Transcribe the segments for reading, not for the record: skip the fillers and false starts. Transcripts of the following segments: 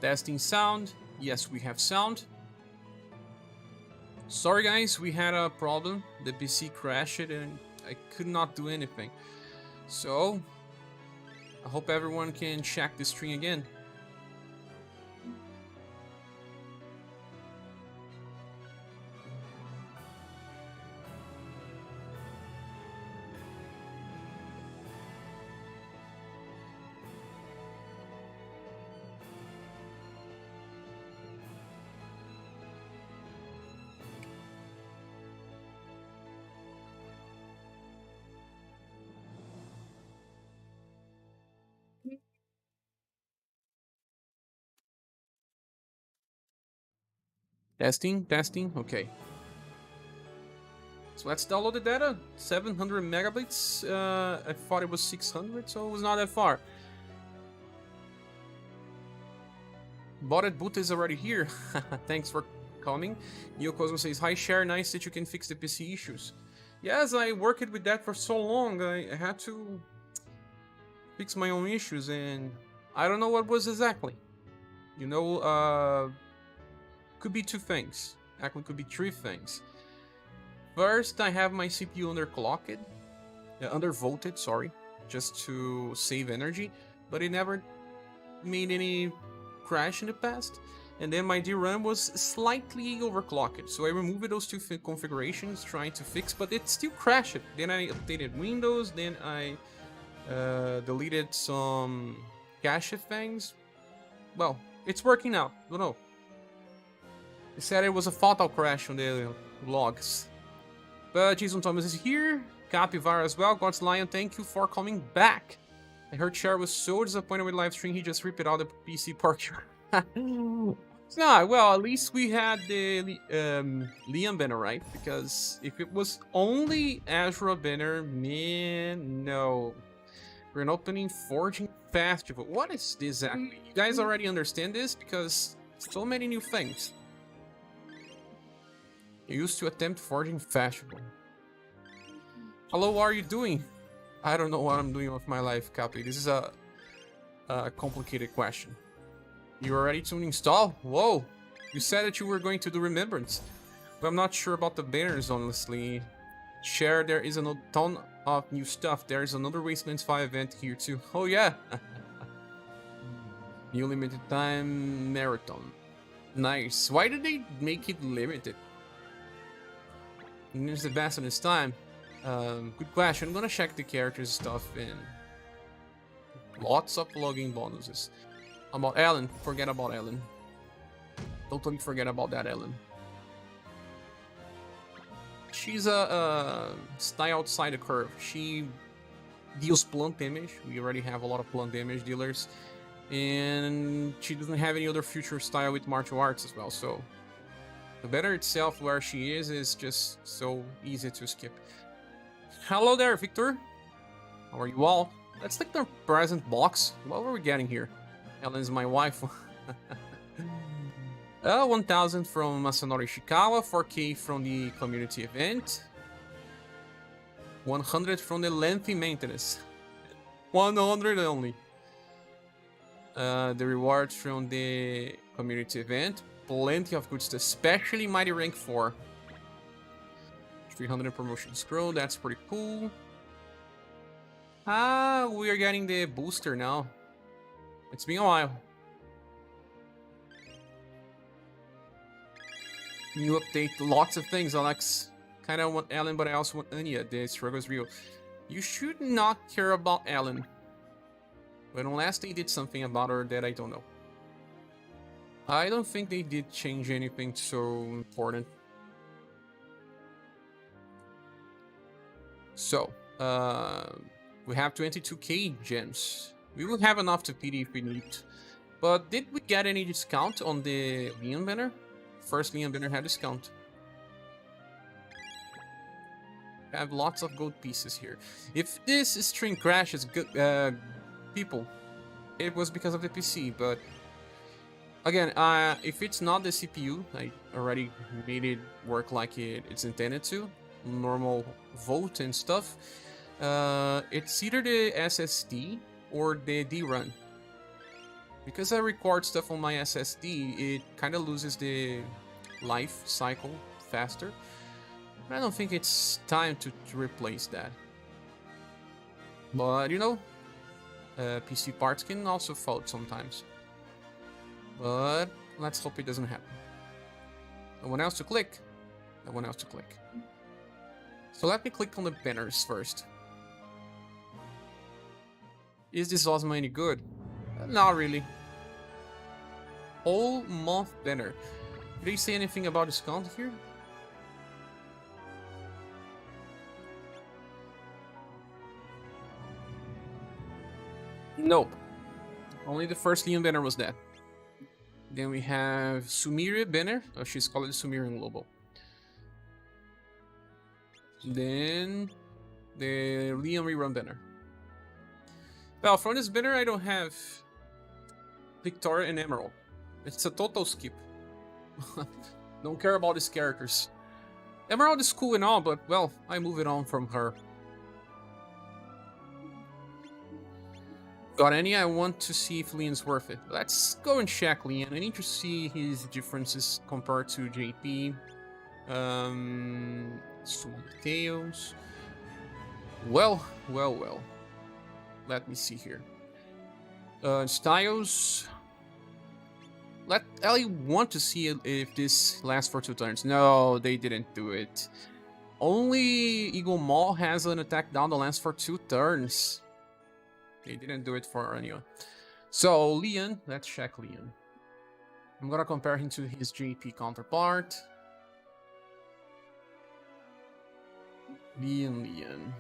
Testing sound. Yes, we have sound. Sorry guys, we had a problem. The PC crashed and I could not do anything. So, I hope everyone can check the stream again. Testing, okay. So let's download the data. 700 megabytes. I thought it was 600, so it was not that far. Botted boot is already here. Thanks for coming. Neo Cosmo says, hi Cher, nice that you can fix the PC issues. Yes, I worked with that for so long. I had to fix my own issues and I don't know what was exactly. You know, could be two things. Actually, could be three things. First, I have my CPU underclocked, undervolted, sorry, just to save energy, but it never made any crash in the past. And then my DRAM was slightly overclocked, so I removed those two configurations trying to fix, but it still crashed. Then I updated Windows, then I deleted some cache things. Well, it's working now. Don't know. They said it was a fatal crash on the logs. But Jason Thomas is here. Capivara as well. God's Lion, thank you for coming back. I heard Cher was so disappointed with Livestream, he just ripped out the PC park. Nah, well, at least we had the Liam banner, right? Because if it was only Azra banner, man, no. We're not opening Forging Festival. What is this exactly? You guys already understand this? Because so many new things. You used to attempt Forging Festival. Hello, what are you doing? I don't know what I'm doing with my life, Capi. This is a complicated question. You are ready to install? Whoa! You said that you were going to do remembrance. But I'm not sure about the banners, honestly. Share, there is a ton of new stuff. There is another Wastelands 5 event here too. Oh yeah! New limited time marathon. Nice. Why did they make it limited? Here's the best on his time. Good question. I'm gonna check the characters stuff and lots of login bonuses. About Ellen, forget about Ellen. Totally forget about that Ellen. She's a stay outside the curve. She deals blunt damage. We already have a lot of blunt damage dealers, and she doesn't have any other future style with martial arts as well. So the banner itself, where she is just so easy to skip. Hello there, Victor. How are you all? Let's take the present box. What were we getting here? Ellen's my wife. 1,000 from Masanori Ishikawa, 4K from the community event, 100 from the lengthy maintenance. 100 only. The rewards from the community event. Plenty of good stuff, especially Mighty Rank 4. 300 promotion scroll, that's pretty cool. We are getting the booster now. It's been a while. New update, lots of things, Alex. Kinda want Ellen, but I also want Anya. The struggle is real. You should not care about Ellen. But unless they did something about her that I don't know. I don't think they did change anything so important. So, we have 22k gems. We will have enough to PD if we need. But did we get any discount on the Leon banner? First Leon banner had discount. I have lots of gold pieces here. If this string crashes, good people, it was because of the PC, but again, if it's not the CPU, I already made it work like it's intended to, normal volt and stuff. It's either the SSD or the DRAM. Because I record stuff on my SSD, it kind of loses the life cycle faster. I don't think it's time to replace that. But, you know, PC parts can also fault sometimes. But let's hope it doesn't happen. No one else to click. No one else to click. So let me click on the banners first. Is this Zosma any good? Not really. Whole month banner. Did they say anything about discount here? Nope. Only the first Leon banner was that. Then we have Sumir banner. Oh, she's called Sumir in global. Then the Leon rerun banner. Well, from this banner I don't have Victoria and Emerald. It's a total skip. Don't care about these characters. Emerald is cool and all, but well, I move it on from her. Got Anya, I want to see if Leon's worth it. Let's go and check Leon. I need to see his differences compared to JP. Some details. Well. Let me see here. Styles. I want to see if this lasts for 2 turns. No, they didn't do it. Only Eagle Maul has an attack down that lasts for 2 turns. They didn't do it for Anya. So, Leon, let's check Leon. I'm gonna compare him to his JP counterpart. Leon.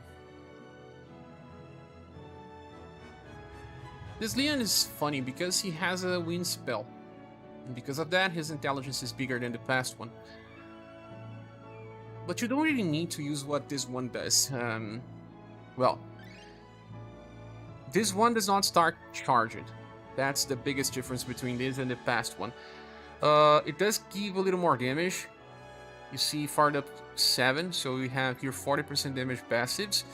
This Leon is funny because he has a wind spell. And because of that, his intelligence is bigger than the past one. But you don't really need to use what this one does. Well, this one does not start charged. That's the biggest difference between this and the past one. It does give a little more damage. You see fired up 7, so you have here 40% damage passives.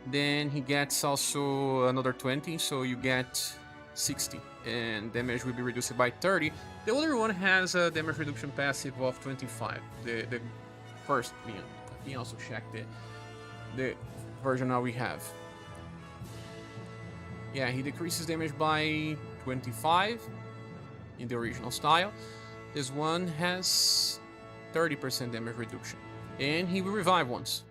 Then he gets also another 20, so you get 60. And damage will be reduced by 30. The other one has a damage reduction passive of 25. The first Leon. Let me also check the version that we have. Yeah, he decreases damage by 25 in the original style. This one has 30% damage reduction. And he will revive once.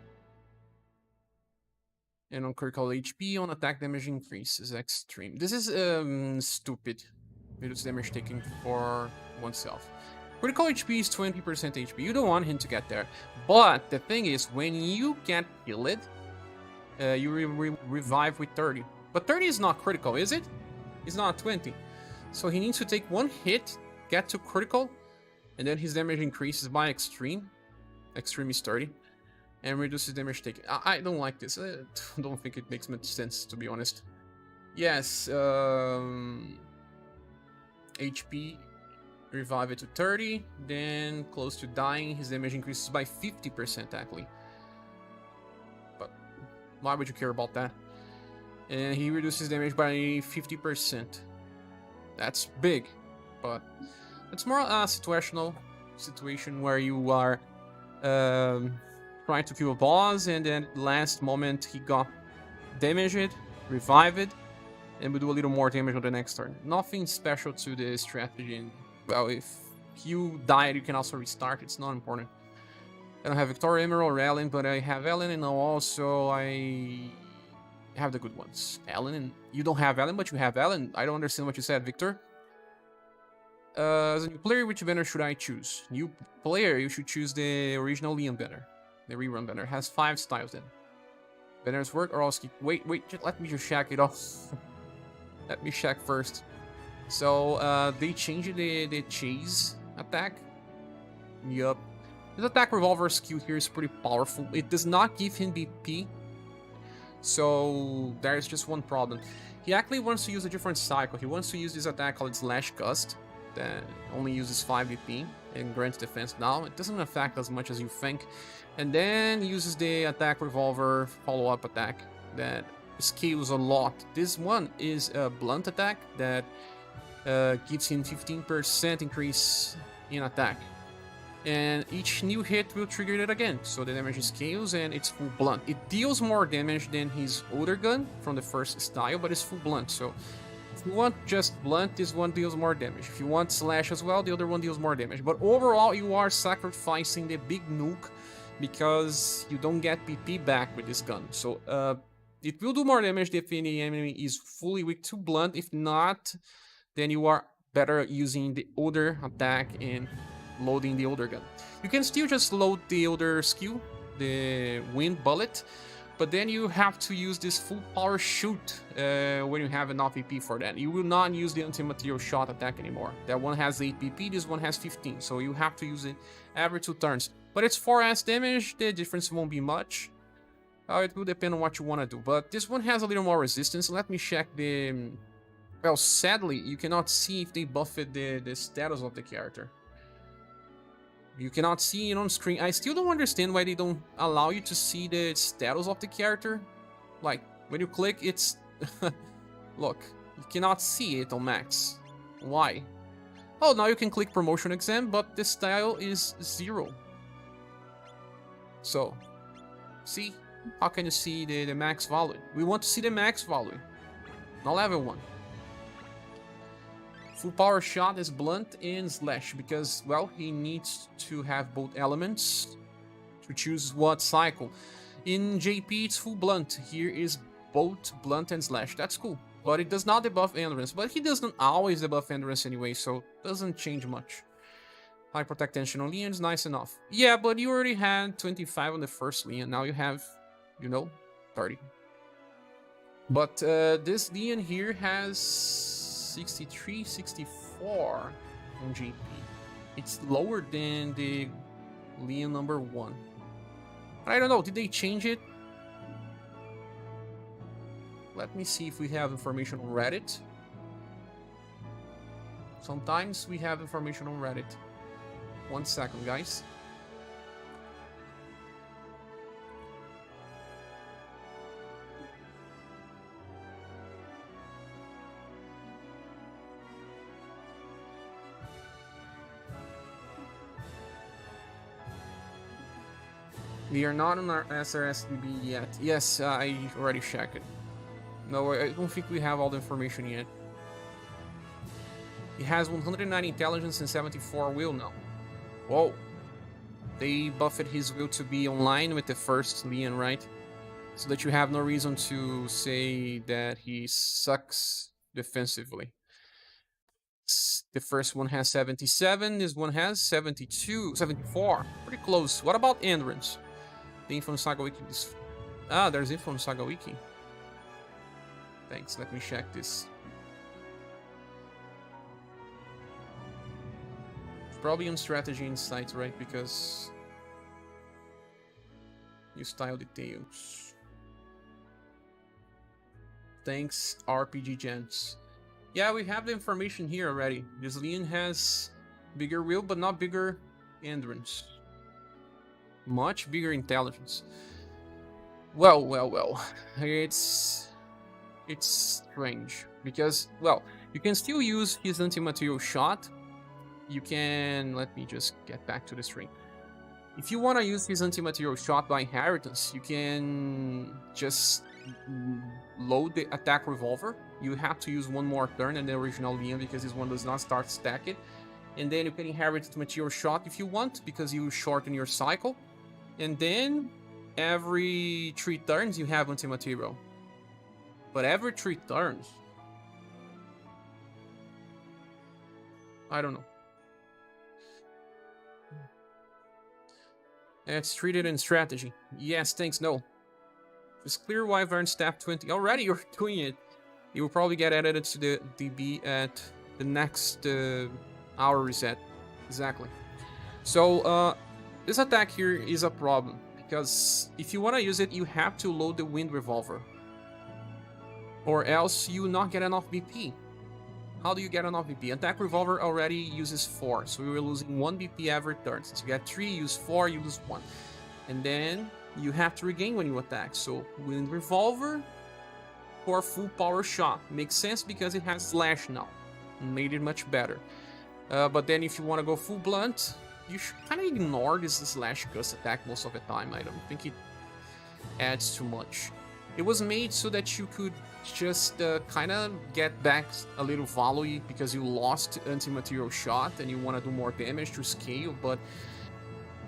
And on critical HP, on attack damage increases extreme. This is stupid. Reduce damage taken for oneself. Critical HP is 20% HP. You don't want him to get there. But the thing is, when you get killed, you revive with 30. But 30 is not critical, is it? It's not 20. So he needs to take 1 hit, get to critical, and then his damage increases by extreme. Extreme is 30. And reduces damage taken. I don't like this. I don't think it makes much sense, to be honest. Yes, HP, revive it to 30. Then, close to dying, his damage increases by 50% actually. But why would you care about that? And he reduces damage by 50%. That's big, but it's more a situational situation where you are trying to kill a boss, and then last moment he got damaged, revived, and will do a little more damage on the next turn. Nothing special to the strategy. And, well, if you died, you can also restart. It's not important. I don't have Victoria, Emerald, or Ellen, but I have Ellen, and also I have the good ones. Ellen, and you don't have Ellen, but you have Ellen. I don't understand what you said, Victor. As a new player, which banner should I choose? New player, you should choose the original Leon banner. The rerun banner has 5 styles then. Banners work or else keep... Wait, let me just check it off. Let me check first. So, they changed the chase attack. Yup. His attack revolver skill here is pretty powerful. It does not give him BP. So, there's just one problem. He actually wants to use a different cycle. He wants to use this attack called Slash Gust. That only uses 5 BP and grants defense now. It doesn't affect as much as you think. And then uses the attack revolver follow-up attack that scales a lot. This one is a blunt attack that gives him 15% increase in attack. And each new hit will trigger it again, so the damage scales and it's full blunt. It deals more damage than his older gun from the first style, but it's full blunt, so if you want just blunt, this one deals more damage. If you want slash as well, the other one deals more damage. But overall, you are sacrificing the big nuke because you don't get PP back with this gun. So it will do more damage if any enemy is fully weak to blunt. If not, then you are better using the older attack and loading the older gun. You can still just load the older skill, the wind bullet, but then you have to use this full power shoot when you have enough PP for that. You will not use the anti-material shot attack anymore. That one has 8 PP, this one has 15, so you have to use it every 2 turns. But it's 4S damage, the difference won't be much. It will depend on what you want to do, but this one has a little more resistance. Let me check the... Well, sadly, you cannot see if they buffed the status of the character. You cannot see it on screen. I still don't understand why they don't allow you to see the status of the character. Like, when you click, it's... Look, you cannot see it on max. Why? Oh, now you can click promotion exam, but the style is 0. So, see? How can you see the max value? We want to see the max value, not level 1. Full power shot is blunt and slash because, well, he needs to have both elements to choose what cycle. In JP, it's full blunt. Here is both blunt and slash. That's cool. But it does not debuff endurance. But he doesn't always debuff endurance anyway, so it doesn't change much. High protect tension on Leon is nice enough. Yeah, but you already had 25 on the first Leon. Now you have, you know, 30. But this Leon here has 63, 64 on GP. It's lower than the Leon number 1. I don't know, did they change it? Let me see if we have information on Reddit. Sometimes we have information on Reddit. 1 second, guys. We are not on our SRSDB yet. Yes, I already checked it. No, I don't think we have all the information yet. He has 190 intelligence and 74 will now. Whoa. They buffed his will to be online with the first Leon, right? So that you have no reason to say that he sucks defensively. The first one has 77, this one has 72, 74. Pretty close. What about endurance? The info on SaGa Wiki is... Ah, there's info on SaGa Wiki. Thanks, let me check this. It's probably on strategy insights, right? Because... you style details. Thanks, RPG Gems. Yeah, we have the information here already. This Leon has bigger will, but not bigger endurance. Much bigger intelligence. Well. It's strange. Because, well, you can still use his anti-material shot. You can... Let me just get back to the stream. If you want to use his anti-material shot by inheritance, you can just load the attack revolver. You have to use one more turn than the original Leon because this one does not start stacked. And then you can inherit the material shot if you want, because you shorten your cycle. And then every 3 turns you have anti-material. But every 3 turns... I don't know. It's treated in strategy. Yes, thanks, no. Just clear Wyvern Staff 20. Already you're doing it. You will probably get added to the DB at the next hour reset. Exactly. So, this attack here is a problem. Because if you want to use it, you have to load the Wind Revolver. Or else you will not get enough BP. How do you get enough BP? Attack Revolver already uses 4, so we were losing 1 BP every turn. Since you get 3, you use 4, you lose 1. And then you have to regain when you attack. So Wind Revolver or full power shot. Makes sense because it has slash now. made it much better. But then if you want to go full blunt, you should kind of ignore this slash gust attack most of the time. I don't think it adds too much. It was made so that you could just kind of get back a little value because you lost anti-material shot and you want to do more damage to scale, but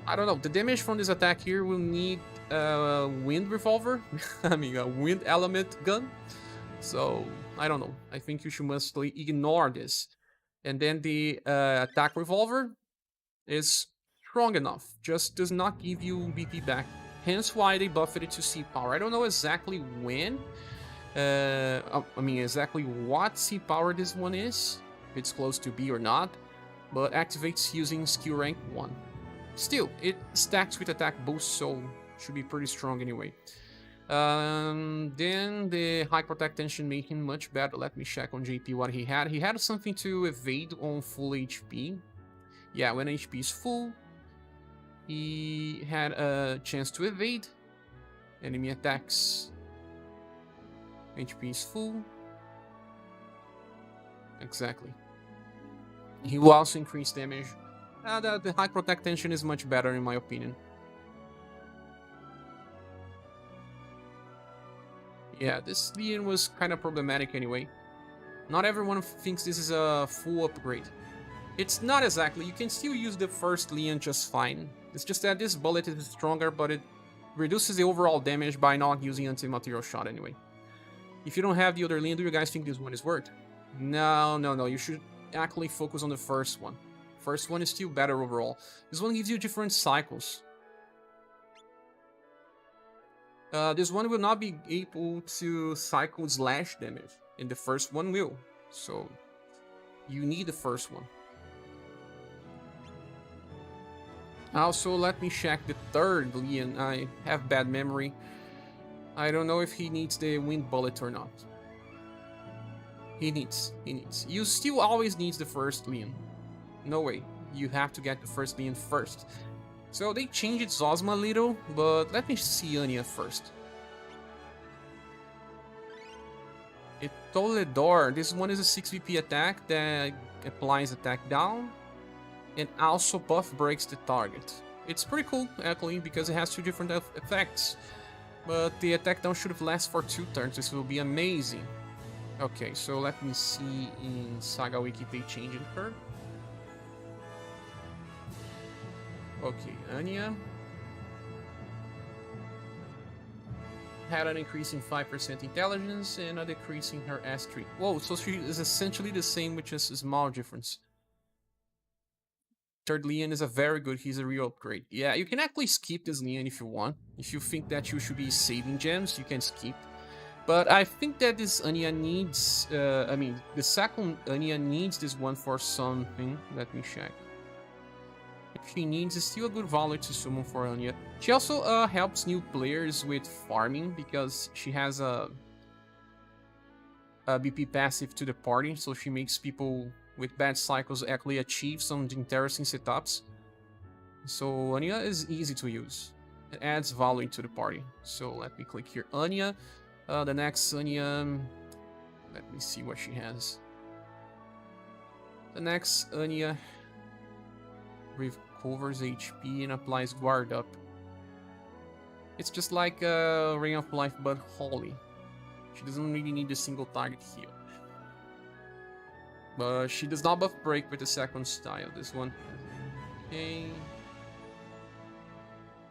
I don't know. The damage from this attack here will need a wind revolver, I mean a wind element gun. So I don't know. I think you should mostly ignore this. And then the attack revolver is strong enough, just does not give you BP back. Hence why they buffed it to C power. I don't know exactly when, I mean exactly what C power this one is, if it's close to B or not, but activates using skill rank 1. Still, it stacks with attack boost, so should be pretty strong anyway. Then the high protect tension made him much better. Let me check on JP what he had. He had something to evade on full HP. Yeah, when HP is full, he had a chance to evade enemy attacks. HP is full. Exactly. He will also increase damage. The high protect tension is much better in my opinion. Yeah, this Leon was kind of problematic anyway. Not everyone thinks this is a full upgrade. It's not exactly. You can still use the first Leon just fine. It's just that this bullet is stronger, but it reduces the overall damage by not using anti-material shot anyway. If you don't have the other Leon, do you guys think this one is worth? No. You should actually focus on the first one. First one is still better overall. This one gives you different cycles. This one will not be able to cycle slash damage, and the first one will. So you need the first one. Also, let me check the third Leon. I have bad memory. I don't know if he needs the wind bullet or not. He needs. You still always need the first Leon. No way. You have to get the first Leon first. So they changed Zosma a little, but let me see Anya first. Toledor. This one is a 6 VP attack that applies attack down and also buff breaks the target. It's pretty cool actually because it has two different effects. But the attack down should have lasted for 2 turns. This will be amazing. Okay, so let me see in SaGa Wiki they changed her. Okay, Anya had an increase in 5% intelligence and a decrease in her S3. Whoa, so she is essentially the same with just a small difference. Third Leon is a very good, he's a real upgrade. Yeah, you can actually skip this Leon if you want. If you think that you should be saving gems, you can skip. But I think that this Anya needs, the second Anya needs this one for something. Let me check. If she needs, it's still a good value to summon for Anya. She also helps new players with farming because she has a BP passive to the party, so she makes people with bad cycles actually achieve some interesting setups. So Anya is easy to use. It adds value to the party. So let me click here. Anya. The next Anya. Let me see what she has. The next Anya recovers HP and applies guard up. It's just like Ring of Life but holy. She doesn't really need a single target heal. But she does not buff break with the second style, this one. Okay.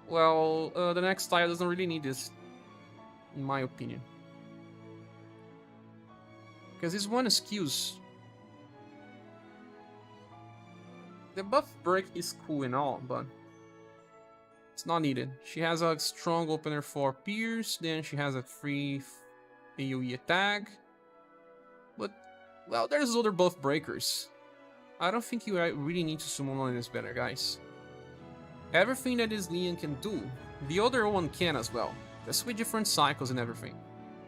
Well, the next style doesn't really need this, in my opinion. Because this one skews. The buff break is cool and all, but it's not needed. She has a strong opener for Pierce, then she has a free AoE attack. But, well, there's other buff breakers. I don't think you really need to summon one this better, guys. Everything that this Leon can do, the other one can as well. Just with different cycles and everything.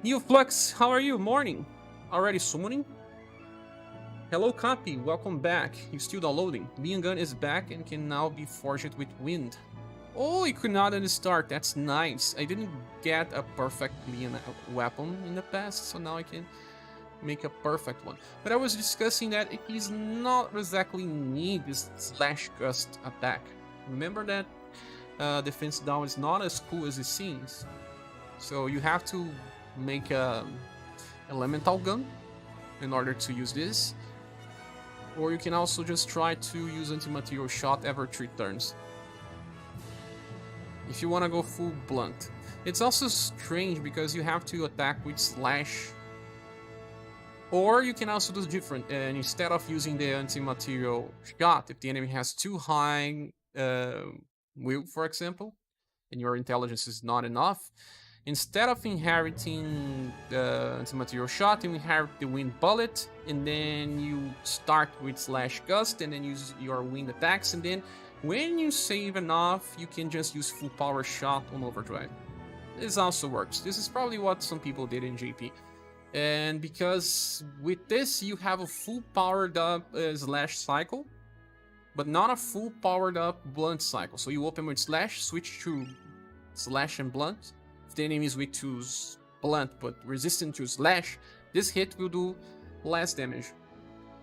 New Flux, how are you? Morning. Already summoning? Hello Copy, welcome back. You're still downloading. Leon Gun is back and can now be forged with wind. Oh, you could not at the start. That's nice. I didn't get a perfect Leon weapon in the past, so now I can. make a perfect one. But I was discussing that it is not exactly need this slash gust attack. Remember that defense down is not as cool as it seems. So you have to make a elemental gun in order to use this. Or you can also just try to use anti-material shot every 3 turns. If you want to go full blunt. It's also strange because you have to attack with slash. Or you can also do different, and instead of using the anti-material shot, if the enemy has too high will, for example, and your intelligence is not enough, instead of inheriting the anti-material shot, you inherit the wind bullet, and then you start with slash gust, and then use your wind attacks, and then when you save enough, you can just use full power shot on overdrive. This also works. This is probably what some people did in JP. And because with this you have a full powered up slash cycle, but not a full powered up blunt cycle. So you open with slash, switch to slash and blunt. If the enemy is weak to blunt but resistant to slash, this hit will do less damage.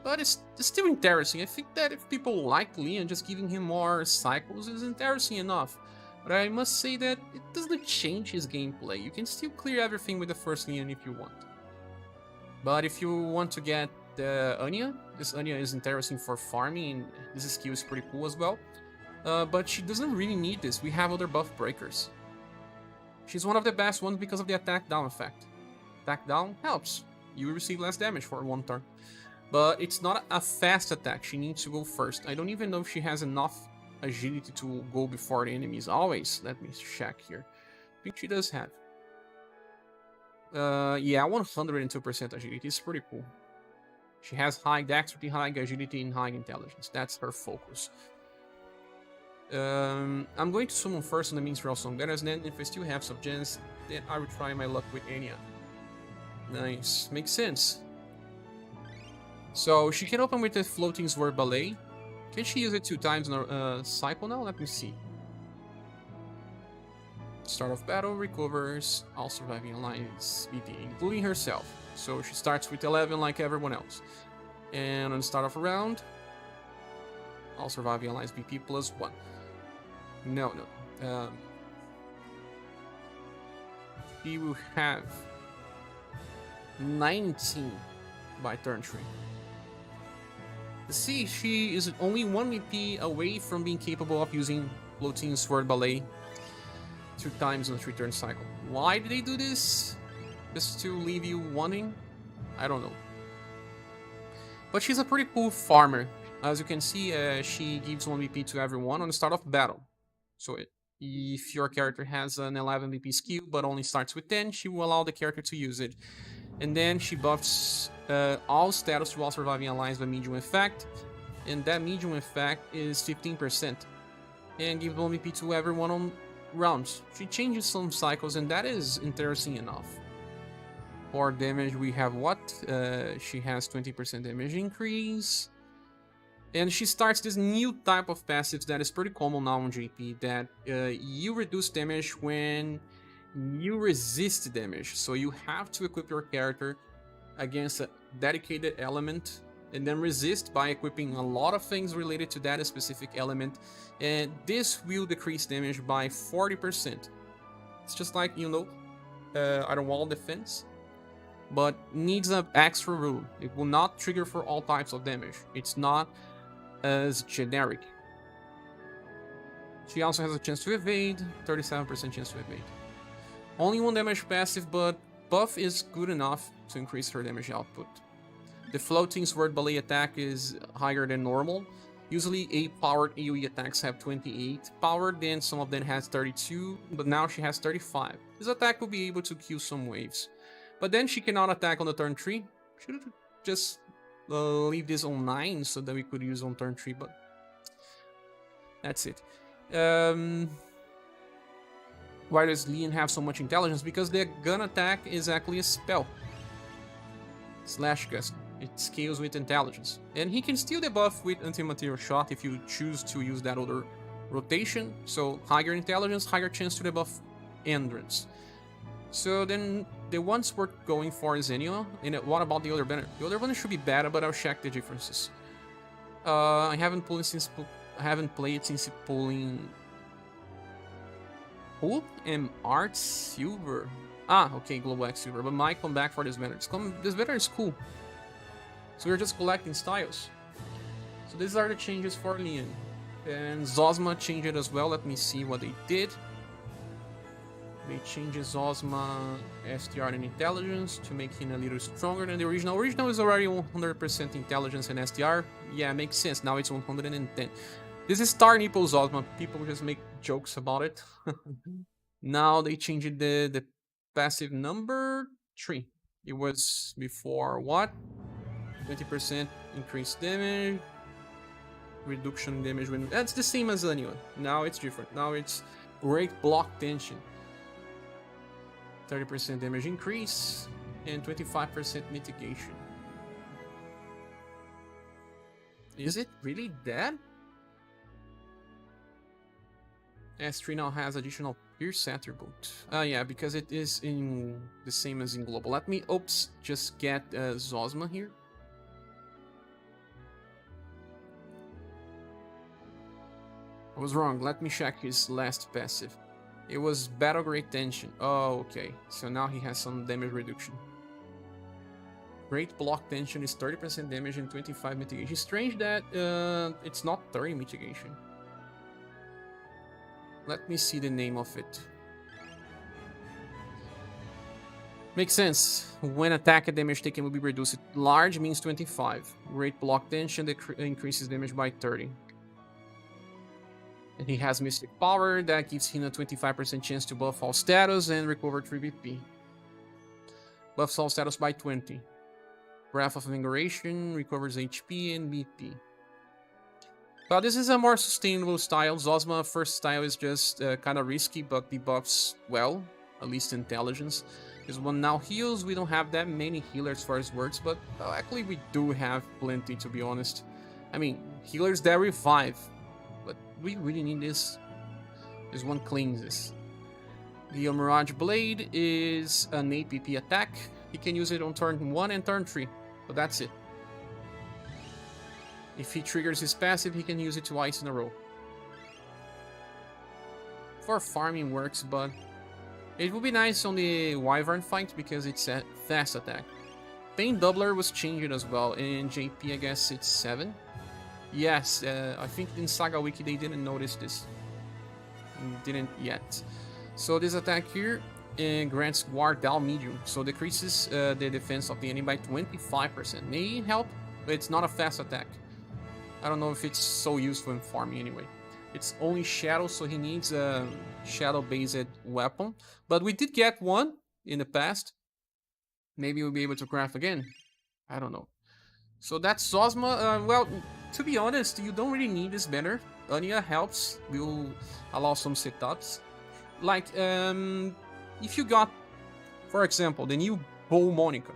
But it's still interesting. I think that if people like Leon, just giving him more cycles is interesting enough. But I must say that it doesn't change his gameplay. You can still clear everything with the first Leon if you want. But if you want to get Anya, this Anya is interesting for farming, and this skill is pretty cool as well. But she doesn't really need this. We have other buff breakers. She's one of the best ones because of the attack down effect. Attack down helps. You receive less damage for 1 turn. But it's not a fast attack. She needs to go first. I don't even know if she has enough agility to go before the enemies. Always. Let me check here. I think she does have. Yeah, 102% agility is pretty cool. She has high dexterity, high agility, and high intelligence. That's her focus. I'm going to summon first on the Minstrel Song Betters, then if I still have some chance, then I will try my luck with Anya. Nice, makes sense. So she can open with the Floating Sword Ballet. Can she use it 2 times in a cycle now? Let me see. Start of battle, recovers all surviving allies BP, including herself. So she starts with 11 like everyone else. And on the start of a round, all surviving allies BP plus 1. No. He will have 19 by turn 3. See, she is only 1 BP away from being capable of using Floating Sword Ballet 2 times in a 3-turn cycle. Why did they do this? Just to leave you wanting? I don't know. But she's a pretty cool farmer. As you can see, she gives 1 BP to everyone on the start of battle. So if your character has an 11 BP skill but only starts with 10, she will allow the character to use it. And then she buffs all status to all surviving allies by medium effect. And that medium effect is 15%. And gives 1 BP to everyone on rounds. She changes some cycles, and that is interesting enough. For damage, we have what? She has 20% damage increase. And she starts this new type of passives that is pretty common now on JP, that you reduce damage when you resist damage. So you have to equip your character against a dedicated element and then resist by equipping a lot of things related to that specific element, and this will decrease damage by 40%. It's just like, you know, Iron Wall defense, but needs an extra rule. It will not trigger for all types of damage. It's not as generic. She also has a chance to evade, 37% chance to evade. Only 1 damage passive, but buff is good enough to increase her damage output. The Floating Sword Ballet attack is higher than normal. Usually 8-powered AoE attacks have 28 power, then some of them has 32, but now she has 35. This attack will be able to kill some waves. But then she cannot attack on the turn 3. Should have just leave this on 9 so that we could use on turn 3, but that's it. Why does Leon have so much intelligence? Because the gun attack is actually a spell. Slash Gust. It scales with intelligence. And he can steal the buff with anti-material shot if you choose to use that other rotation. So higher intelligence, higher chance to debuff endurance. So then the ones we're going for is Anya. And what about the other banner? The other banner should be better, but I'll check the differences. I haven't played since pulling Hoop and Art Silver. Ah, okay, Global X Silver, but might come back for this banner. This banner is cool. So we're just collecting styles. So these are the changes for Leon. And Zosma changed it as well. Let me see what they did. They changed Zosma STR and intelligence to make him a little stronger than the original. Original is already 100% intelligence and STR. Yeah, makes sense. Now it's 110. This is Star Nipple Zosma. People just make jokes about it. Now they changed the passive number 3. It was before what? 20% increased damage. Reduction damage when... That's the same as Anya. Now it's different. Now it's great block tension. 30% damage increase. And 25% mitigation. Is it really that? S3 now has additional Pierce attribute. Yeah, because it is in the same as in global. Let me, just get Zosma here. I was wrong. Let me check his last passive. It was Battle Great Tension. Oh, okay. So now he has some damage reduction. Great Block Tension is 30% damage and 25 mitigation. Strange that it's not 30 mitigation. Let me see the name of it. Makes sense. When attack damage taken will be reduced. Large means 25. Great Block Tension that increases damage by 30. And he has Mystic Power that gives him a 25% chance to buff all status and recover 3 BP. Buffs all status by 20. Breath of Invigoration recovers HP and BP. Well, this is a more sustainable style. Zosma first style is just kind of risky, but debuffs well, at least intelligence. This one now heals. We don't have that many healers for his words, but well, actually we do have plenty, to be honest. I mean, healers that revive. But we really need this. This one cleanses. The Mirage Blade is an APP attack. He can use it on turn 1 and turn 3, but that's it. If he triggers his passive, he can use it twice in a row. For farming works, but it would be nice on the Wyvern fight because it's a fast attack. Pain Doubler was changed as well. In JP, I guess it's 7. Yes, I think in SaGa Wiki they didn't notice this. Didn't yet. So this attack here grants Ward Down Medium, so decreases the defense of the enemy by 25%. May help, but it's not a fast attack. I don't know if it's so useful in farming anyway. It's only Shadow, so he needs a Shadow-based weapon. But we did get one in the past. Maybe we'll be able to craft again. I don't know. So that's Zosma. Well, to be honest, you don't really need this banner. Anya helps, will allow some setups. Like, if you got, for example, the new Bow Monica,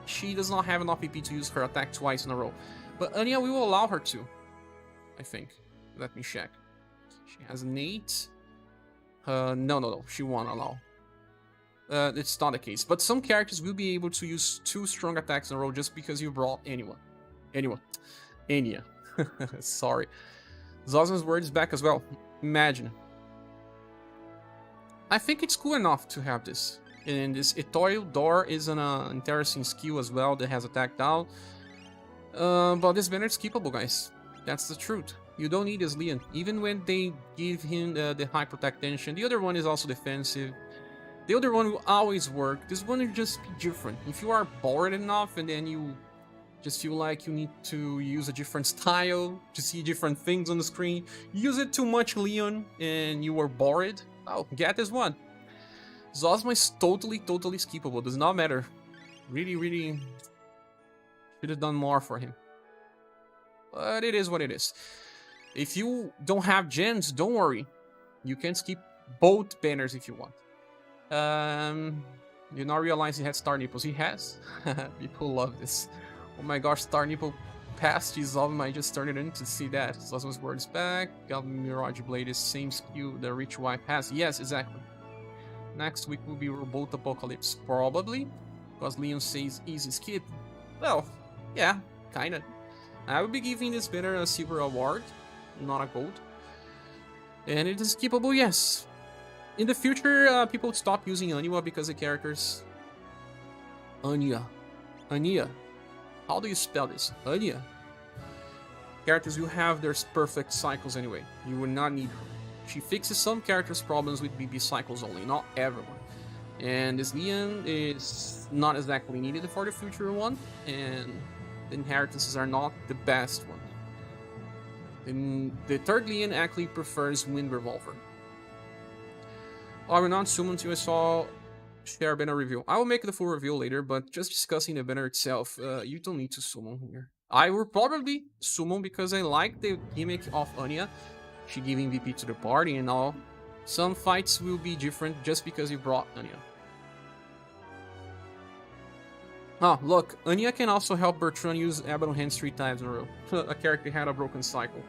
she does not have enough PP to use her attack twice in a row. But Anya will allow her to, I think. Let me check. She has an 8. No, she won't allow. It's not the case. But some characters will be able to use 2 strong attacks in a row just because you brought Anya. Sorry. Zosma's word is back as well. Imagine. I think it's cool enough to have this. And this Etoile Door is an interesting skill as well that has attack down. But this banner is keepable, guys. That's the truth. You don't need this Leon. Even when they give him the high protect tension. The other one is also defensive. The other one will always work. This one will just be different. If you are bored enough and then you just feel like you need to use a different style to see different things on the screen, use it too much Leon and you are bored, oh, get this one. Zosma is totally skippable. Does not matter. Really should have done more for him. But it is what it is. If you don't have gens, don't worry. You can skip both banners if you want. You now realize he has Star Nipples. He has. People love this. Oh my gosh, Star Nipple past Zosma. I just turned it in to see that. Zosma's words back. Got Mirage Blade is same skill the Rich Wife has. Yes, exactly. next week will be Robot Apocalypse, probably, because Leon says easy skip. Well, yeah, kinda. I will be giving this banner a silver award, not a gold. And it is skippable, yes. In the future, people stop using Anya because the characters... Anya. Anya. How do you spell this? Anya. Characters will have their perfect cycles anyway. You will not need her. She fixes some characters' problems with BB cycles only, not everyone. And this Leon is not exactly needed for the future one, and the inheritances are not the best one. And the third Leon actually prefers Wind Revolver. I will not summon until I saw share banner review. I will make the full review later, but just discussing the banner itself, you don't need to summon here. I will probably summon because I like the gimmick of Anya. She giving VP to the party and all. Some fights will be different just because you brought Anya. Oh, look, Anya can also help Bertrand use Abaddon Hands 3 times in a row. A character had a broken cycle.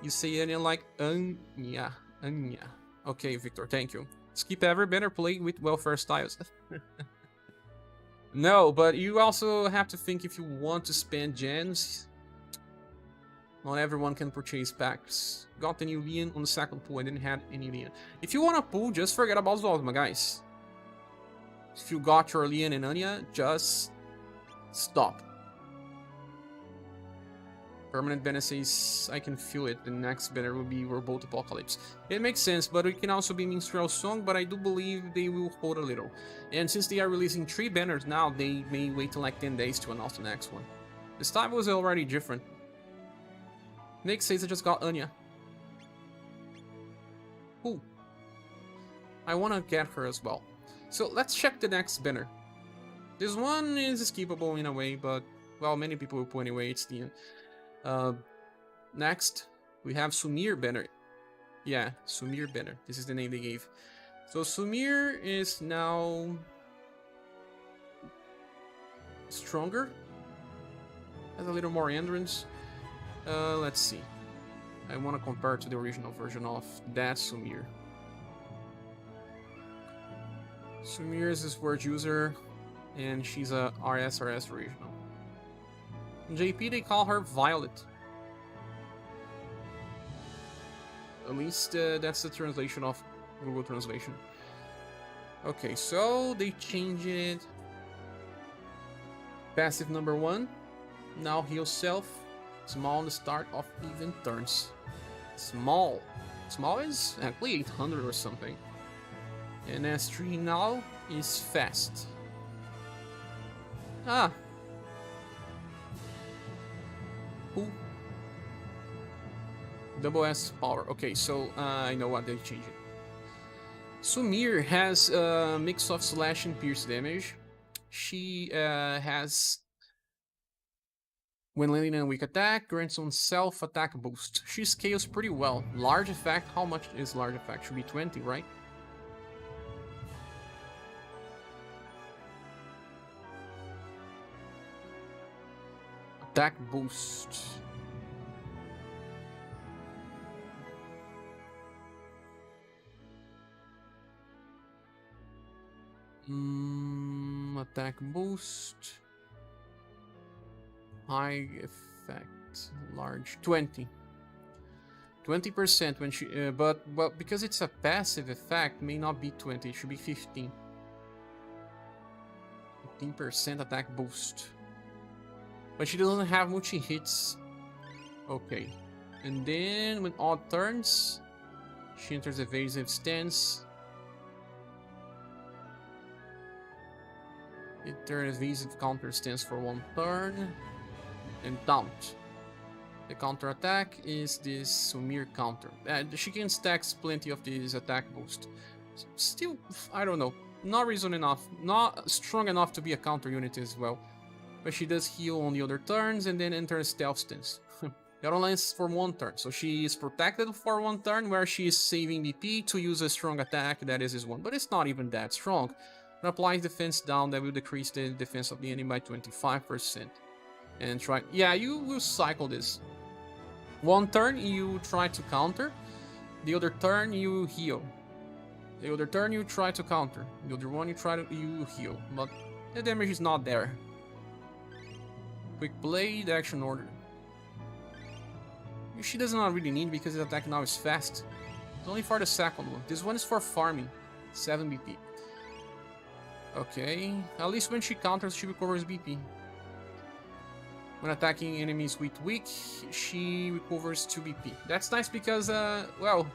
You say Anya like Anya. Anya. Okay, Victor, thank you. Skip every banner play with welfare styles. No, but you also have to think if you want to spend gens. Not everyone can purchase packs. Got the new Leon on the second pool. I didn't have any Leon. If you want a pool, just forget about Zosma, guys. If you got your Leon and Anya, just stop. Permanent banner says, I can feel it. The next banner will be Robot Apocalypse. It makes sense, but it can also be Minstrel Song, but I do believe they will hold a little. And since they are releasing 3 banners now, they may wait till like 10 days to announce the next one. This time was already different. Nick says I just got Anya. Cool. I want to get her as well. So let's check the next banner. This one is skippable in a way, but, well, many people will put anyway, it's the end. Next, we have Sumir banner. Yeah, Sumir banner. This is the name they gave. So Sumir is now stronger. Has a little more endurance. Let's see. I want to compare to the original version of that Sumir. Sumir is this word user, and she's a RSRS original. In JP, they call her Violet. At least that's the translation of Google Translation. Okay, so they changed it. Passive number 1. Now heal self. Small on the start of even turns. Small. Small is actually 800 or something. And S3 now is fast. Ah. Cool. Double S power. Okay, so I know what they changed it. Sumir has a mix of slash and pierce damage. She has, when landing in a weak attack, grants on self attack boost. She scales pretty well. Large effect, how much is large effect? Should be 20, right? Attack boost. Attack boost. High effect. Large. 20. 20% when she... but, well, because it's a passive effect, may not be 20. It should be 15. 15% attack boost. But she doesn't have multi-hits. Okay. And then, when odd turns, she enters evasive stance. It turns evasive counter stance for 1 turn. And taunt. The counter attack is this Sumir counter. She can stack plenty of this attack boost. Still, I don't know. Not reason enough. Not strong enough to be a counter unit as well. But she does heal on the other turns and then enters stealth stance. That only lasts for 1 turn. So she is protected for 1 turn where she is saving BP to use a strong attack. That is his one. But it's not even that strong. It applies defense down that will decrease the defense of the enemy by 25%. And try... yeah, you will cycle this. 1 turn you try to counter. The other turn you heal. The other turn you try to counter. The other one you heal. But the damage is not there. Quick Blade, action order. She does not really need because his attack now is fast. It's only for the second one. This one is for farming. 7 BP. Okay. At least when she counters, she recovers BP. When attacking enemies with weak, she recovers 2 BP. That's nice because, well,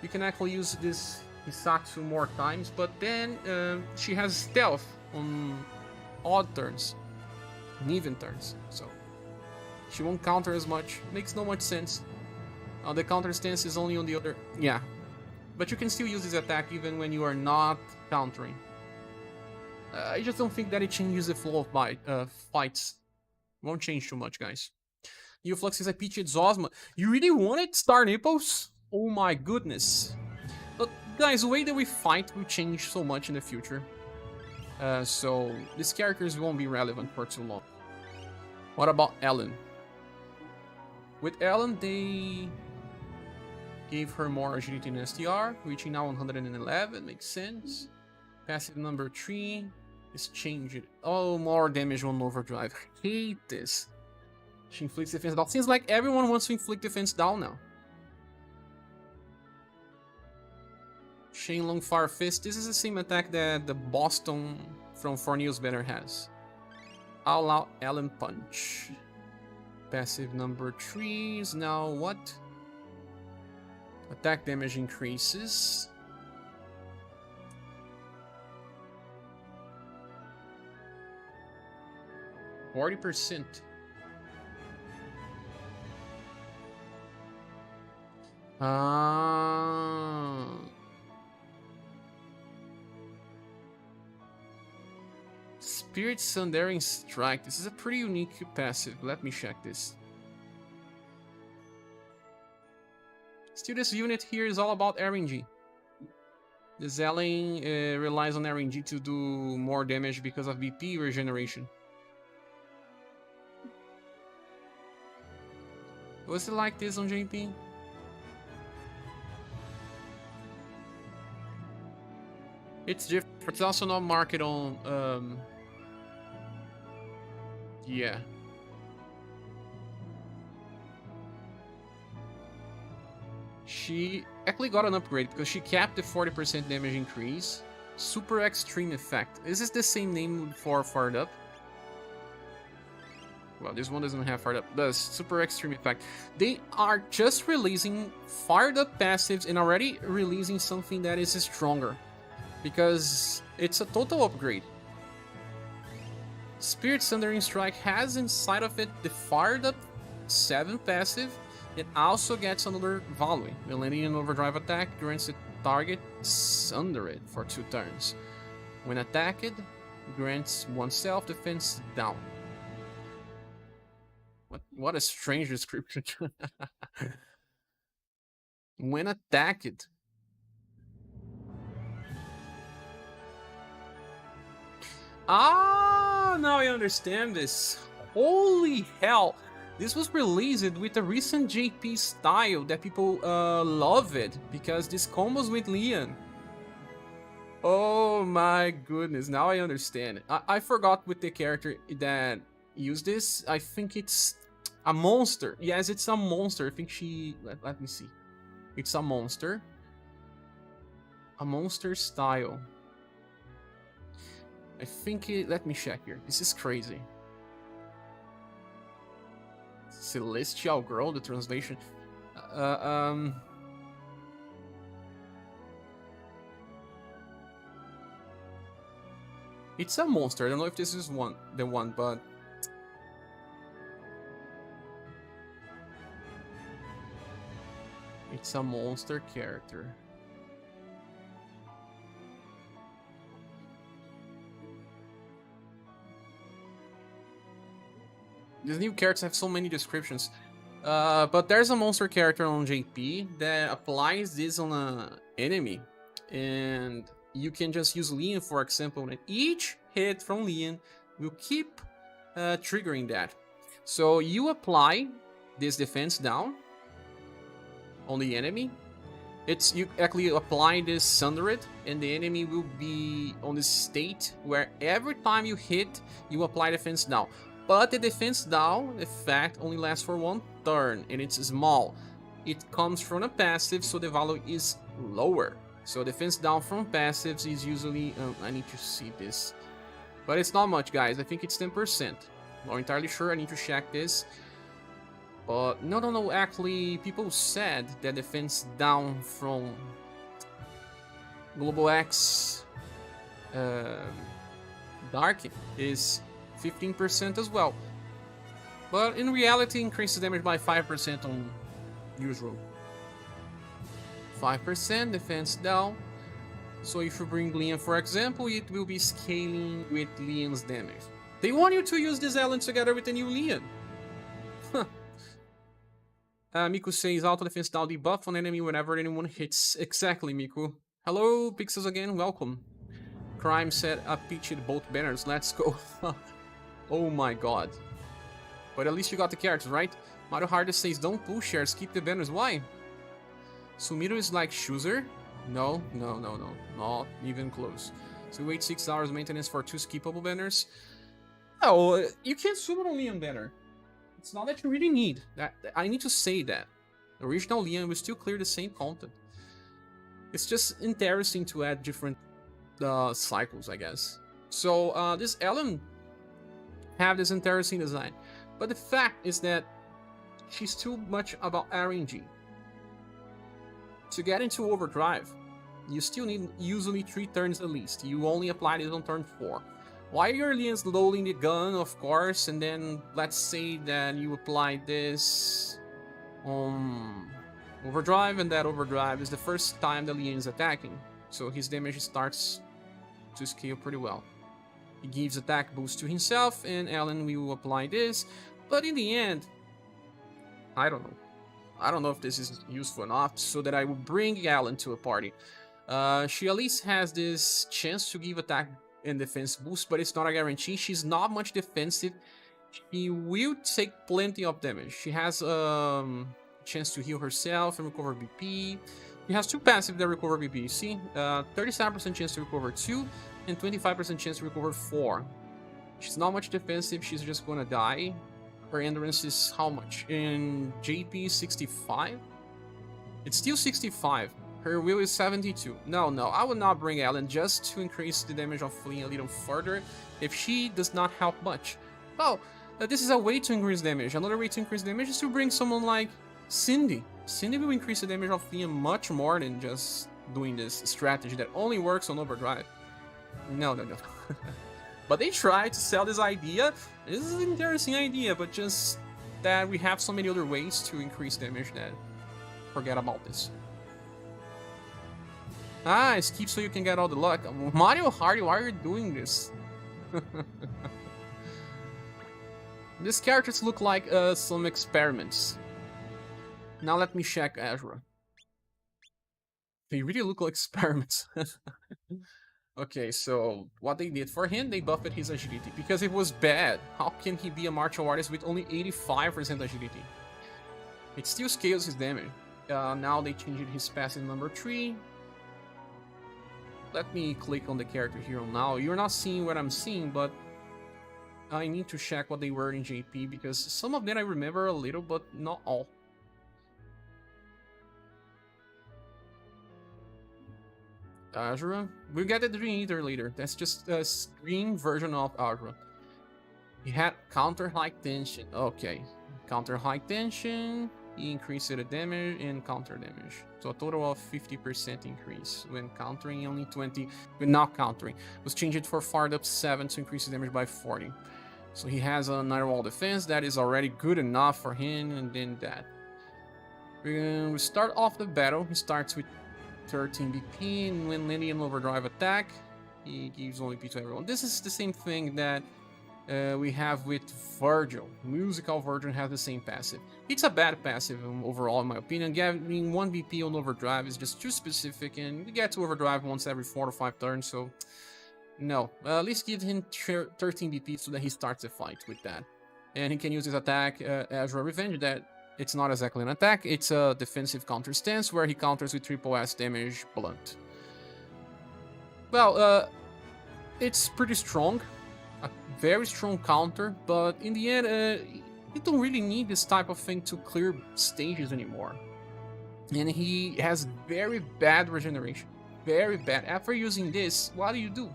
you can actually use this Hisatsu more times, but then she has stealth on odd turns, and even turns, so she won't counter as much. Makes no much sense. The counter stance is only on the other, yeah, but you can still use this attack even when you are not countering. I just don't think that it changes the flow of fights. Won't change too much, guys. Flux is a peachy Zosma. You really wanted Star Nipples? Oh my goodness. But guys, the way that we fight will change so much in the future. So these characters won't be relevant for too long. What about Ellen? With Ellen, they gave her more agility in STR, reaching now 111, makes sense. Passive number 3 is changed. Oh, more damage on overdrive. I hate this. She inflicts defense down. Seems like everyone wants to inflict defense down now. Shenlong Fire Fist. This is the same attack that the Boston from 4 News Banner has. All Out Ellen Punch. Passive number 3 is now what? Attack damage increases. %. Spirit Sundering Strike. This is a pretty unique passive. Let me check this. Still, this unit here is all about RNG. The Zelling relies on RNG to do more damage because of BP regeneration. Was it like this on JP? It's different. It's also not marked on. Yeah. She actually got an upgrade because she capped the 40% damage increase. Super Extreme Effect. Is this the same name for Fired Up? Well, this one doesn't have Fired Up. Does Super Extreme Effect. They are just releasing Fired Up passives and already releasing something that is stronger. Because it's a total upgrade. Spirit Sundering Strike has inside of it the Fired Up 7 passive. It also gets another value. The landing and overdrive attack grants the target under it for 2 turns. When attacked, grants 1 self-defense down. What a strange description. When attacked. Ah, now I understand this. Holy hell. This was released with a recent JP style that people love it because this combos with Leon. Oh my goodness, now I understand. I forgot with the character that used this. I think it's a monster. Yes, it's a monster. I think she... Let me see. It's a monster. A monster style. I think it... Let me check here. This is crazy. Celestial Girl, the translation. It's a monster. I don't know if this is the one, but it's a monster character. These new characters have so many descriptions. But there's a monster character on JP that applies this on an enemy. And you can just use Leon, for example, and each hit from Leon will keep triggering that. So you apply this defense down on the enemy, It's you actually apply this Sunder it, and the enemy will be on this state where every time you hit, you apply defense down. But the defense down effect only lasts for 1 turn, and it's small. It comes from a passive, so the value is lower. So defense down from passives is usually... I need to see this. But it's not much, guys. I think it's 10%. Not entirely sure. I need to check this. But no. Actually, people said that defense down from Global X Dark is 15% as well. But in reality, increases damage by 5% on usual. 5% defense down. So if you bring Leon, for example, it will be scaling with Leon's damage. They want you to use this Ellen together with the new Leon. Huh. Miku says auto defense down debuff on enemy whenever anyone hits. Exactly, Miku. Hello, Pixels again, welcome. Crime said I pitched both banners, let's go. Oh my god. But at least you got the characters, right? Mario Hardest says don't pull shares, keep the banners. Why? Sumir is like Chooser? No, not even close. So wait 6 hours maintenance for 2 skippable banners. Oh, you can't summon a Leon banner. It's not that you really need. I need to say that. The original Leon will still clear the same content. It's just interesting to add different cycles, I guess. So this Ellen have this interesting design. But the fact is that she's too much about RNG. To get into overdrive, you still need usually 3 turns at least. You only apply this on turn 4. While your Leon's loading the gun, of course, and then let's say that you apply this on overdrive, and that overdrive is the first time the Leon is attacking. So his damage starts to scale pretty well. He gives attack boost to himself, and Ellen will apply this. But in the end, I don't know. I don't know if this is useful enough so that I will bring Ellen to a party. She at least has this chance to give attack and defense boost, but it's not a guarantee. She's not much defensive. She will take plenty of damage. She has chance to heal herself and recover BP. She has 2 passive that recover BP. You see, 37% chance to recover 2 and 25% chance to recover 4. She's not much defensive. She's just gonna die. Her endurance is how much? In JP 65? It's still 65. Her will is 72. No, I would not bring Ellen just to increase the damage of Flea a little further if she does not help much. Oh, this is a way to increase damage. Another way to increase damage is to bring someone like Cindy. Cindy will increase the damage of Flea much more than just doing this strategy that only works on overdrive. No. But they try to sell this idea. This is an interesting idea, but just that we have so many other ways to increase damage that forget about this. Ah, skip so you can get all the luck. Mario Hardy, why are you doing this? These characters look like some experiments. Now let me check Azra. They really look like experiments. Okay, so what they did for him, they buffed his agility because it was bad. How can he be a martial artist with only 85% agility? It still scales his damage. Now they changed his passive number 3. Let me click on the character here now. You're not seeing what I'm seeing, but I need to check what they were in JP because some of them I remember a little, but not all. Azra. We'll get the Dream Eater later. That's just a screen version of Azra. He had counter high tension. Okay. Counter high tension. He increased the damage and counter damage. So a total of 50% increase. When countering, only 20. When not countering. Was changed for far up 7 to increase the damage by 40. So he has a Night Wall defense. That is already good enough for him. And then that. We start off the battle. He starts with 13 BP, and when landing an overdrive attack, he gives only P to everyone. This is the same thing that we have with Virgil. Musical Virgil has the same passive. It's a bad passive overall, in my opinion. Getting 1 BP on overdrive is just too specific, and you get to overdrive once every 4 to 5 turns, so no. At least give him 13 BP so that he starts the fight with that. And he can use his attack, Azra Revenge, that It's not exactly an attack, it's a defensive counter stance where he counters with triple S damage blunt. Well, it's pretty strong, a very strong counter, but in the end, you don't really need this type of thing to clear stages anymore. And he has very bad regeneration, very bad. After using this, what do?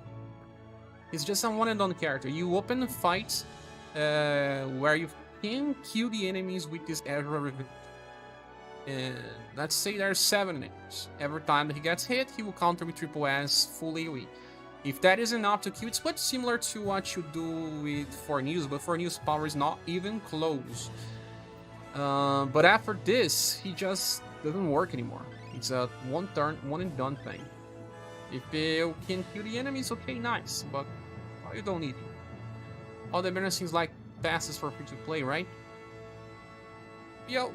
It's just a one and done character. You open fights where you can kill the enemies with this Azra Revenge. And let's say there's 7 enemies. Every time that he gets hit, he will counter with triple S full AoE. If that is enough to kill, it's much similar to what you do with Fornews, but Fornews' power is not even close. But after this, he just doesn't work anymore. It's a one turn, one and done thing. If you can kill the enemies, okay, nice, but you don't need it. All the banner seems like passes for free to play, right? Yo,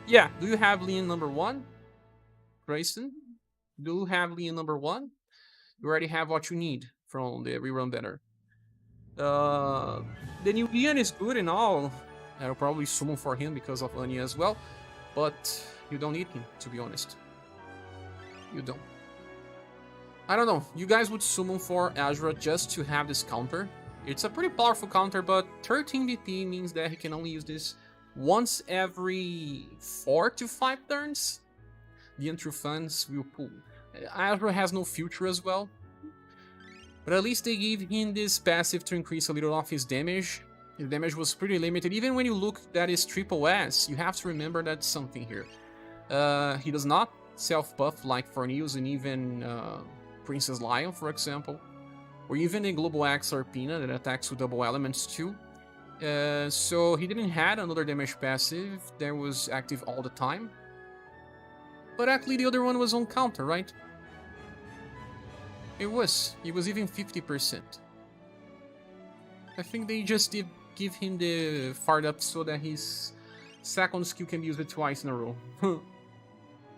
yeah, do you have Leon number 1? Grayson? Do you have Leon number 1? You already have what you need from the rerun banner. The new Leon is good and all. I'll probably summon for him because of Anya as well, but you don't need him, to be honest. You don't. I don't know, you guys would summon for Azra just to have this counter. It's a pretty powerful counter, but 13 BP means that he can only use this once every 4 to 5 turns. The Untrue Fans will pull. Azra has no future as well, but at least they gave him this passive to increase a little of his damage. His damage was pretty limited. Even when you look at his triple S, you have to remember that something here. He does not self-buff like Fornews and even Princess Lion, for example, or even a Global Axe Arpina that attacks with double elements too. So he didn't have another damage passive that was active all the time. But actually the other one was on counter, right? It was even 50%. I think they just did give him the fart up so that his second skill can be used twice in a row.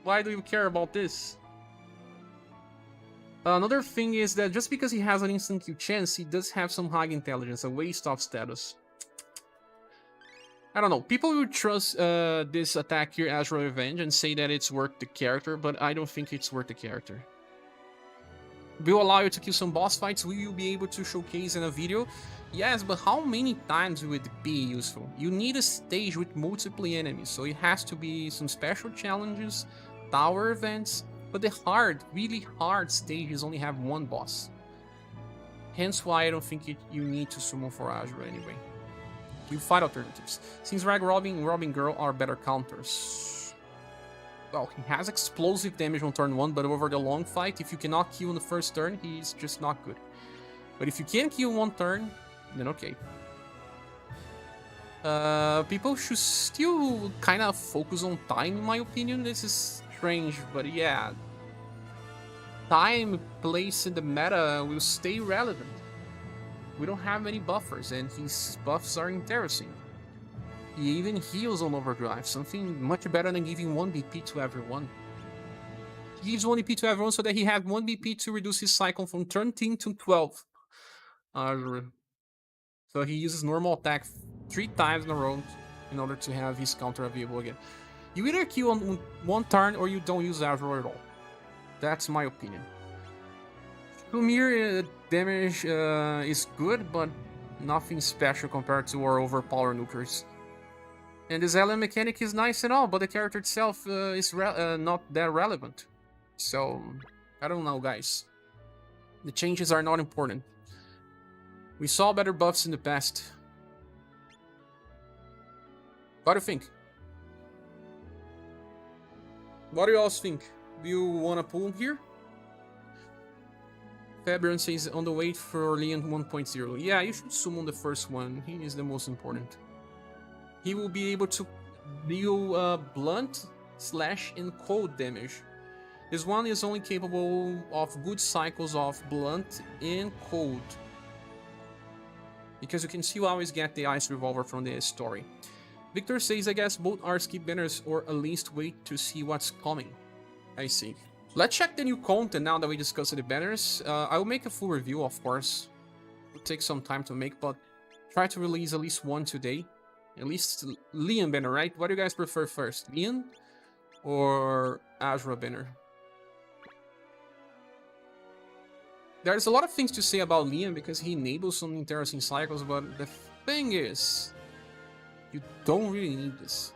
Why do you care about this? Another thing is that just because he has an instant kill chance, he does have some high intelligence, a waste of status. I don't know, people will trust this attack here, Azra Revenge, and say that it's worth the character, but I don't think it's worth the character. Will allow you to kill some boss fights, will you be able to showcase in a video? Yes, but how many times will it be useful? You need a stage with multiple enemies, so it has to be some special challenges, tower events, but the hard, really hard stages only have one boss. Hence why I don't think you need to summon for Azra anyway. You fight alternatives. Since Rag Robin and Robin Girl are better counters. Well, he has explosive damage on turn 1, but over the long fight, if you cannot kill on the first turn, he's just not good. But if you can kill one turn, then okay. People should still kind of focus on time, in my opinion. This is strange, but yeah. Time, place in the meta will stay relevant. We don't have many buffers, and his buffs are interesting. He even heals on overdrive, something much better than giving 1 BP to everyone. He gives 1 BP to everyone so that he has 1 BP to reduce his cycle from 13 to 12. So he uses normal attack 3 times in a row in order to have his counter available again. You either kill on 1 turn or you don't use Azra at all. That's my opinion. Sumir damage is good, but nothing special compared to our overpowered nukers. And this alien mechanic is nice and all, but the character itself is not that relevant. So, I don't know, guys. The changes are not important. We saw better buffs in the past. What do you think? What do you all think? Do you want to pull here? Fabian says on the way for Leon 1.0. Yeah, you should summon the first one. He is the most important. He will be able to deal blunt, slash, and cold damage. This one is only capable of good cycles of blunt and cold. Because you can still always get the Ice Revolver from the story. Victor says, I guess both are skip banners or at least wait to see what's coming. I see. Let's check the new content now that we discussed the banners. I will make a full review, of course. It will take some time to make, but try to release at least one today. At least Leon banner, right? What do you guys prefer first? Leon or Azra banner? There's a lot of things to say about Leon because he enables some interesting cycles, but the thing is, you don't really need this.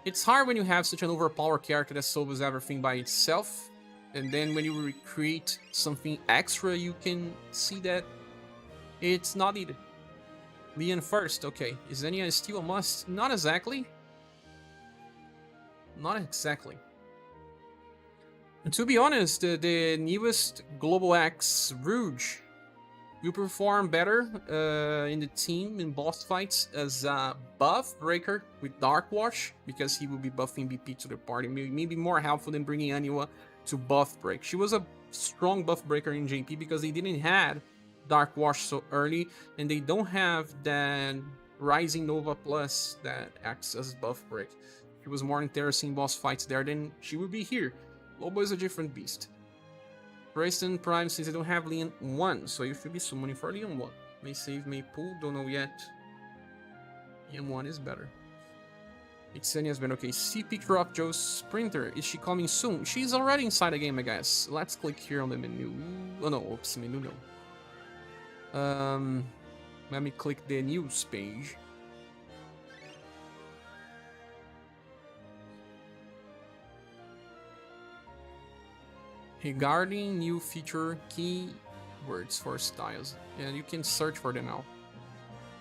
It's hard when you have such an overpowered character that solves everything by itself, and then when you recreate something extra, you can see that it's not needed. Leon first, okay. Is Anya still a must? Not exactly. Not exactly. And to be honest, the newest Global X Rouge will perform better in the team in boss fights as a buff breaker with Dark Wash, because he will be buffing BP to the party. Maybe more helpful than bringing Anya to buff break. She was a strong buff breaker in JP because they didn't have Dark Wash so early, and they don't have that Rising Nova Plus that acts as buff break. She was more interesting in boss fights there than she would be here. Lobo is a different beast. Preston Prime says I don't have Leon 1, so you should be summoning for Leon 1. May save, may pull, don't know yet. Leon 1 is better. Ixenia has been okay. See picture of Joe's Sprinter. Is she coming soon? She's already inside the game, I guess. Let's click here on the menu. Oh no, oops, menu no. Let me click the news page. Regarding new feature keywords for styles, and you can search for them now.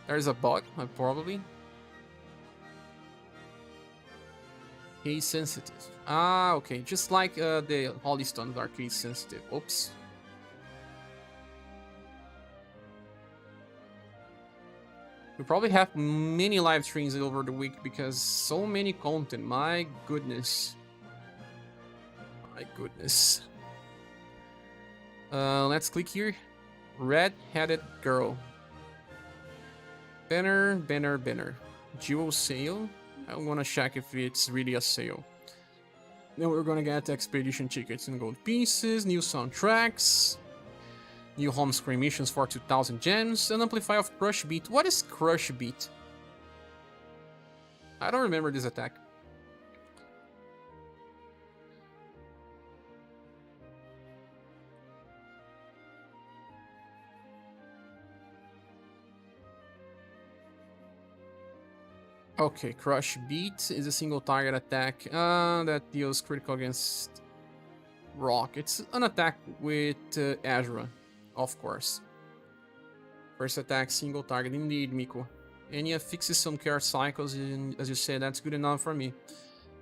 There's a bug, probably. Case sensitive. Ah, okay. Just like the Holy Stones are case sensitive. Oops. We probably have many live streams over the week because so many content. My goodness. My goodness. Let's click here. Red-headed girl. Banner, banner, banner. Jewel sale. I want to check if it's really a sale. Then we're gonna get expedition tickets and gold pieces, new soundtracks, new home screen missions for 2000 gems, an amplifier of Crush Beat. What is Crush Beat? I don't remember this attack. Okay, Crush Beat is a single target attack that deals critical against rock. It's an attack with Azra, of course. First attack, single target. Indeed, Miko. Anya fixes some care cycles, and as you said, that's good enough for me.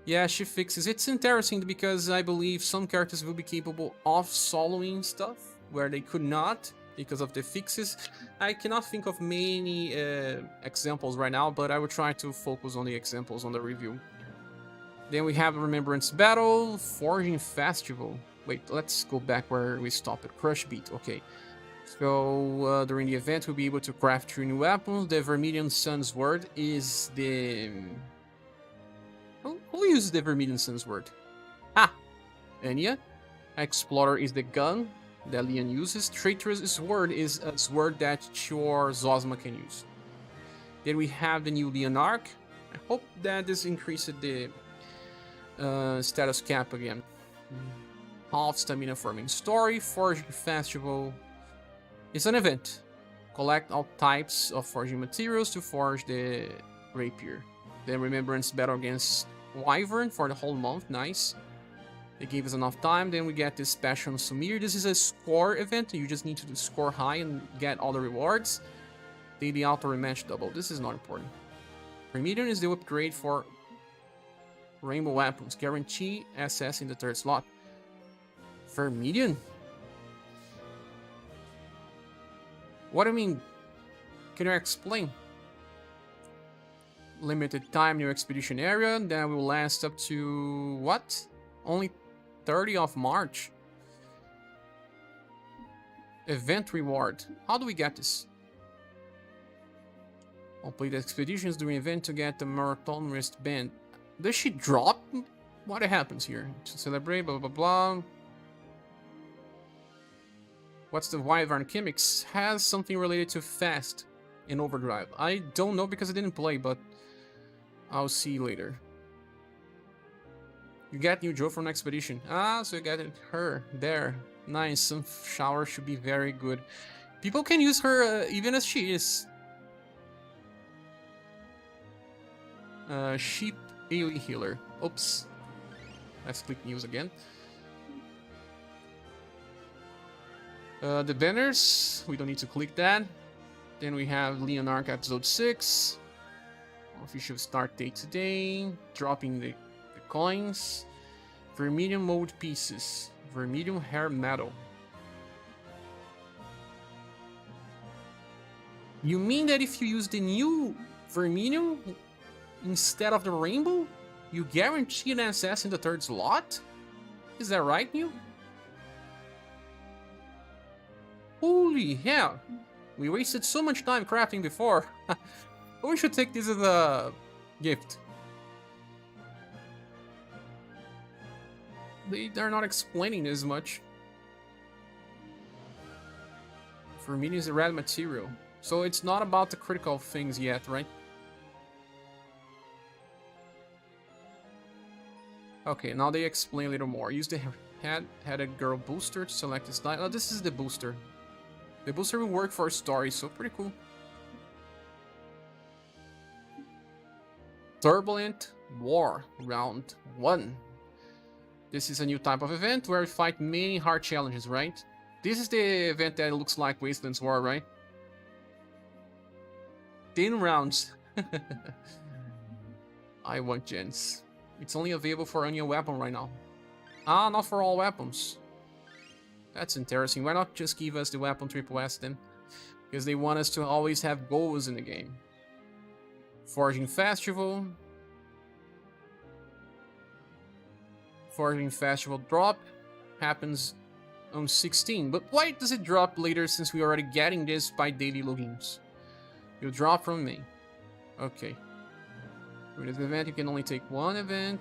Yeah, she fixes. It's interesting because I believe some characters will be capable of soloing stuff where they could not because of the fixes. I cannot think of many examples right now, but I will try to focus on the examples on the review. Then we have Remembrance Battle, Forging Festival. Wait, let's go back where we stopped at. Crush Beat, okay. So during the event, we'll be able to craft 3 new weapons. The Vermilion Sun's Word is the... Who uses the Vermilion Sun's Word? Ah! Anya. Explorer is the gun that Leon uses. Traitorous Sword is a sword that your Zosma can use. Then we have the new Leon Arc. I hope that this increases the status cap again. Half stamina farming story. Forging Festival. It's an event. Collect all types of forging materials to forge the rapier. Then Remembrance Battle against Wyvern for the whole month. Nice. They gave us enough time. Then we get this special on Sumir. This is a score event. You just need to score high and get all the rewards. Daily auto rematch double. This is not important. Vermilion is the upgrade for Rainbow Weapons. Guarantee SS in the 3rd slot. Vermilion? What do you mean? Can you explain? Limited time, new expedition area. That will last up to... what? Only 30 of March. Event reward. How do we get this? Complete expeditions during event to get the marathon wristband. Does she drop? What happens here? To celebrate, blah blah blah. What's the Wyvern Chemics? Has something related to fast. in Overdrive? I don't know because I didn't play, but I'll see later. You get new Joe from Expedition. Ah, so you get her there. Nice. Some shower should be very good. People can use her even as she is. Sheep AoE healer. Oops. Let's click news again. The banners, we don't need to click that. Then we have Leonarch episode 6. Official start date today. Dropping the coins. Vermilion mold pieces. Vermilion hair metal. You mean that if you use the new Vermilion instead of the rainbow, you guarantee an SS in the 3rd slot? Is that right, New? Holy hell! We wasted so much time crafting before. We should take this as a gift. They're not explaining this much. Vermilion is a red material. So it's not about the critical things yet, right? Okay, now they explain a little more. Use the headed girl booster to select the style. Oh, this is the booster. The booster will work for a story, so pretty cool. Turbulent War Round 1. This is a new type of event where we fight many hard challenges, right? This is the event that looks like Wasteland's War, right? 10 rounds. I want gens. It's only available for Anya weapon right now. Ah, not for all weapons. That's interesting. Why not just give us the weapon triple S then? Because they want us to always have goals in the game. Forging Festival. Forging Festival drop happens on 16. But why does it drop later since we're already getting this by daily logins? You drop from me. Okay. For this event, you can only take one event.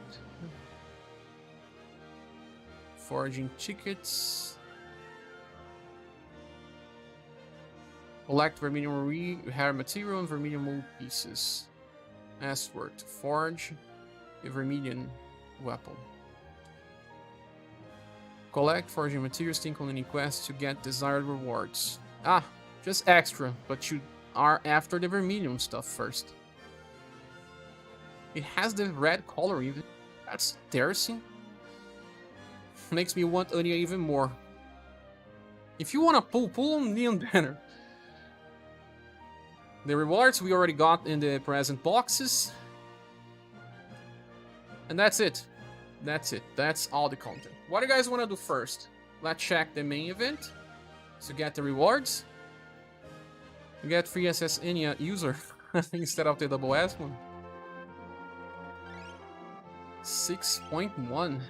Forging tickets. Collect Vermilion hair material and Vermilion mold pieces. Password. Forge a Vermilion weapon. Collect forging materials, think on any quest to get desired rewards. Ah, just extra, but you are after the Vermilion stuff first. It has the red color even. That's interesting. Makes me want Anya even more. If you want to pull on Neon Banner. The rewards we already got in the present boxes. And that's it. That's it. That's all the content. What do you guys want to do first? Let's check the main event. To get the rewards. You get free SS Anya user instead of the double S one. 6.1.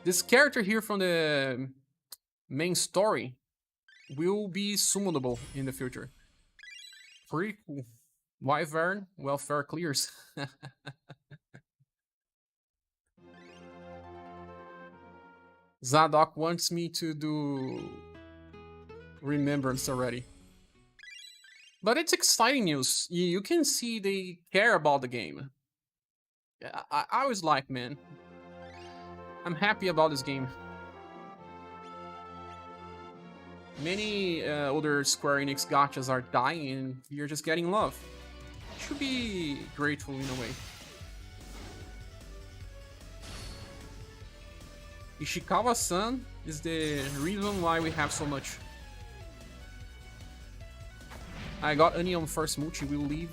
This character here from the main story will be summonable in the future. Pretty cool. Wyvern, welfare clears. Zadok wants me to do remembrance already. But it's exciting news. You can see they care about the game. Yeah, I was like, man, I'm happy about this game. Many other Square Enix gachas are dying and you're just getting love. Should be grateful in a way. Ishikawa-san is the reason why we have so much. I got Anya on first multi, we'll leave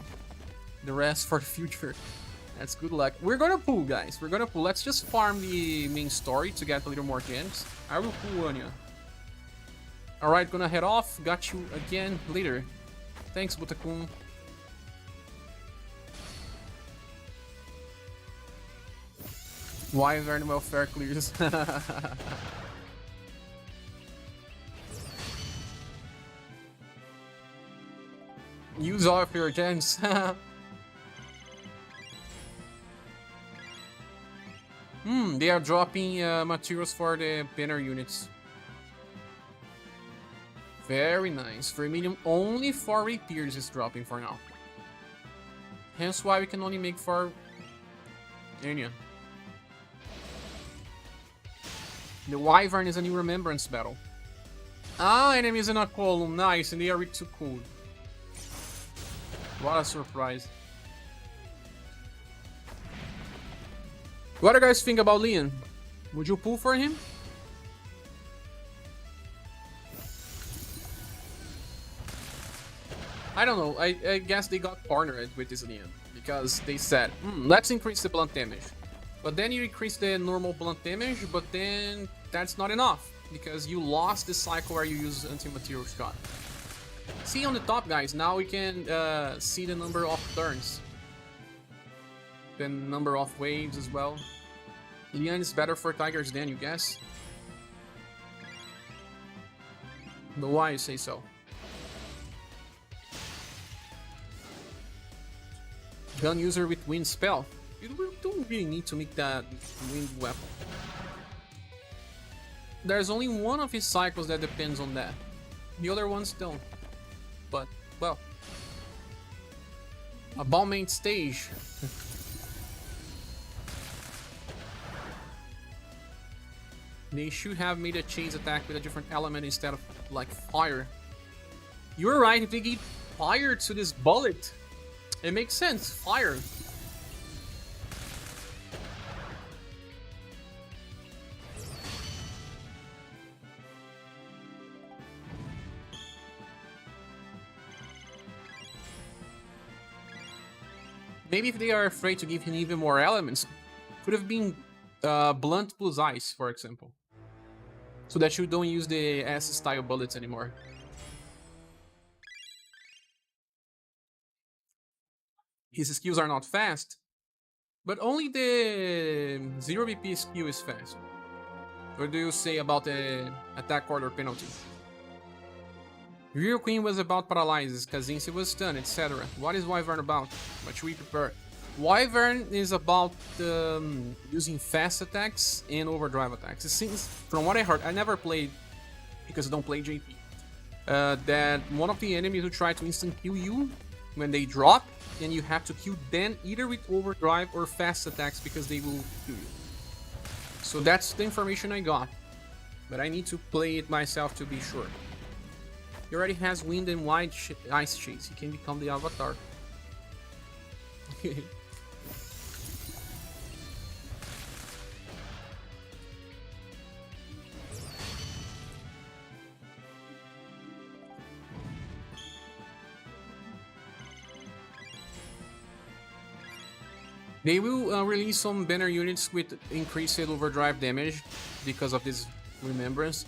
the rest for the future. That's good luck. We're gonna pull, guys. We're gonna pull. Let's just farm the main story to get a little more gems. I will pull Anya. Alright, gonna head off. Got you again later. Thanks, Butakun. Wyvern welfare clears. Use all of your gems. They are dropping materials for the banner units. Very nice. Vermilion only 4 rapiers is dropping for now. Hence why we can only make 4 Anya. The Wyvern is a new remembrance battle. Ah, enemies in a column. Nice, and they are too cool. What a surprise. What do you guys think about Leon? Would you pull for him? I don't know, I guess they got partnered with this Leon, because they said, let's increase the blunt damage. But then you increase the normal blunt damage, but then that's not enough, because you lost the cycle where you use anti-material shot. See on the top, guys, now we can see the number of turns. The number of waves as well. Leon is better for Tigers than you guess. But why you say so? Gun user with wind spell. You don't really need to make that wind weapon. There's only one of his cycles that depends on that. The other ones don't. But, well. A Balmain stage. They should have made a chase attack with a different element instead of, like, fire. You're right, if they give fire to this bullet, it makes sense. Fire. Maybe if they are afraid to give him even more elements, could have been blunt plus ice, for example. So that you don't use the S-style bullets anymore. His skills are not fast, but only the 0 BP skill is fast. What do you say about the attack order penalty? Real Queen was about paralyzes, Kazinsi was stunned, etc. What is Wyvern about? What should we prepare? Wyvern is about using fast attacks and overdrive attacks. It seems, from what I heard, I never played because I don't play JP, that one of the enemies will try to instant kill you when they drop, and you have to kill them either with overdrive or fast attacks because they will kill you. So that's the information I got, but I need to play it myself to be sure. He already has wind and wide ice chase. He can become the avatar. They will release some banner units with increased overdrive damage because of this remembrance.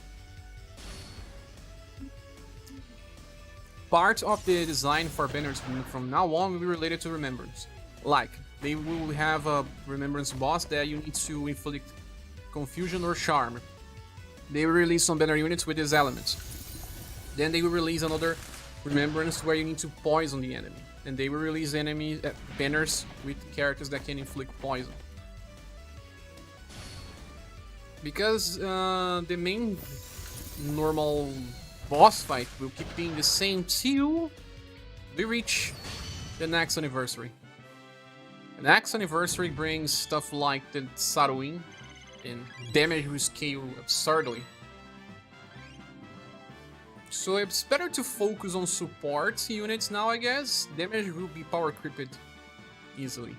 Part of the design for banners from now on will be related to remembrance. Like, they will have a remembrance boss that you need to inflict confusion or charm. They will release some banner units with these elements. Then they will release another remembrance where you need to poison the enemy. And they will release enemy banners with characters that can inflict poison. Because the main normal boss fight will keep being the same till we reach the next anniversary. The next anniversary brings stuff like the Saruin, and damage will scale absurdly. So it's better to focus on support units now, I guess. Damage will be power creeped easily.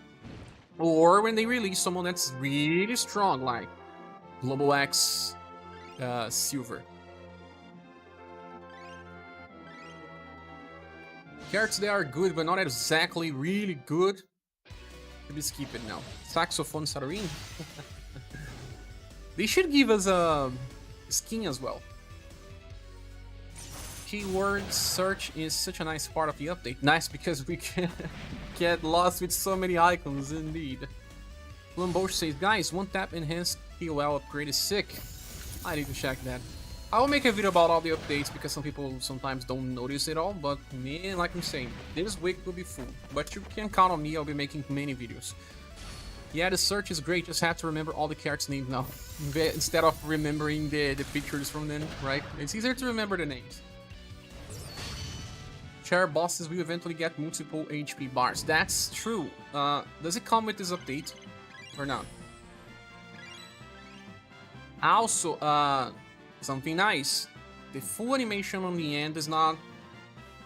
Or when they release someone that's really strong, like Global X Silver. Characters that are good, but not exactly really good. Maybe skip it now. Saxophone Saruin. They should give us a skin as well. Keyword search is such a nice part of the update. Nice because we can get lost with so many icons indeed. Flamboche says, guys, one tap enhanced POL upgrade is sick. I need to check that. I will make a video about all the updates because some people sometimes don't notice it all, but man, like I'm saying, this week will be full. But you can count on me, I'll be making many videos. Yeah, the search is great, just have to remember all the characters' names now. Instead of remembering the pictures from them, right? It's easier to remember the names. Cher bosses will eventually get multiple HP bars. That's true. Does it come with this update or not? Also, something nice. The full animation on the end does not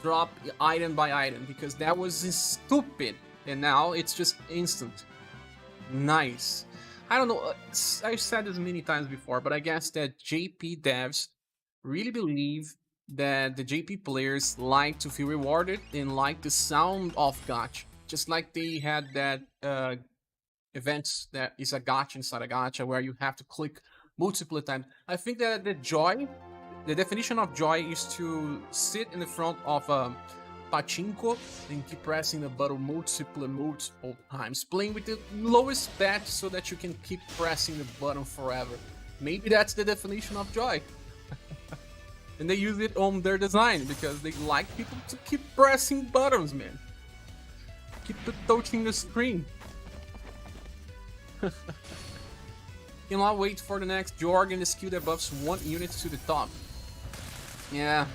drop item by item because that was stupid. And now it's just instant. Nice. I don't know, I've said this many times before, but I guess that JP devs really believe that the JP players like to feel rewarded and like the sound of gacha. Just like they had that events that is a gacha inside a gacha where you have to click multiple times. I think that the definition of joy is to sit in the front of a pachinko and keep pressing the button multiple times, playing with the lowest bet so that you can keep pressing the button forever. Maybe that's the definition of joy. And they use it on their design because they like people to keep pressing buttons, man. Keep touching the screen. Cannot wait for the next Jorg and the skill that buffs 1 unit to the top. Yeah.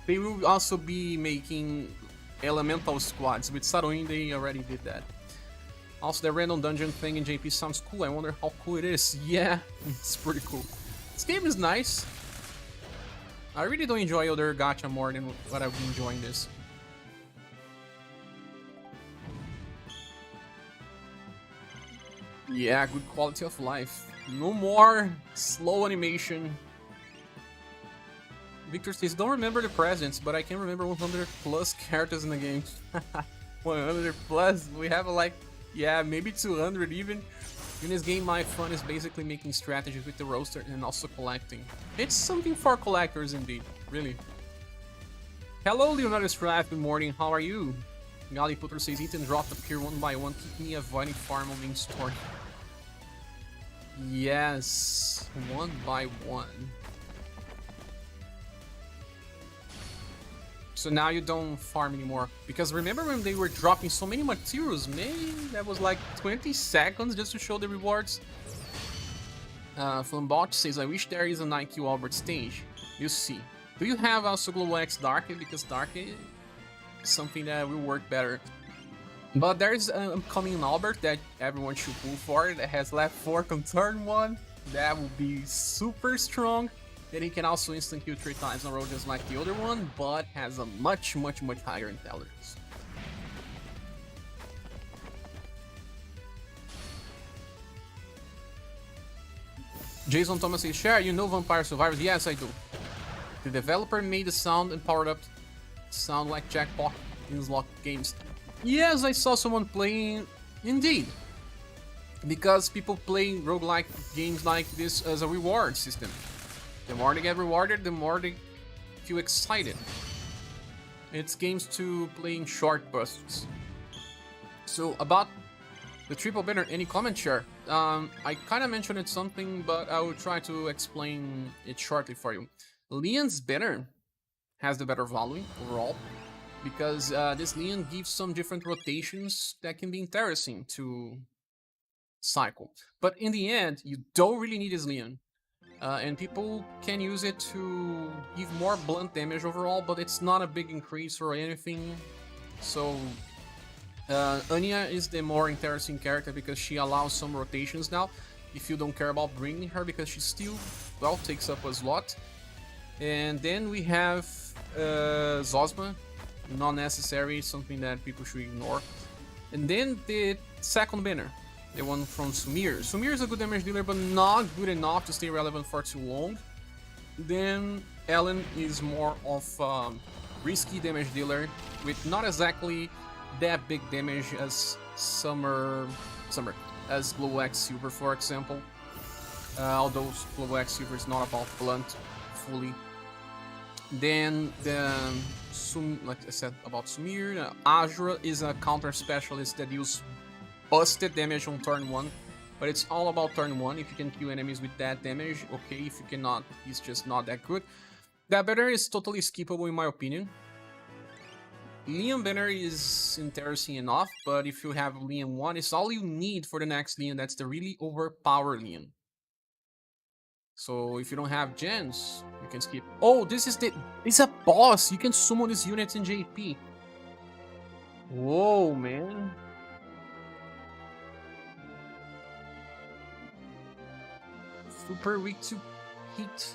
They will also be making elemental squads. With Saruin, they already did that. Also, the random dungeon thing in JP sounds cool. I wonder how cool it is. Yeah, it's pretty cool. This game is nice. I really don't enjoy other gacha more than what I've been enjoying this. Yeah, good quality of life. No more slow animation. Victor says, don't remember the presents, but I can remember 100 plus characters in the game. 100 plus? We have like, yeah, maybe 200 even. In this game, my fun is basically making strategies with the roster and also collecting. It's something for collectors indeed, really. Hello, Leonardo Straff, good morning, how are you? Gali Putter says, eat and drop appear one by one, keep me avoiding farm on main story. Yes, one by one. So now you don't farm anymore. Because remember when they were dropping so many materials, man? That was like 20 seconds just to show the rewards. Flambot says, I wish there is an IQ Albert stage. You see. Do you have also Glow X Darky? Because Darky is something that will work better. But there's an upcoming Albert that everyone should pull for. That has left fork on turn 1. That will be super strong. Then he can also instant kill 3 times in a row just like the other one, but has a much higher intelligence. Jason Thomas says, Cher, you know Vampire Survivors? Yes, I do. The developer made the sound and powered up sound like Jackpot in Slot Games. Yes, I saw someone playing, indeed. Because people play roguelike games like this as a reward system. The more they get rewarded, the more they feel excited. It's games to play in short bursts. So about the triple banner, any comment, Cher? I kind of mentioned it something, but I will try to explain it shortly for you. Leon's banner has the better value overall, because this Leon gives some different rotations that can be interesting to cycle. But in the end, you don't really need this Leon. And people can use it to give more blunt damage overall, but it's not a big increase or anything. So Anya is the more interesting character because she allows some rotations now, if you don't care about bringing her, because she still, well, takes up a slot. And then we have Zosma, not necessary, something that people should ignore. And then the second banner, the one from Sumir. Sumir is a good damage dealer, but not good enough to stay relevant for too long. Then Ellen is more of a risky damage dealer, with not exactly that big damage as Summer, as Glow X Silver, for example. Although Glow X Silver is not about blunt fully. Then like I said about Sumir, Azra is a counter specialist that deals busted damage on turn 1, but it's all about turn 1. If you can kill enemies with that damage, okay. If you cannot, he's just not that good. That banner is totally skippable in my opinion. Leon banner is interesting enough, but if you have Leon 1, it's all you need for the next Leon. That's the really overpowered Leon. So if you don't have gens, you can skip. Oh, this is it's a boss. You can summon these units in JP. Whoa, man. Super weak to heat.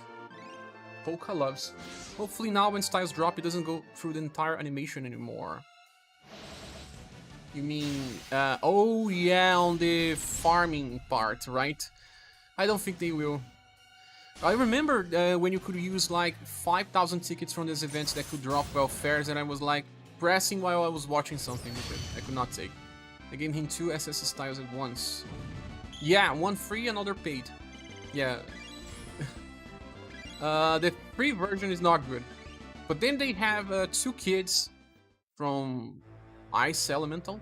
Polka loves. Hopefully now when styles drop, it doesn't go through the entire animation anymore. You mean, oh yeah, on the farming part, right? I don't think they will. I remember when you could use like 5,000 tickets from these events that could drop welfares, and I was like pressing while I was watching something because I could not take. I gave him 2 SS styles at once. Yeah, one free, another paid. Yeah. The free version is not good. But then they have 2 kids from Ice Elemental,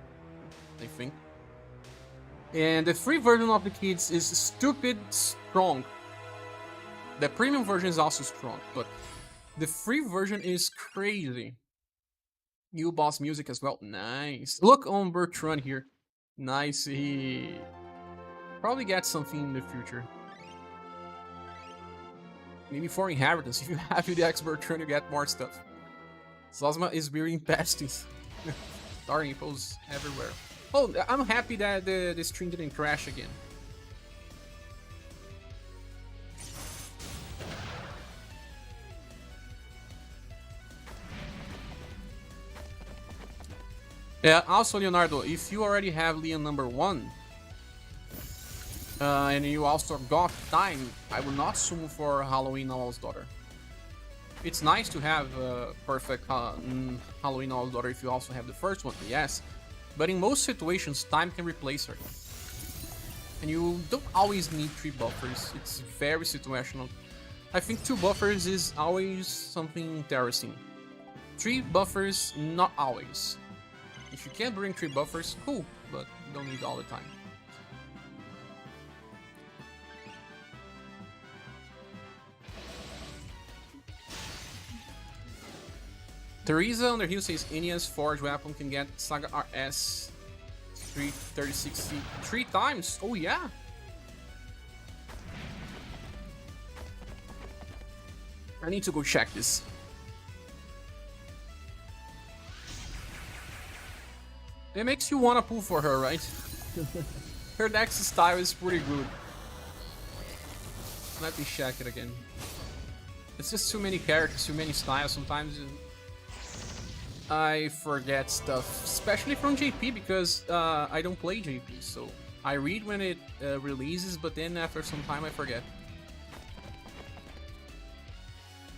I think. And the free version of the kids is stupid strong. The premium version is also strong, but the free version is crazy. New boss music as well. Nice. Look on Bertrand here. Nice. He probably gets something in the future. Maybe for inheritance. If you have the X Bertrand, you get more stuff. Zosma is wearing pasties. Star impulse everywhere. Oh, I'm happy that the stream didn't crash again. Yeah, also Leonardo, if you already have Leon number 1, and you also got time, I will not summon for Halloween Owl's Daughter. It's nice to have perfect Halloween Owl's Daughter if you also have the first one, yes. But in most situations, time can replace her. And you don't always need 3 buffers, it's very situational. I think 2 buffers is always something interesting. 3 buffers, not always. If you can't bring 3 buffers, cool, but you don't need all the time. Teresa on the hill says Anya's forge weapon can get SaGa RS 336 3 times. Oh yeah. I need to go check this. It makes you wanna pull for her, right? Her next style is pretty good. Let me check it again. It's just too many characters, too many styles. Sometimes I forget stuff, especially from JP because I don't play JP. So I read when it releases, but then after some time I forget.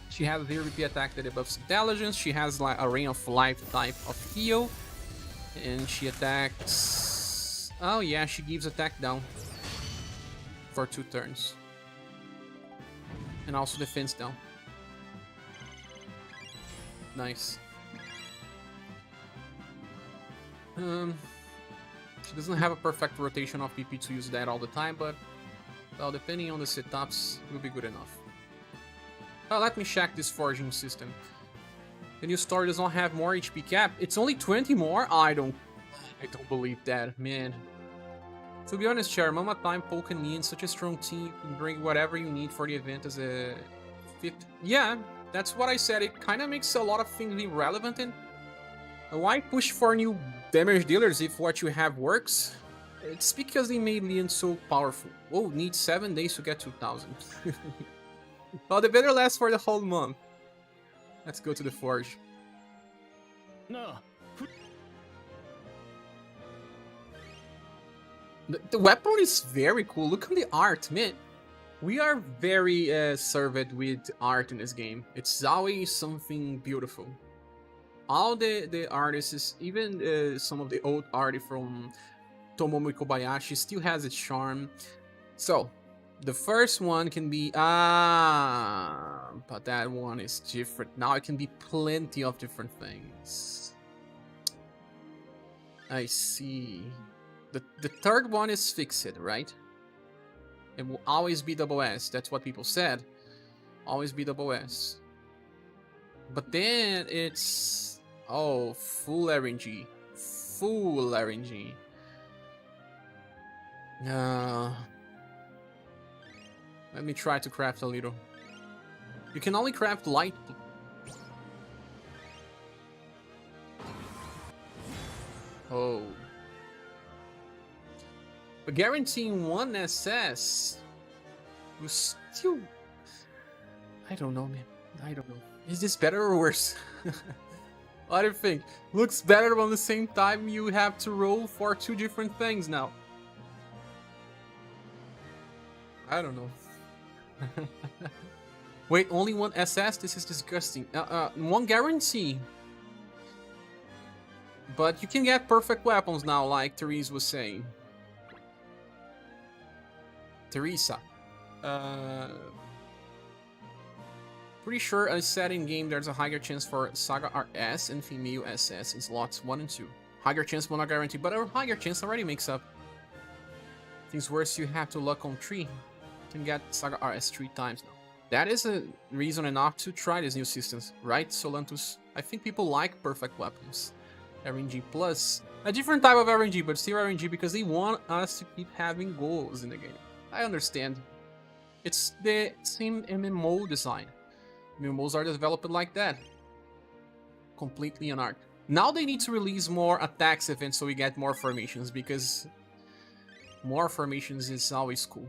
She has a VP attack that buffs intelligence. She has like a Ring of Life type of heal. And she attacks... Oh yeah, she gives attack down for 2 turns. And also defense down. Nice. She doesn't have a perfect rotation of PP to use that all the time, but well, depending on the setups, it will be good enough. Let me check this forging system. The new story does not have more HP cap. It's only 20 more? I don't believe that, man. To be honest, Cher, Mama Time, Polka and me in such a strong team, you can bring whatever you need for the event as a 5th. Yeah, that's what I said. It kind of makes a lot of things irrelevant. And why push for new damage dealers if what you have works? It's because they made Leon so powerful. Oh, needs 7 days to get 2,000. Well, the better lasts for the whole month. Let's go to the forge. No. The weapon is very cool. Look at the art, man. We are very served with art in this game. It's always something beautiful. All the artists, even some of the old art from Tomomi Kobayashi, still has its charm. So, the first one can be... but that one is different. Now it can be plenty of different things. I see. The third one is fixed, right? It will always be double S. That's what people said. Always be double S. But then it's... Oh, full RNG. Full RNG. Let me try to craft a little. You can only craft light. Oh. But guaranteeing 1 SS was still... I don't know, man. I don't know. Is this better or worse? What do you think? Looks better, but at the same time you have to roll for 2 different things now. I don't know. Wait, only 1 SS? This is disgusting. 1 guarantee. But you can get perfect weapons now, like Therese was saying. Teresa. Pretty sure a set in game there's a higher chance for SaGa RS and female SS in slots 1 and 2. Higher chance but not guaranteed, but a higher chance already makes up. Things worse, you have to luck on 3. You can get SaGa RS 3 times now. That is a reason enough to try these new systems, right, Solantus? I think people like perfect weapons. RNG plus. A different type of RNG, but still RNG because they want us to keep having goals in the game. I understand. It's the same MMO design. MMOs are developed like that. Completely an art. Now they need to release more attacks events so we get more formations, because more formations is always cool.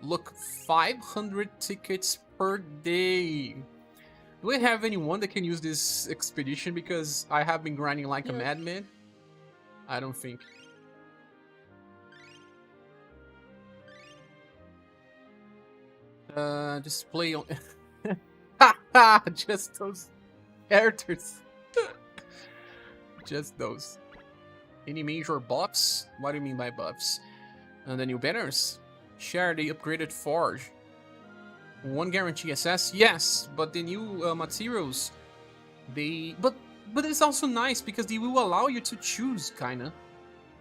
Look, 500 tickets per day. Do we have anyone that can use this expedition? Because I have been grinding like a madman. I don't think. Display on... Haha, just those characters. Just those. Any major buffs? What do you mean by buffs? And the new banners. Share the upgraded forge. 1 guarantee SS? Yes, but the new materials, they... But it's also nice because they will allow you to choose, kinda.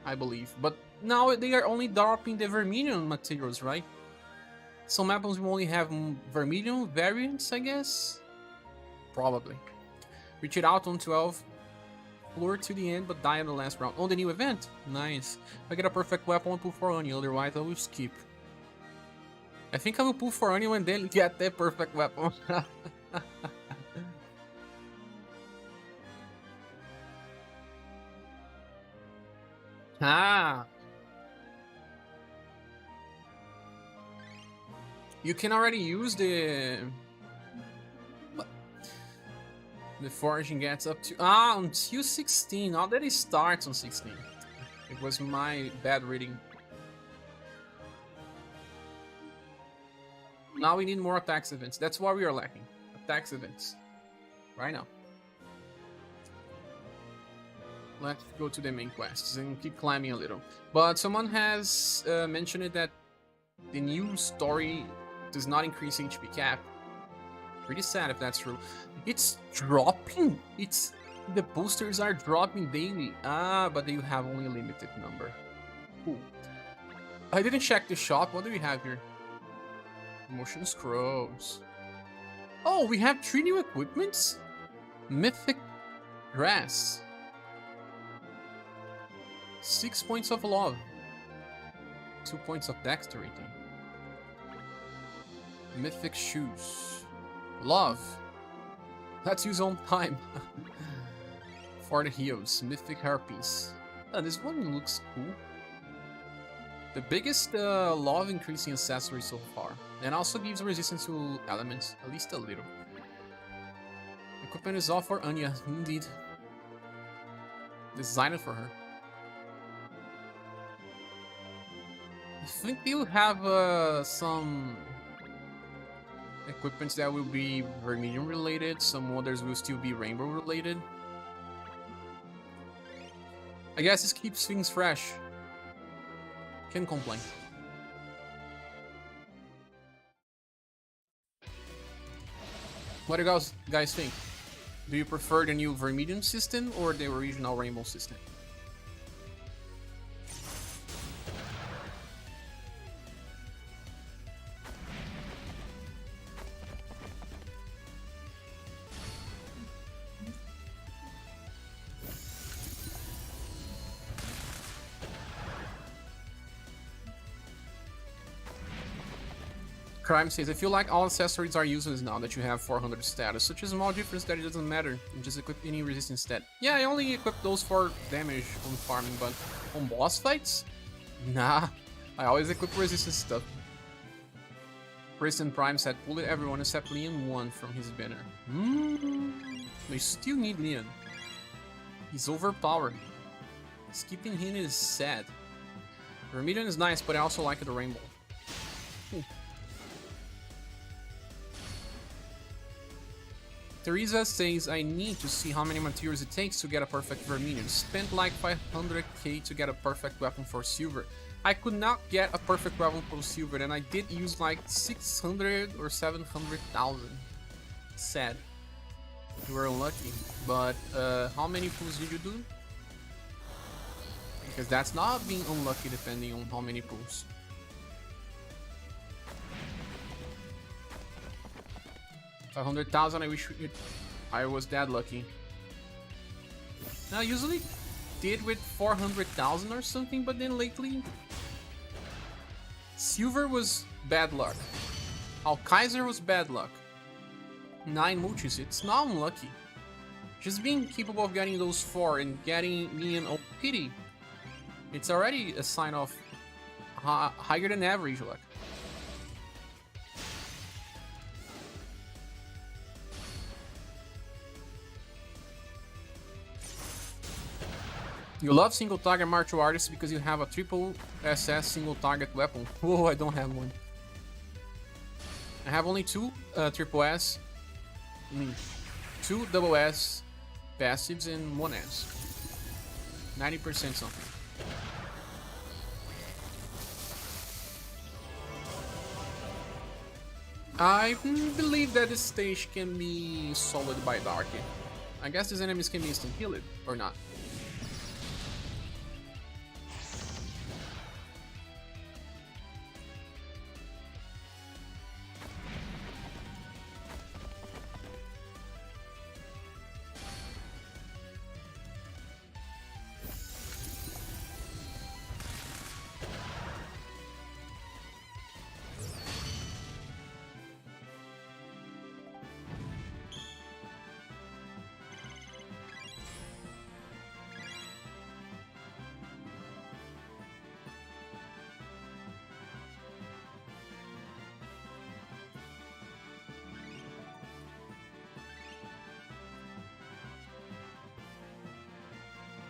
I believe. But now they are only dropping the Vermilion materials, right? Some weapons will only have Vermilion variants, I guess? Probably. Reach it out on 12. Floor to the end, but die in the last round. Oh, the new event? Nice. If I get a perfect weapon, I'll pull for Anya, otherwise I will skip. I think I will pull for Anya and then get the perfect weapon. Ah! You can already use the foraging gets up to until 16. Now that it starts on 16. It was my bad reading. Now we need more attacks events. That's what we are lacking. Attacks events. Right now. Let's go to the main quests and keep climbing a little. But someone has mentioned that the new story does not increase HP cap. Pretty sad if that's true. It's dropping. The boosters are dropping daily. But you have only a limited number. Cool. I didn't check the shop. What do we have here? Motion scrolls. Oh, we have 3 new equipments. Mythic grass. 6 points of love. 2 points of dexterity. Mythic shoes. Love. Let's use on time. For the heals. Mythic hairpiece. This one looks cool. The biggest love increasing accessory so far. And also gives resistance to elements. At least a little. Equipment is all for Anya. Indeed. Designed for her. I think you have some equipments that will be Vermilion related, some others will still be Rainbow related. I guess this keeps things fresh. Can't complain. What do you guys think? Do you prefer the new Vermilion system or the original Rainbow system? Crime says, I feel like all accessories are useless now that you have 400 status. Such a small difference that it doesn't matter. You just equip any resistance stat. Yeah, I only equip those for damage on farming, but on boss fights? Nah, I always equip resistance stuff. Prison Prime said, pull it everyone except Leon 1 from his banner. We still need Leon. He's overpowered. Skipping him is sad. Vermilion is nice, but I also like the rainbow. Ooh. Teresa says, I need to see how many materials it takes to get a perfect Vermilion. Spent like 500k to get a perfect weapon for silver. I could not get a perfect weapon for silver, and I did use like 600 or 700,000. Sad. You were unlucky. But how many pulls did you do? Because that's not being unlucky depending on how many pulls. $500,000, I wish I was that lucky. Now, I usually did with 400,000 or something, but then lately... Silver was bad luck. Alkaiser was bad luck. 9 multis, it's not unlucky. Just being capable of getting those 4 and getting me an pity, it's already a sign of higher than average luck. You love single target martial artists because you have a triple SS single target weapon. Whoa, I don't have one. I have only 2 triple S, 2 double S passives and 1 S. 90% something. I believe that this stage can be soloed by Darky. I guess these enemies can be instant healed, or not.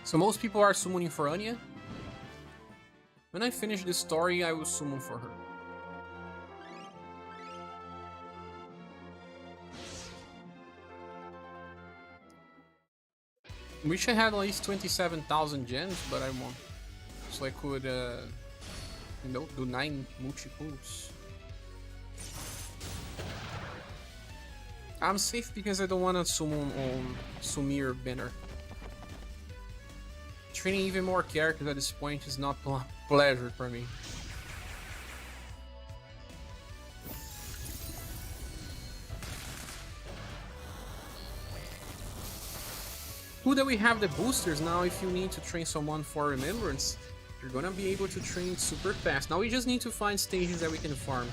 So most people are summoning for Anya. When I finish this story, I will summon for her. Wish I had at least 27,000 gems, but I won't. So I could, you know, do 9 multi-pulls. I'm safe because I don't want to summon on Sumir banner. Training even more characters at this point is not a pleasure for me. Cool that we have the boosters now. If you need to train someone for remembrance, you're gonna be able to train super fast. Now we just need to find stages that we can farm.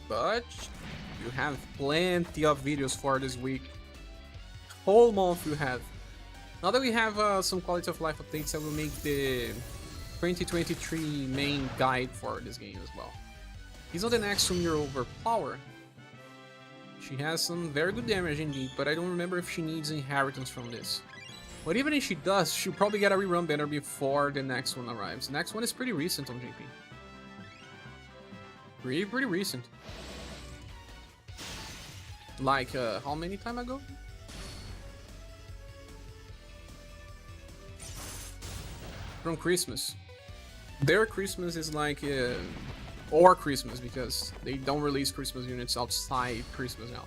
But you have plenty of videos for this week. Whole month you have. Now that we have some quality of life updates, I will make the 2023 main guide for this game as well. He's not the next Sumir overpower. She has some very good damage indeed, but I don't remember if she needs inheritance from this. But even if she does, she'll probably get a rerun banner before the next one arrives. The next one is pretty recent on JP. Pretty recent. Like, how many time ago? From Christmas. Their Christmas is like or Christmas, because they don't release Christmas units outside Christmas now.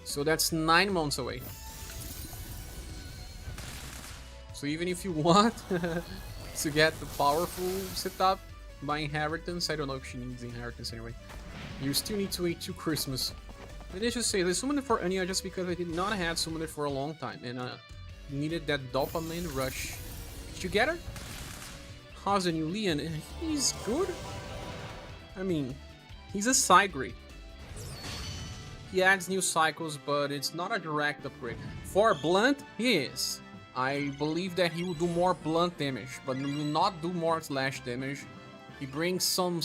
So that's 9 months away. So even if you want to get the powerful setup by inheritance, I don't know if she needs inheritance anyway, you still need to wait till Christmas. But I should say, I summoned for Anya just because I did not have summoned for a long time and needed that dopamine rush. Did you get her? How's the new Leon? He's good. I mean, he's a side grade. He adds new cycles, but it's not a direct upgrade. For blunt, he is. I believe that he will do more blunt damage, but will not do more slash damage. He brings some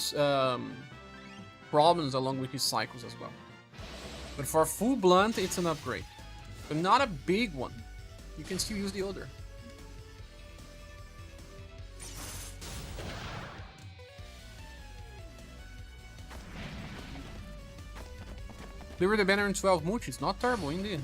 problems along with his cycles as well. But for full blunt, it's an upgrade. But not a big one. You can still use the other. Deliver the banner in 12 multis, not terrible indeed.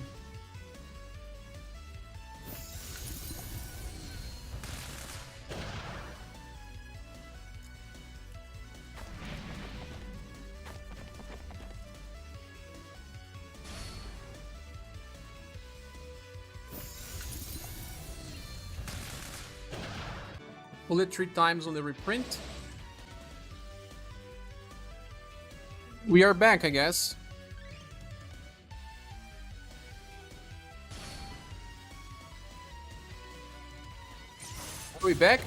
Pull it 3 times on the reprint. We are back, I guess. Are we back?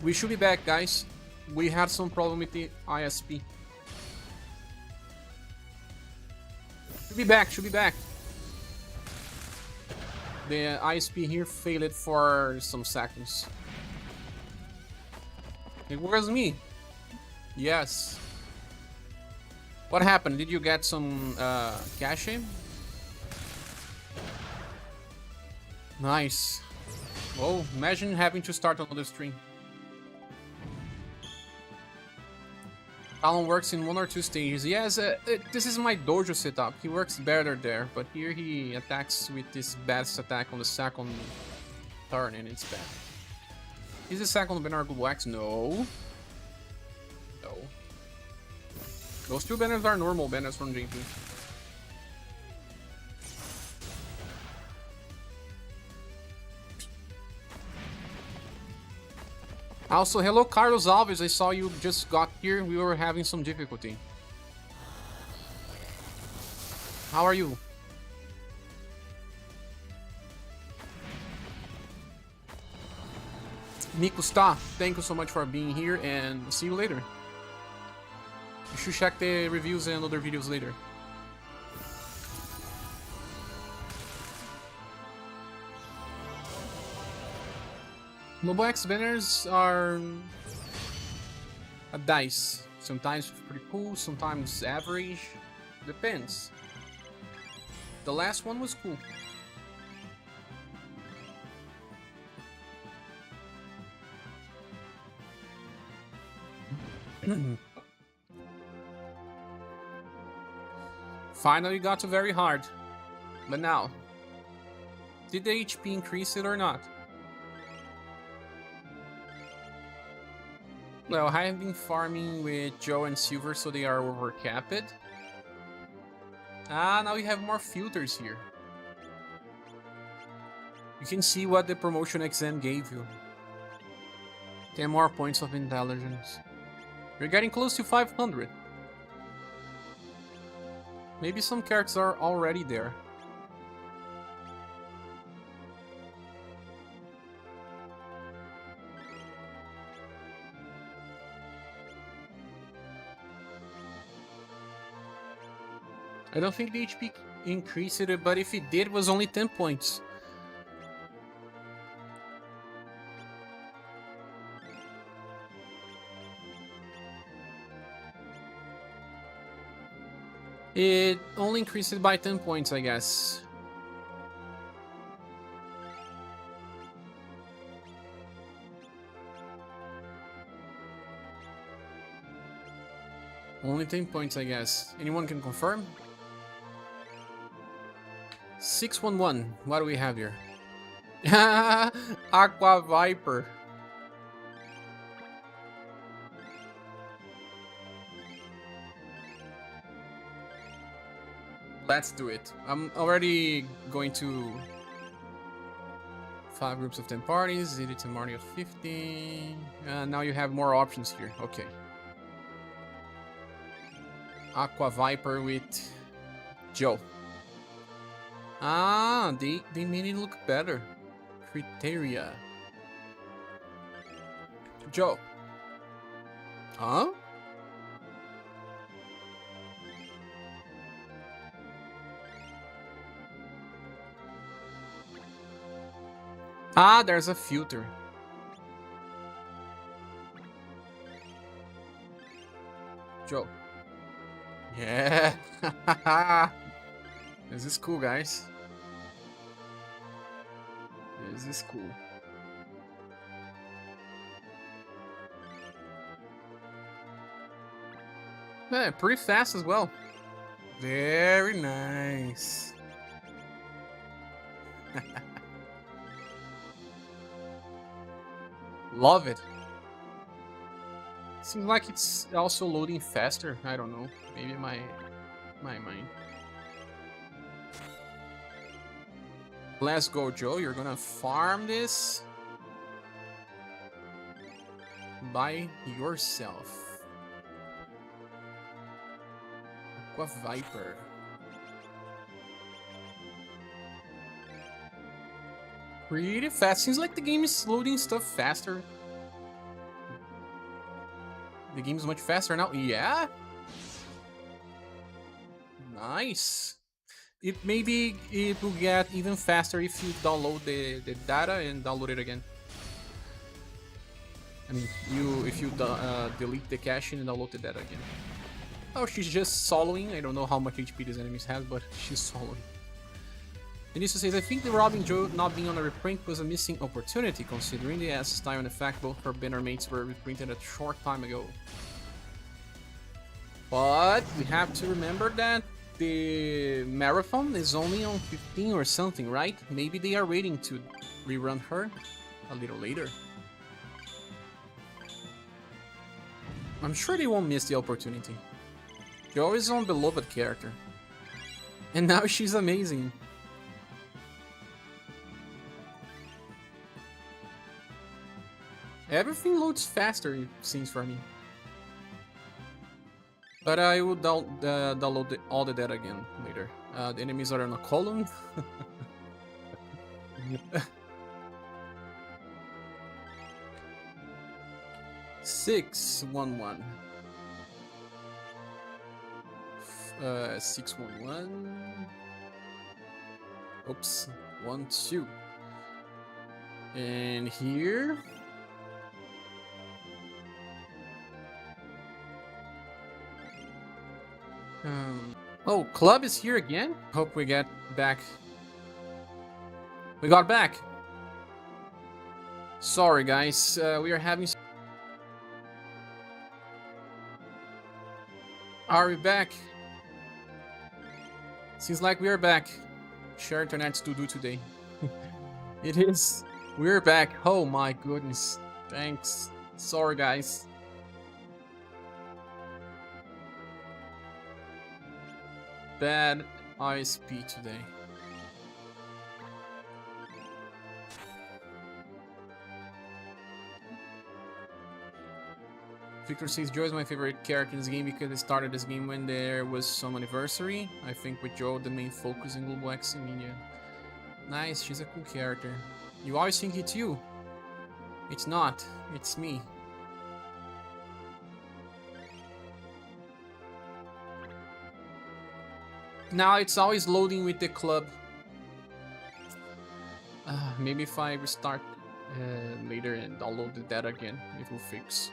We should be back, guys. We had some problem with the ISP. Should be back, should be back. The ISP here failed for some seconds. It was me. Yes. What happened? Did you get some cache? Nice. Whoa, imagine having to start another stream. Talon works in 1 or 2 stages. Yes, this is my dojo setup. He works better there, but here he attacks with this best attack on the second turn, and it's bad. Is the second banner good wax? No. No. Those 2 banners are normal banners from JP. Also, hello Carlos Alves, I saw you just got here, we were having some difficulty. How are you? Nikusta, thank you so much for being here and see you later. You should check the reviews and other videos later. Mobile X banners are a dice. Sometimes pretty cool, sometimes average. Depends. The last one was cool. Finally got to very hard. But now, did the HP increase it or not? Well, I have been farming with Joe and Silver, so they are overcapped. Ah, now we have more filters here. You can see what the promotion exam gave you. 10 more points of intelligence. You're getting close to 500. Maybe some characters are already there. I don't think the HP increased it, but if it did, it was only 10 points. It only increased it by 10 points, I guess. Only 10 points, I guess. Anyone can confirm? 611. What do we have here? Aqua Viper. Let's do it. I'm already going to 5 groups of 10 parties. Did it a party of 50. Now you have more options here. Okay. Aqua Viper with Joe. Ah, they made it look better. Criteria. Joe, Huh? Ah, there's a filter. Joe. Yeah. This is cool, guys. This is cool. Yeah, pretty fast as well. Very nice. Love it. Seems like it's also loading faster. I don't know. Maybe my mind. Let's go, Joe. You're gonna farm this by yourself. Aqua Viper. Pretty fast. Seems like the game is loading stuff faster. The game's much faster now. Yeah. Nice. Maybe it will get even faster if you download the data and download it again. I mean, if you delete the cache and download the data again. Oh, she's just soloing. I don't know how much HP these enemies have, but she's soloing. Denise says, I think the robbing Joe not being on a reprint was a missing opportunity, considering the ass's time and the fact both her banner mates were reprinted a short time ago. But we have to remember that the marathon is only on 15 or something, right? Maybe they are waiting to rerun her a little later. I'm sure they won't miss the opportunity. Joe is a beloved character. And now she's amazing. Everything loads faster, it seems, for me. But I will download all the data again later. The enemies are in a column. 611. 611. Oops. 1, 2. And here. Oh, Club is here again? Hope we get back. We got back. Sorry, guys. We are having... Are we back? Seems like we are back. Share internet's to do today. It is. We're back. Oh my goodness. Thanks. Sorry, guys. Bad ISP today. Victor says Joe is my favorite character in this game because it started this game when there was some anniversary. I think with Joe the main focus in Global X in India. Nice, she's a cool character. You always think it's you. It's not, it's me. Now it's always loading with the club. Maybe if I restart later and download the data again, it will fix.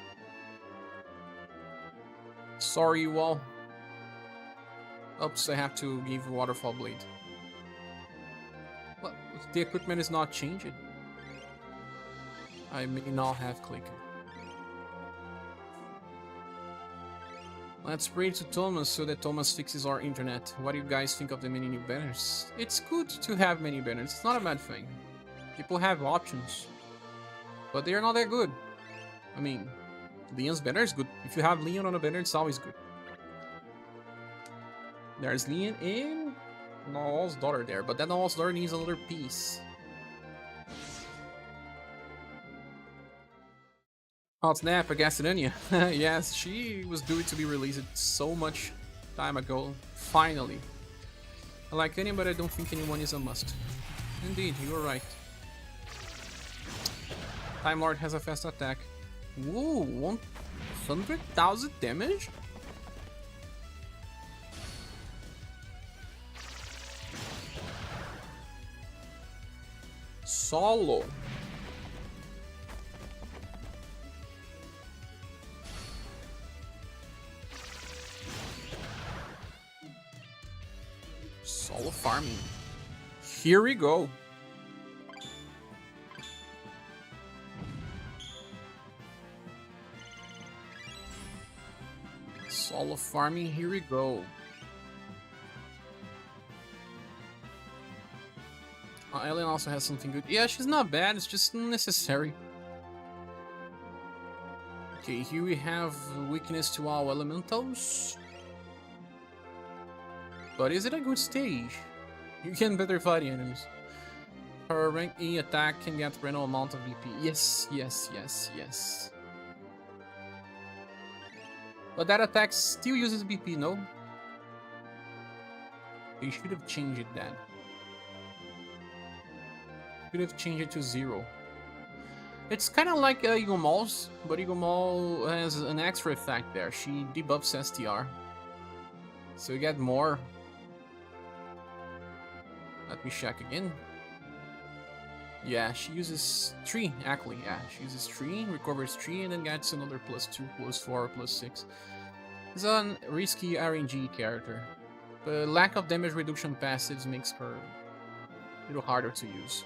Sorry, you all. Oops, I have to give Waterfall Blade. Well, the equipment is not changing. I may not have clicked. Let's pray to Thomas so that Thomas fixes our internet. What do you guys think of the many new banners? It's good to have many banners. It's not a bad thing. People have options. But they are not that good. I mean, Leon's banner is good. If you have Leon on a banner, it's always good. There's Leon and Nawal's daughter there. But that Nawal's daughter needs another piece. Oh snap, I guessed Anya. Yes, she was due to be released so much time ago. Finally. I like Anya, but I don't think anyone is a must. Indeed, you are right. Time Lord has a fast attack. Woo, 500,000 damage? Solo. Solo farming. Here we go. Solo farming, here we go. Ellen also has something good. Yeah, she's not bad, it's just unnecessary. Okay, here we have weakness to all elementals. But is it a good stage? You can better fight the enemies. Her rank E attack can get random amount of BP. Yes, yes, yes, yes. But that attack still uses BP, no? They should have changed that. Should have changed it to 0. It's kind of like Eagle Maul's, but Eagle Maul has an extra effect there. She debuffs STR. So you get more. Let me check again. Yeah, she uses 3, actually. Yeah, she uses 3, recovers 3, and then gets another +2, +4, +6. It's a risky RNG character. The lack of damage reduction passives makes her a little harder to use.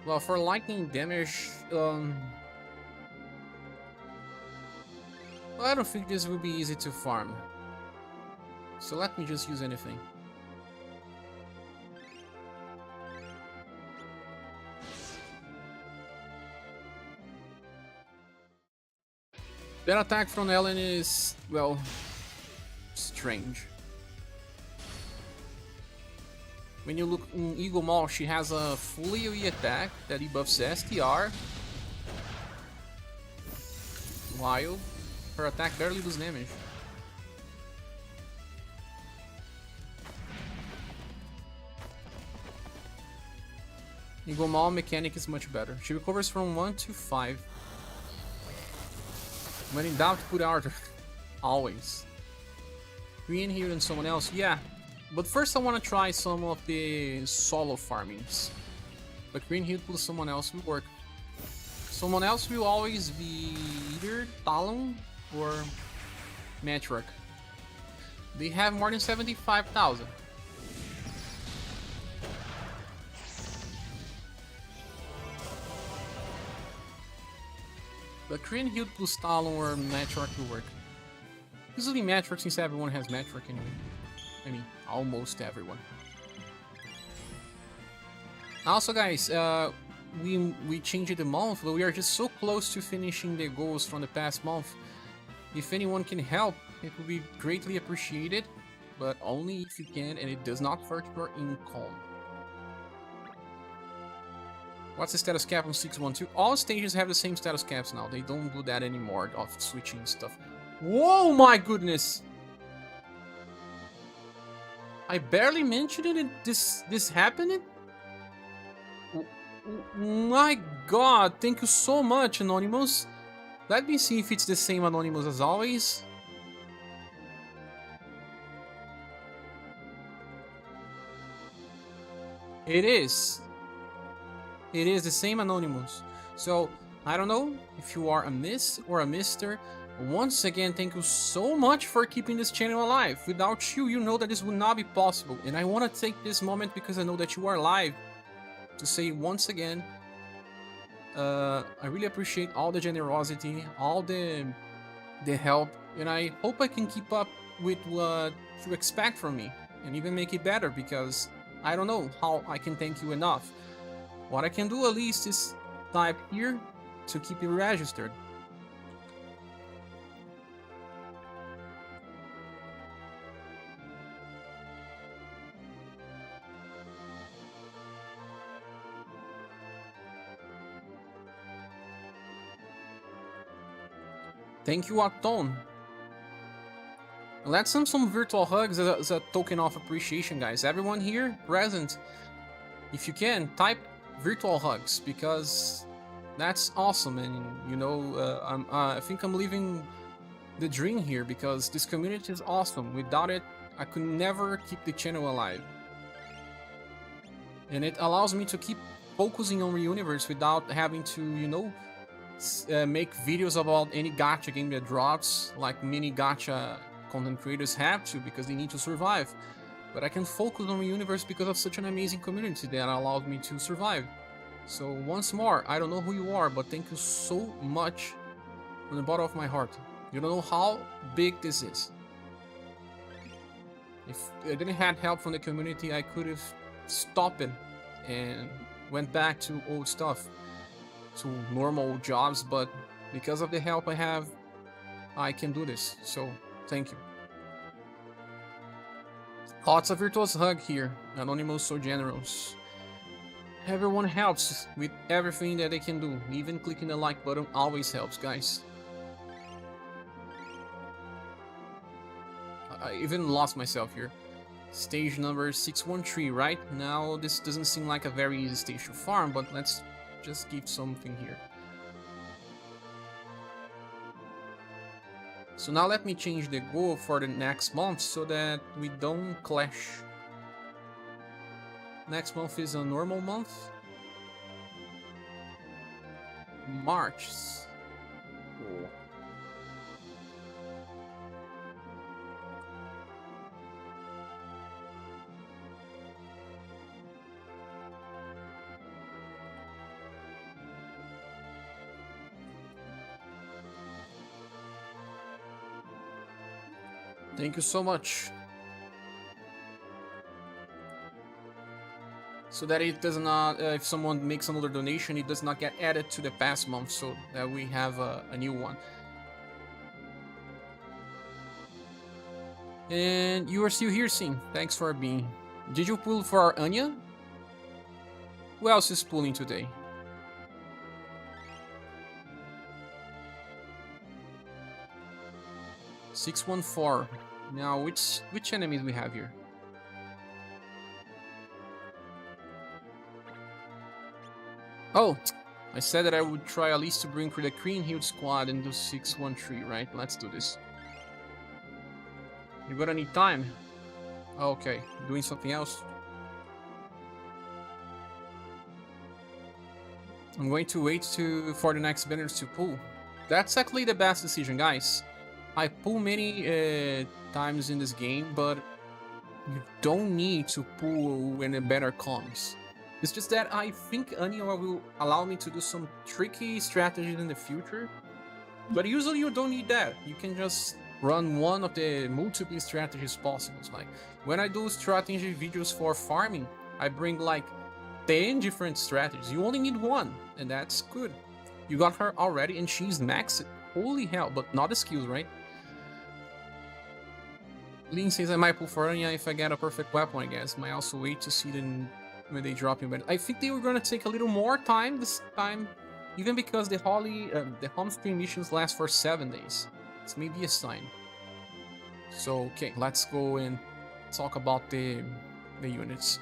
Well, for lightning damage, I don't think this will be easy to farm. So let me just use anything. That attack from Ellen is, well, strange. When you look in Eagle Maul, she has a full AoE attack that debuffs STR, while her attack barely does damage. Eagle Maul mechanic is much better. She recovers from 1 to 5. When in doubt, put Arthur. Always. Green here and someone else, yeah. But first I want to try some of the solo farmings. But Green Hill plus someone else will work. Someone else will always be either Talon or Matriarch. They have more than 75,000. But Green Hill plus Talon or Matriarch will work. Usually Matriarch, since everyone has Matriarch anyway. I mean, almost everyone. Also, guys, we changed the month, but we are just so close to finishing the goals from the past month. If anyone can help, it would be greatly appreciated, but only if you can, and it does not hurt your income. What's the status cap on 612? All stages have the same status caps now. They don't do that anymore of switching stuff. Whoa, my goodness! I barely mentioned it. This happened. My God! Thank you so much, Anonymous. Let me see if it's the same Anonymous as always. It is. It is the same Anonymous. So, I don't know if you are a Miss or a Mister. Once again, thank you so much for keeping this channel alive. Without you, you know that this would not be possible. And I want to take this moment, because I know that you are alive, to say once again, I really appreciate all the generosity, all the help, and I hope I can keep up with what you expect from me, and even make it better, because I don't know how I can thank you enough. What I can do at least is type here to keep it registered. Thank you, Acton. Let's send some virtual hugs as a token of appreciation, guys. Everyone here present, if you can, type virtual hugs, because that's awesome. And you know, I think I'm leaving the dream here, because this community is awesome. Without it, I could never keep the channel alive. And it allows me to keep focusing on UniverSe without having to, you know, make videos about any gacha game that drops, like many gacha content creators have to, because they need to survive. But I can focus on UniverSe because of such an amazing community that allows me to survive. So once more, I don't know who you are, but thank you so much from the bottom of my heart. You don't know how big this is. If I didn't have help from the community, I could have stopped it and went back to old stuff, to normal jobs, but because of the help I have, I can do this. So thank you. Lots of virtuous hug here. Anonymous so generous. Everyone helps with everything that they can do. Even clicking the like button always helps, guys. I even lost myself here. Stage number 613, right? Now this doesn't seem like a very easy stage to farm, but let's just give something here. So now let me change the goal for the next month so that we don't clash. Next month is a normal month. March. Cool. Thank you so much. So that it does not, if someone makes another donation, it does not get added to the past month, so that we have a new one. And you are still here, Sim. Thanks for being. Did you pull for Anya? Who else is pulling today? $614. Now, which enemies we have here? Oh, I said that I would try at least to bring for the Green Hill squad and do 613, right? Let's do this. You're gonna need time. Okay, doing something else. I'm going to wait for the next banners to pull. That's actually the best decision, guys. I pull many times in this game, but you don't need to pull when a banner comes. It's just that I think Anya will allow me to do some tricky strategies in the future. But usually you don't need that. You can just run one of the multiple strategies possible. Like when I do strategy videos for farming, I bring like 10 different strategies. You only need one, and that's good. You got her already, and she's maxed. Holy hell, but not the skills, right? Lin says I might pull for Anya if I get a perfect weapon, I guess. Might also wait to see them when they drop in, but I think they were gonna take a little more time this time, even because the home screen missions last for 7 days. It's maybe a sign. So okay, let's go and talk about the units.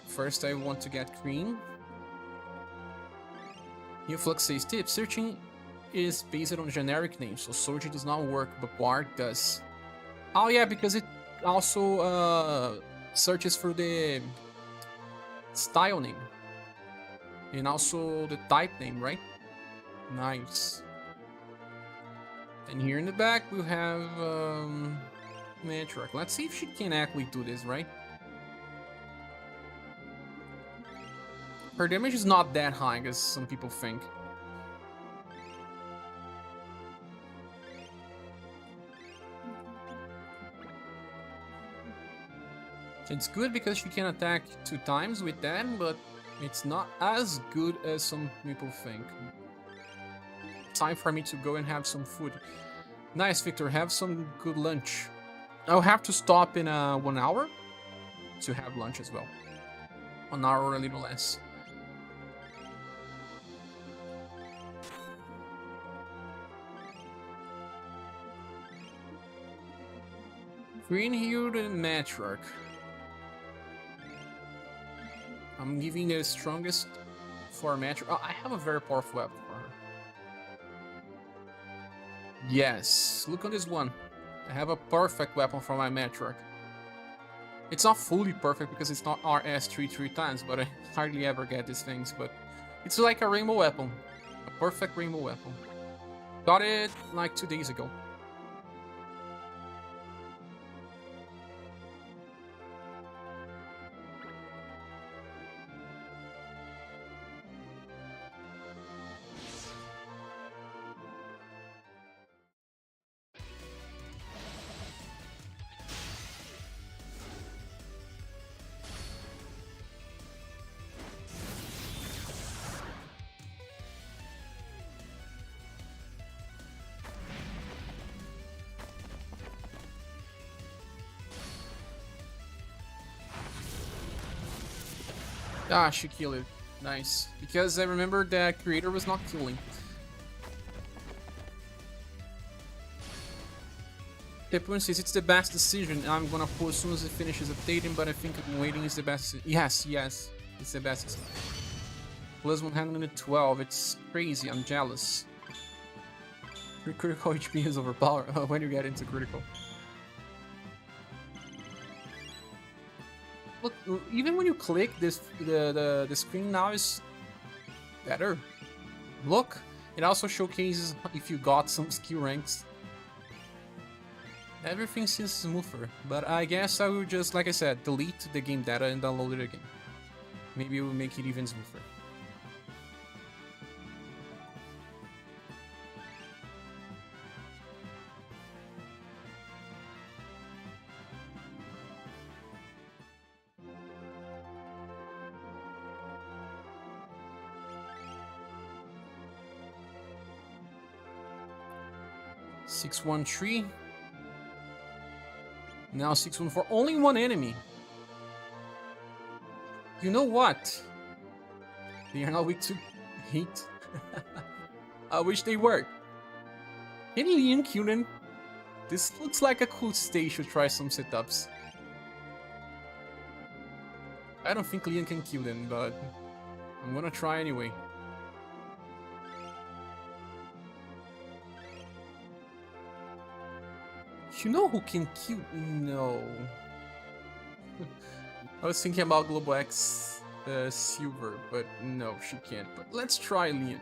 First, I want to get green. Flux says tip: searching is based on generic names, so Soji does not work, but Guard does. Oh yeah, because it also searches for the style name and also the type name, right? Nice. And here in the back we have Matriarch. Let's see if she can actually do this, right? Her damage is not that high as some people think. It's good because she can attack 2 times with that, but it's not as good as some people think. Time for me to go and have some food. Nice, Victor. Have some good lunch. I'll have to stop in 1 hour to have lunch as well. 1 hour or a little less. Green Hill and Matriarch. I'm giving the strongest for Matriarch. Oh, I have a very powerful weapon for her. Yes, look on this one. I have a perfect weapon for my Metroid. It's not fully perfect because it's not RS3 three times, but I hardly ever get these things. But it's like a rainbow weapon. A perfect rainbow weapon. Got it like 2 days ago. Ah, she killed it. Nice. Because I remember that creator was not killing. Tepun says it's the best decision. I'm gonna pull as soon as it finishes updating, but I think waiting is the best. Yes, yes. It's the best decision. Plus 112. It's crazy. I'm jealous. Your critical HP is overpowered when you get into critical. Look, even when you click this, the screen now is better. Look, it also showcases if you got some skill ranks. Everything seems smoother, but I guess I will just, like I said, delete the game data and download it again. Maybe it will make it even smoother. Six 1-3. Now 6-1-4. Only one enemy. You know what? They are not weak to heat. I wish they were. Can Lian kill them? This looks like a cool stage to try some setups. I don't think Lian can kill them, but I'm gonna try anyway. You know who can kill? No. I was thinking about Global X Silver, but no, she can't. But let's try Lian.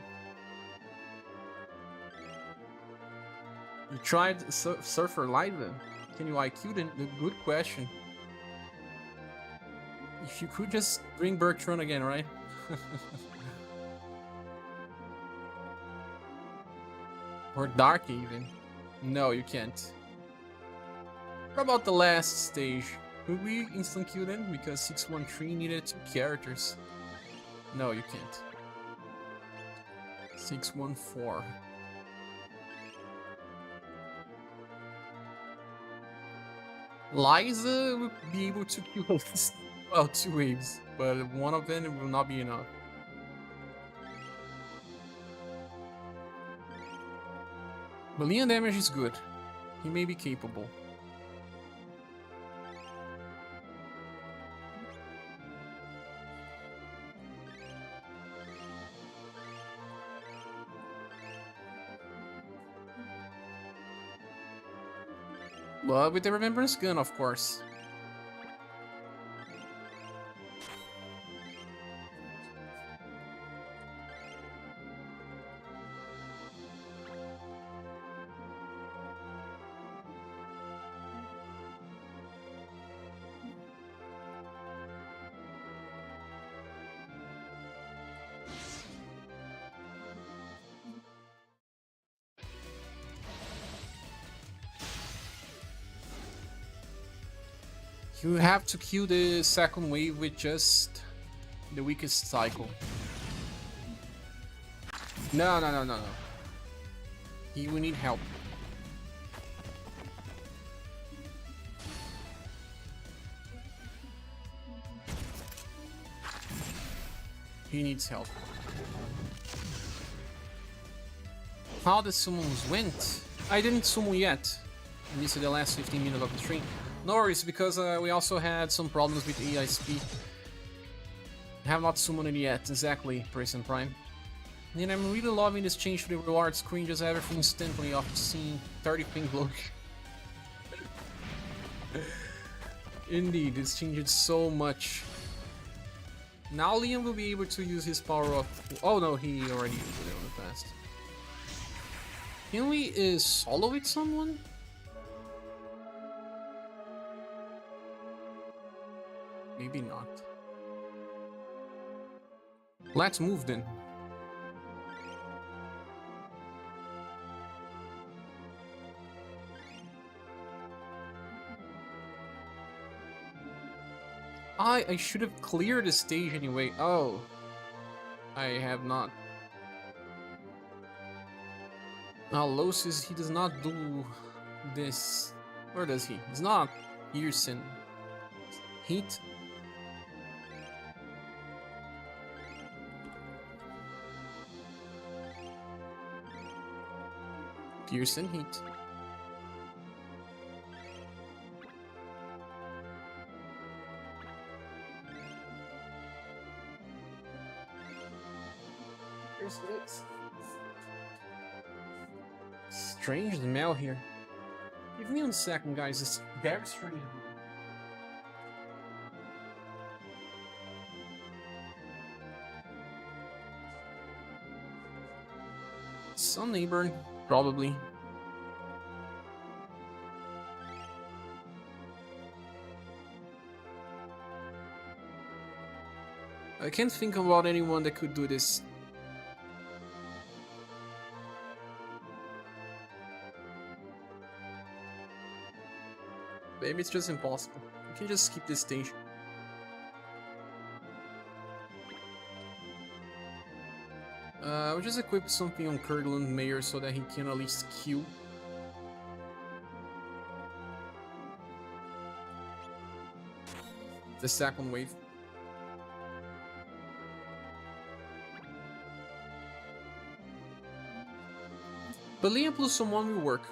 You tried Surfer Live? Can you IQ them? Good question. If you could just bring Bertrand again, right? Or Dark even. No, you can't. What about the last stage? Could we instant kill them? Because 6-1-3 needed 2 characters. No, you can't. 6-1-4. Liza would be able to kill at least, well, 2 waves, but one of them will not be enough. But Leon damage is good. He may be capable. But with the remembrance gun, of course. You have to kill the second wave with just the weakest cycle. No. He will need help. He needs help. How the summons went? I didn't summon yet. I missed the last 15 minutes of the stream. No worries, because we also had some problems with EISP. Have not summoned it yet, exactly, Prison Prime. And I'm really loving this change to the reward screen, just everything instantly off seeing 30 ping glow. Indeed, it's changed so much. Now Liam will be able to use his power up. Oh no, he already used it in the past. Can we solo with someone? Maybe not. Let's move then. I should have cleared the stage anyway. Oh. I have not. Now Losis, he does not do this. Or does he? He's not piercing. Heat. Piercing heat. Here's this. Strange smell here. Give me 1 second, guys. It's very strange. Some neighbor, probably. I can't think about anyone that could do this. Maybe it's just impossible. You can just skip this stage. I'll just equip something on Kurgland Mayor so that he can at least kill. The second wave. But Liam plus someone will work.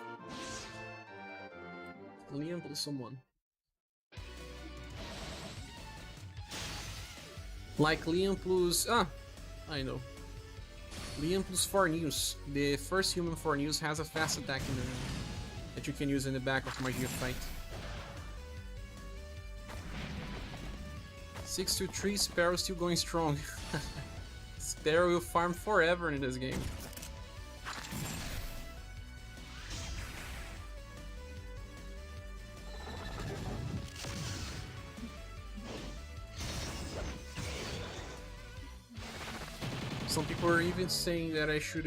Liam plus someone. Like Liam plus... Ah! I know. Liam plus 4 news. The first human 4 news has a fast attack in there that you can use in the back of Magia Fight. 623, Sparrow still going strong. Sparrow will farm forever in this game. Some people are even saying that I should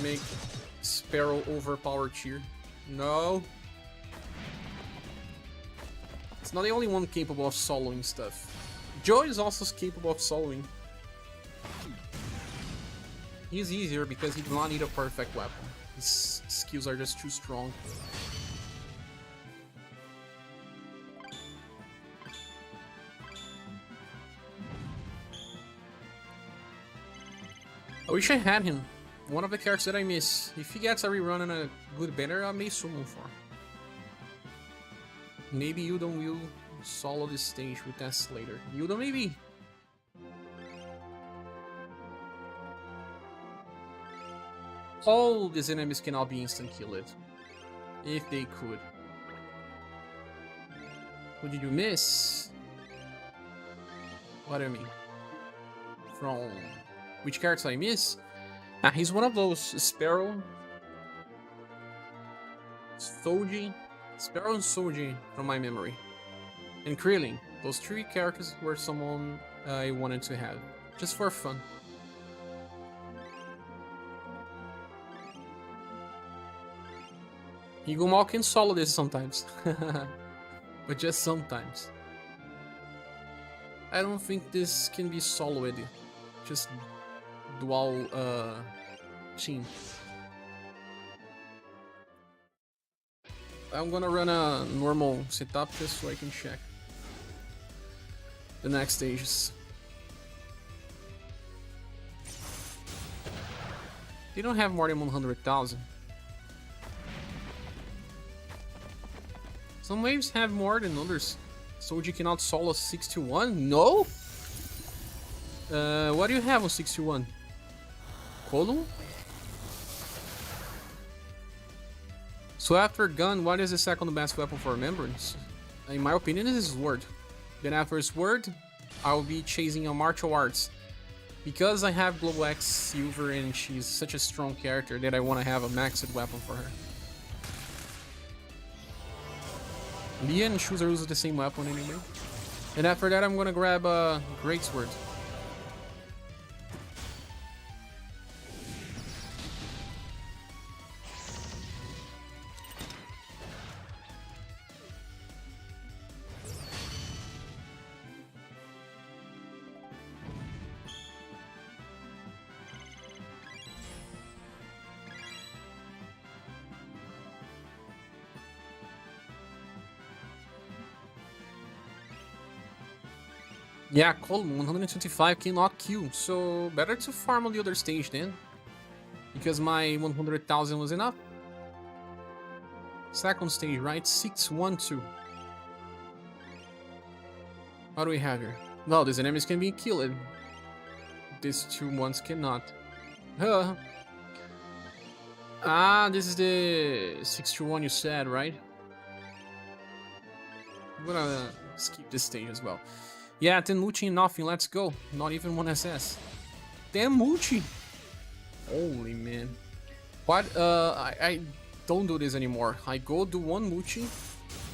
make Sparrow overpowered tier. No. It's not the only one capable of soloing stuff. Joe is also capable of soloing. He's easier because he does not need a perfect weapon. His skills are just too strong. I wish I had him. One of the characters that I miss. If he gets a rerun and a good banner, I may summon for. Maybe Udon will solo this stage with that later. Udon maybe. All these enemies cannot be instant killed. If they could. What did you miss? What do you mean? From... Which character I miss? Ah, he's one of those. Sparrow, Soji, Sparrow and Soji from my memory. And Krillin. Those 3 characters were someone I wanted to have. Just for fun. Higumal can solo this sometimes. But just sometimes. I don't think this can be soloed. Just dual team. I'm gonna run a normal setup just so I can check the next stages. They don't have more than 100,000. Some waves have more than others. Soji cannot solo 61? No? What do you have on 61? Column? So after gun, what is the second best weapon for remembrance? In my opinion, it is sword. Then after sword, I'll be chasing a martial arts. Because I have Global X Silver and she's such a strong character that I want to have a maxed weapon for her. Leah and Shuzer use the same weapon anyway. And after that, I'm gonna grab a Great Sword. Yeah, column 125 cannot kill, so better to farm on the other stage then. Because my 100,000 was enough. Second stage, right? 612. What do we have here? Well, these enemies can be killed. These two ones cannot. This is the 621 you said, right? I'm gonna skip this stage as well. Yeah, 10 multi and nothing, let's go. Not even 1 SS. 10 multi! Holy man. What? I don't do this anymore. I go do 1 multi,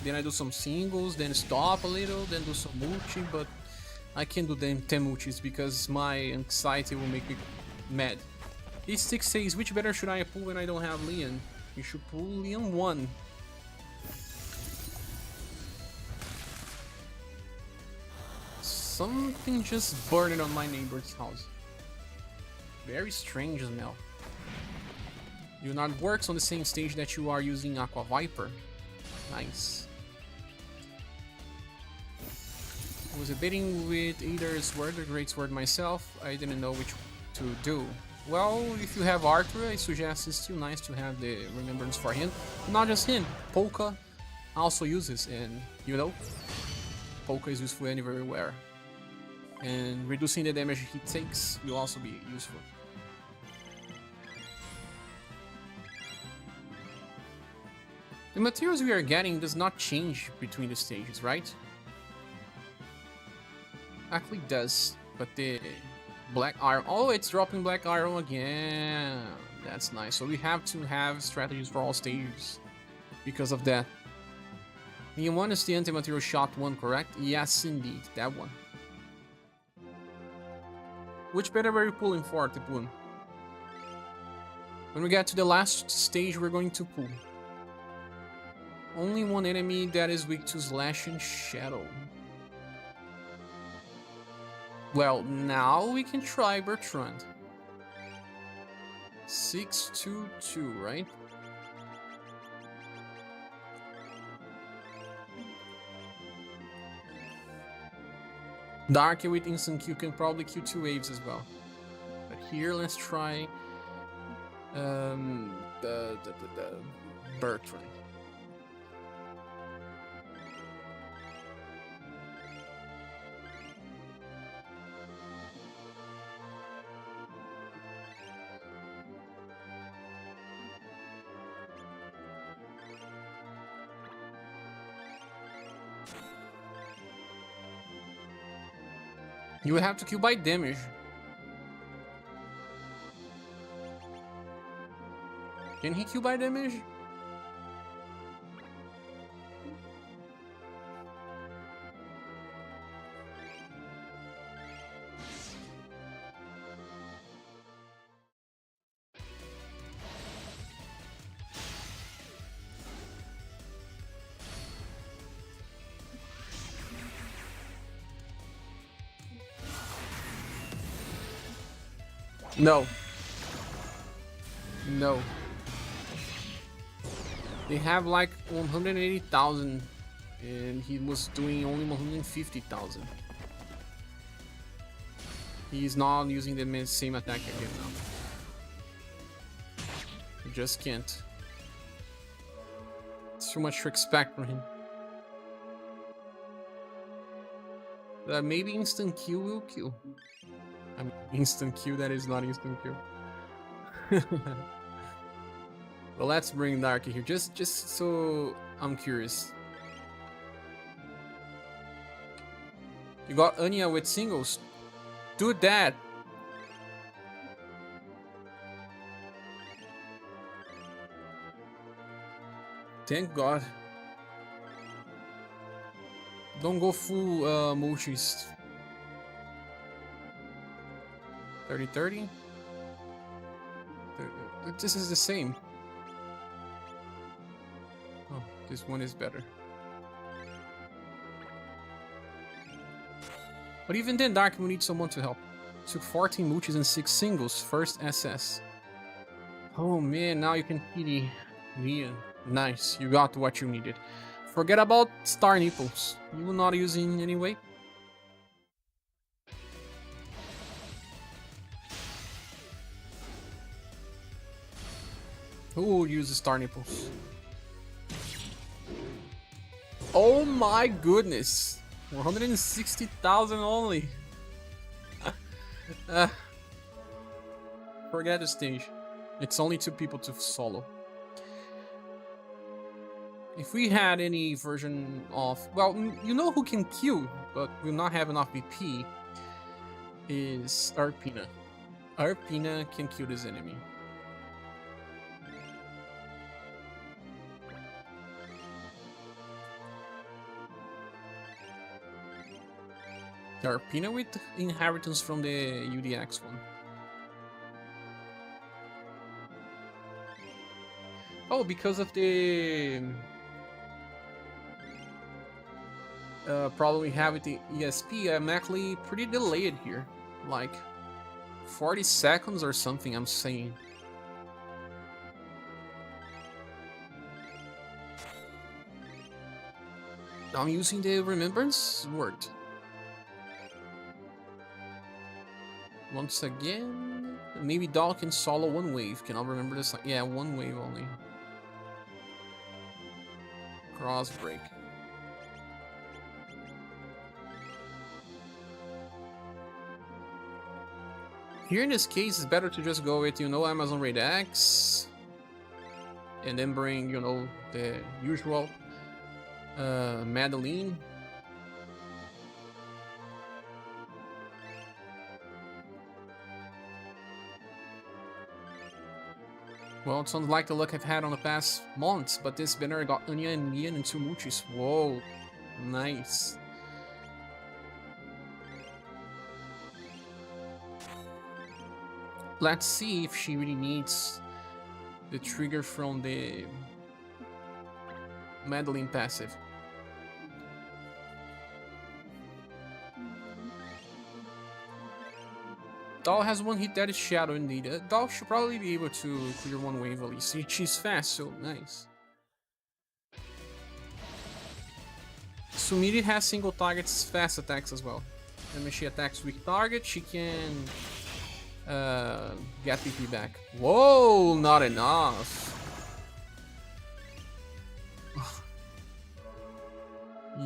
then I do some singles, then stop a little, then do some multi, but I can't do them 10 multis because my anxiety will make me mad. This 6 says, which better should I pull when I don't have Leon? You should pull Leon 1. Something just burned on my neighbor's house. Very strange smell. Do not works on the same stage that you are using Aqua Viper. Nice. I was debating with either Sword or Great Sword myself. I didn't know which to do. Well, if you have Arthur, I suggest it's still nice to have the remembrance for him. Not just him, Polka also uses, and you know, Polka is useful anywhere. And reducing the damage he takes will also be useful. The materials we are getting does not change between the stages, right? Actually does, but the black iron... Oh, it's dropping black iron again. That's nice. So we have to have strategies for all stages because of that. The one is the anti-material shot one, correct? Yes, indeed, that one. Which better were you pulling for, Tipun? When we get to the last stage, we're going to pull. Only one enemy that is weak to Slash and Shadow. Well, now we can try Bertrand. 622, right? Dark with instant Q can probably Q 2 waves as well. But here, let's try the Bertrand. You would have to kill by damage. Can he kill by damage? No. No. They have like 180,000 and he was doing only 150,000. He's not using the same attack again now. I just can't. It's too much to expect from him. Maybe instant kill will kill. I mean, instant kill, that is not instant kill. Well, let's bring Darky here, just so I'm curious. You got Anya with singles. Do that. Thank God. Don't go full multis. 30-30? This is the same. Oh, this one is better. But even then, Dark will need someone to help. Took 14 multis and 6 singles. First SS. Oh man, now you can see the nice. You got what you needed. Forget about star nipples. You will not use it anyway. Who will use the star nipples? Oh my goodness. 160,000 only. Forget the stage. It's only 2 people to solo. If we had any version of... Well, you know who can kill, but will not have enough BP, is Arpina. Arpina can kill this enemy. Arpina with inheritance from the UDX one. Oh, because of the problem we have with the ESP, I'm actually pretty delayed here. Like 40 seconds or something, I'm saying. I'm using the remembrance word. Once again, maybe Doll can solo 1 wave. Can I remember this? Yeah, 1 wave only. Cross break. Here in this case, it's better to just go with, you know, Amazon Raid X, and then bring, you know, the usual Madeline. Well, it sounds like the luck I've had on the past months, but this banner got Anya and Mia and 2 Muchis. Whoa, nice. Let's see if she really needs the trigger from the Madeline passive. Doll has 1 hit, that is Shadow indeed. Doll should probably be able to clear 1 wave at least. She's fast, so nice. Sumir has single targets, fast attacks as well. And when she attacks weak target, she can get PP back. Whoa, not enough.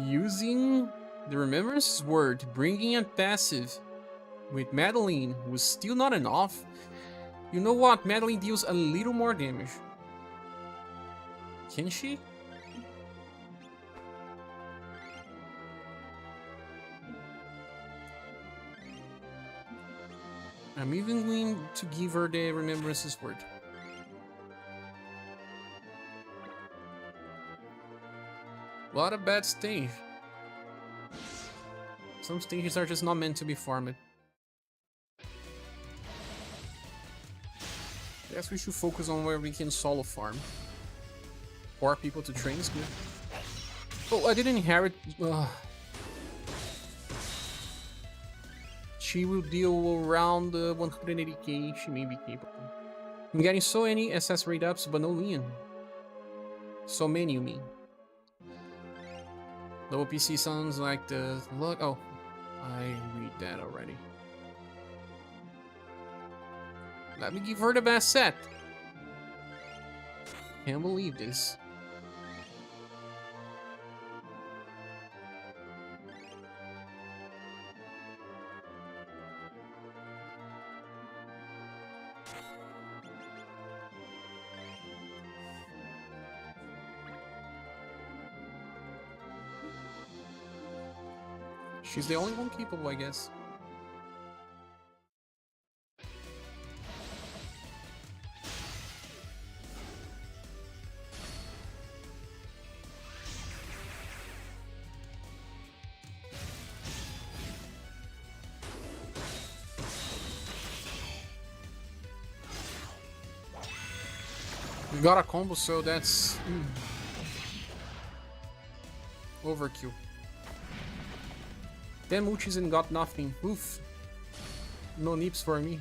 Using the remembrance word, bringing a passive with Madeline was still not enough. You know what? Madeline deals a little more damage. Can she? I'm even going to give her the remembrance's word. What a bad stage. Some stages are just not meant to be farmed. I guess we should focus on where we can solo farm. 4 people to train is good. Oh, I didn't inherit... She will deal around 180k, she may be capable. I'm getting so many SS rate ups, but no Leon. So many, you mean. Low PC sounds like the... Look, oh, I read that already. Let me give her the best set. Can't believe this. She's the only one capable, I guess. We got a combo, so that's overkill. 10 Moochies and got nothing. Oof. No nips for me.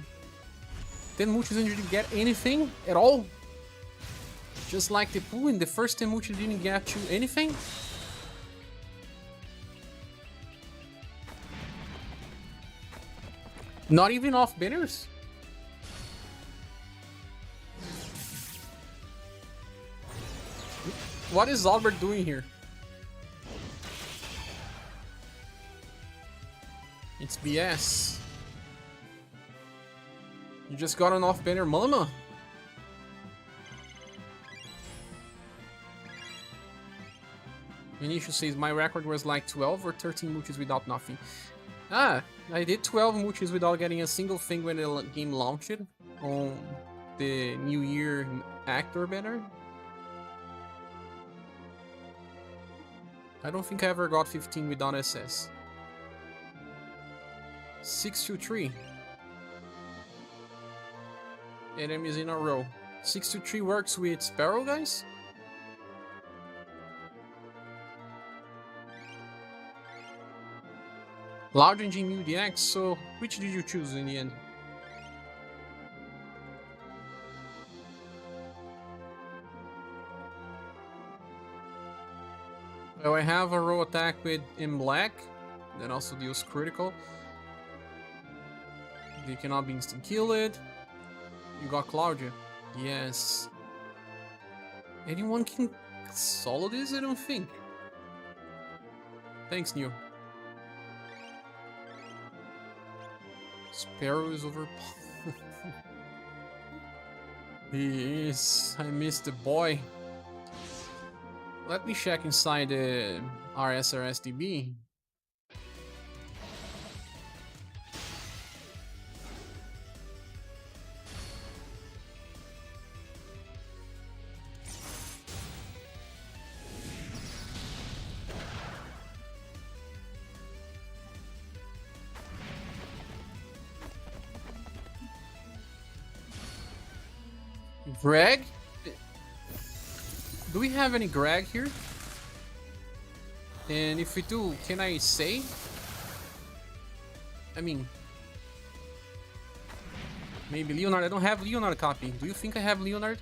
10 Moochies and didn't get anything at all? Just like the pool in the first 10 Moochies didn't get you anything? Not even off banners? What is Albert doing here? It's BS. You just got an off-banner mama. Initial says my record was like 12 or 13 mooches without nothing. Ah, I did 12 mooches without getting a single thing when the game launched on the New Year actor banner. I don't think I ever got 15 without SS. 6-2-3. Enemies in a row. 6-2-3 works with Sparrow, guys? Loud Engine Mu DX, so which did you choose in the end? Well, I have a row attack with in black, that also deals critical. They cannot be instant killed. You got Claudia. Yes. Anyone can solo this? I don't think. Thanks, Neo. Sparrow is over. He is. I missed the boy. Let me check inside the RSRSDB. Greg? Do we have any Greg here? And if we do, can I say? I mean, maybe Leonard. I don't have Leonard copy. Do you think I have Leonard?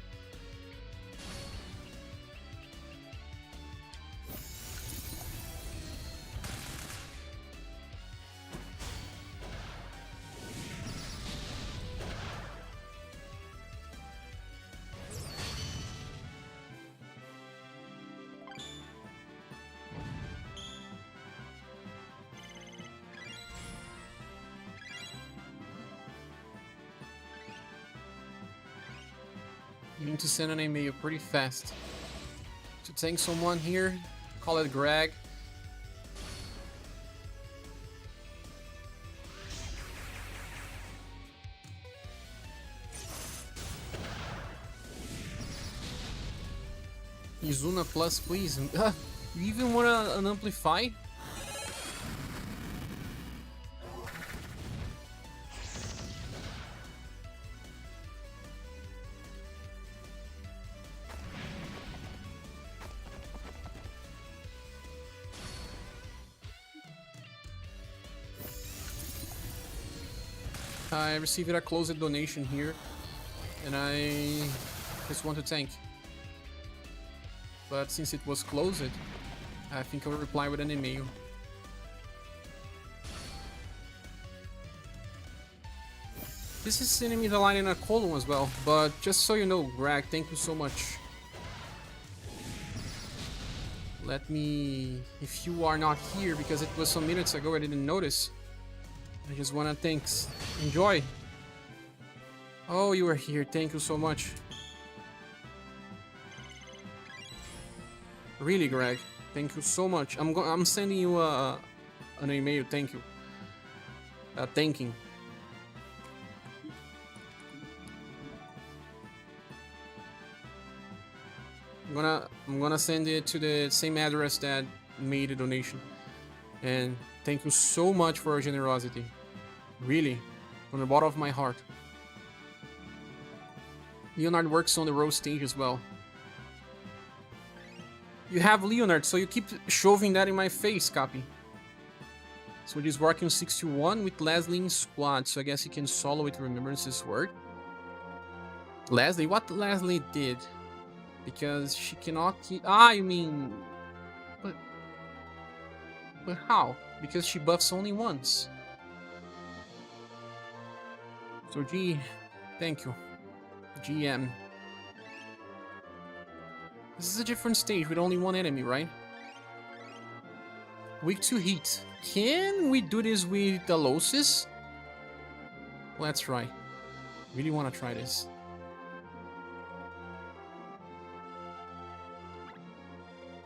You need to send an email pretty fast. To thank someone here, call it Greg. Izuna Plus, please. You even want an Amplify? I received a closed donation here, and I just want to thank. But since it was closed, I think I'll reply with an email. This is enemy the line in a column as well, but just so you know, Greg, thank you so much. Let me, if you are not here, because it was some minutes ago I didn't notice. I just wanna thanks. Enjoy. Oh, you are here. Thank you so much. Really, Greg. Thank you so much. I'm sending you a an email, thank you. Thanking. I'm gonna send it to the same address that made the donation. And thank you so much for your generosity. Really, from the bottom of my heart. Leonard works on the road stage as well. You have Leonard, so you keep shoving that in my face, copy. So he's working 61 with Leslie in squad, so I guess he can solo with Remembrance's word. Leslie? What Leslie did? Because she cannot keep... Ah, you mean... But how? Because she buffs only once. So G... Thank you. GM. This is a different stage with only one enemy, right? Weak to heat. Can we do this with the Alosis? Let's try. Really want to try this.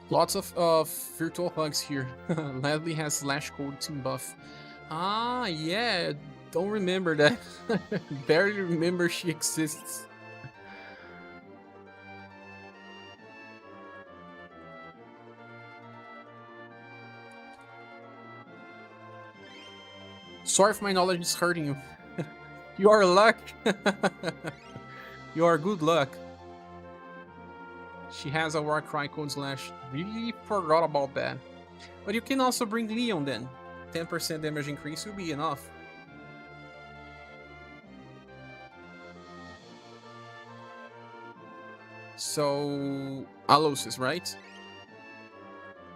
Lots of virtual hugs here. Leslie has slash code team buff. Ah, yeah. Don't remember that. Barely remember she exists. Sorry if my knowledge is hurting you. You are luck. You are good luck. She has a Warcry code slash. Really forgot about that. But you can also bring Leon then. 10% damage increase will be enough. So Alosis, right?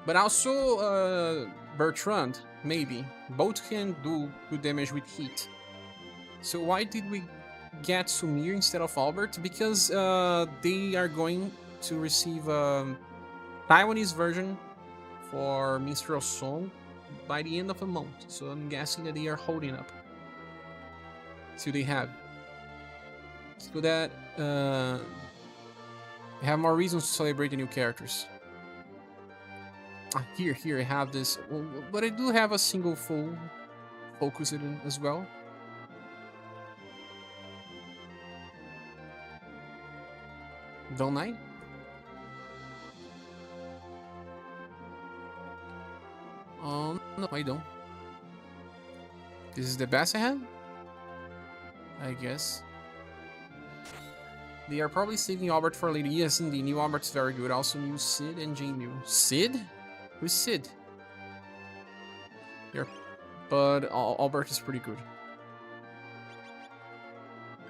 But also Bertrand, maybe. Both can do good damage with heat. So why did we get Sumir instead of Albert? Because they are going to receive a Taiwanese version for Minstrel Song by the end of the month. So I'm guessing that they are holding up. So they have. So that have more reasons to celebrate the new characters. Here I have this, but I do have a single full focus in as well. Don't I? No, I don't. This is the best I have? I guess. They are probably saving Albert for later. Yes, indeed. New Albert's very good. Also, new Sid and Jamie. Sid? Who's Sid? Here. But Albert is pretty good.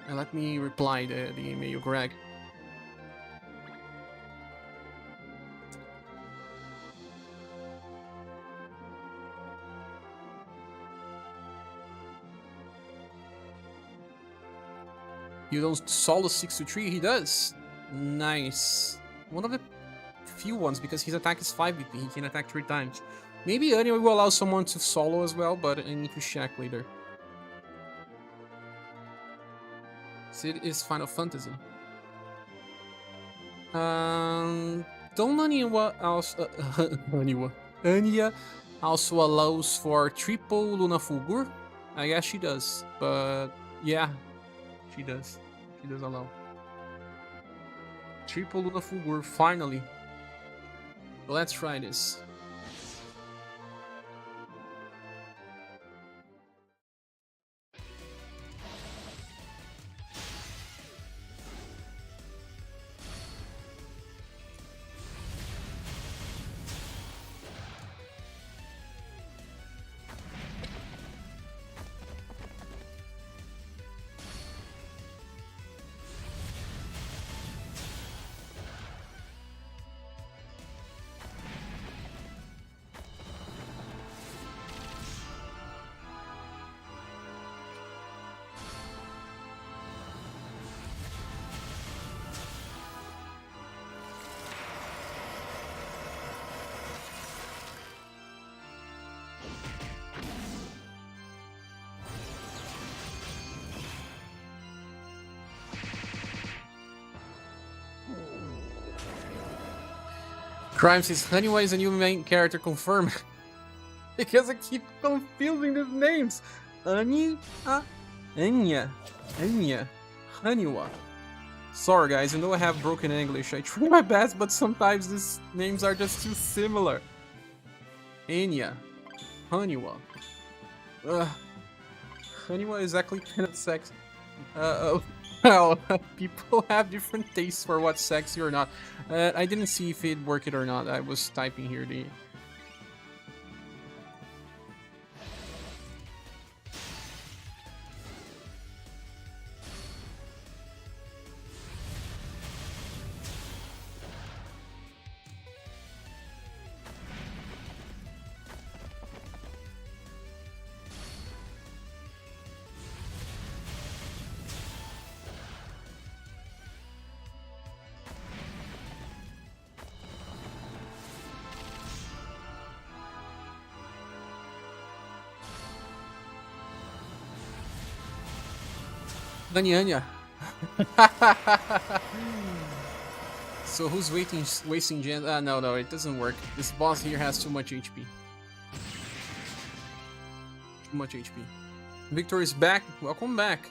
And let me reply the email, Greg. You don't solo 6-3, he does. Nice. One of the few ones, because his attack is 5 BP, he can attack 3 times. Maybe Anya will allow someone to solo as well, but I need to check later. Sid is Final Fantasy. Don't Anya also... Anya also allows for triple Luna Fulgur? I guess she does, but yeah. She does. She does allow. Triple Luna Fulgur, finally. Let's try this. Crime says Honeywell is a new main character confirmed. because I keep confusing these names. Anya, Anya, Haniwa. Sorry guys, I know I have broken English. I try my best, but sometimes these names are just too similar. Anya, Haniwa. Haniwa is actually kind of sexy. Well, people have different tastes for what's sexy or not. I didn't see if it worked or not. I was typing here the... Anya. So who's wasting gens? No, it doesn't work. This boss here has too much HP. Too much HP. Victor is back. Welcome back.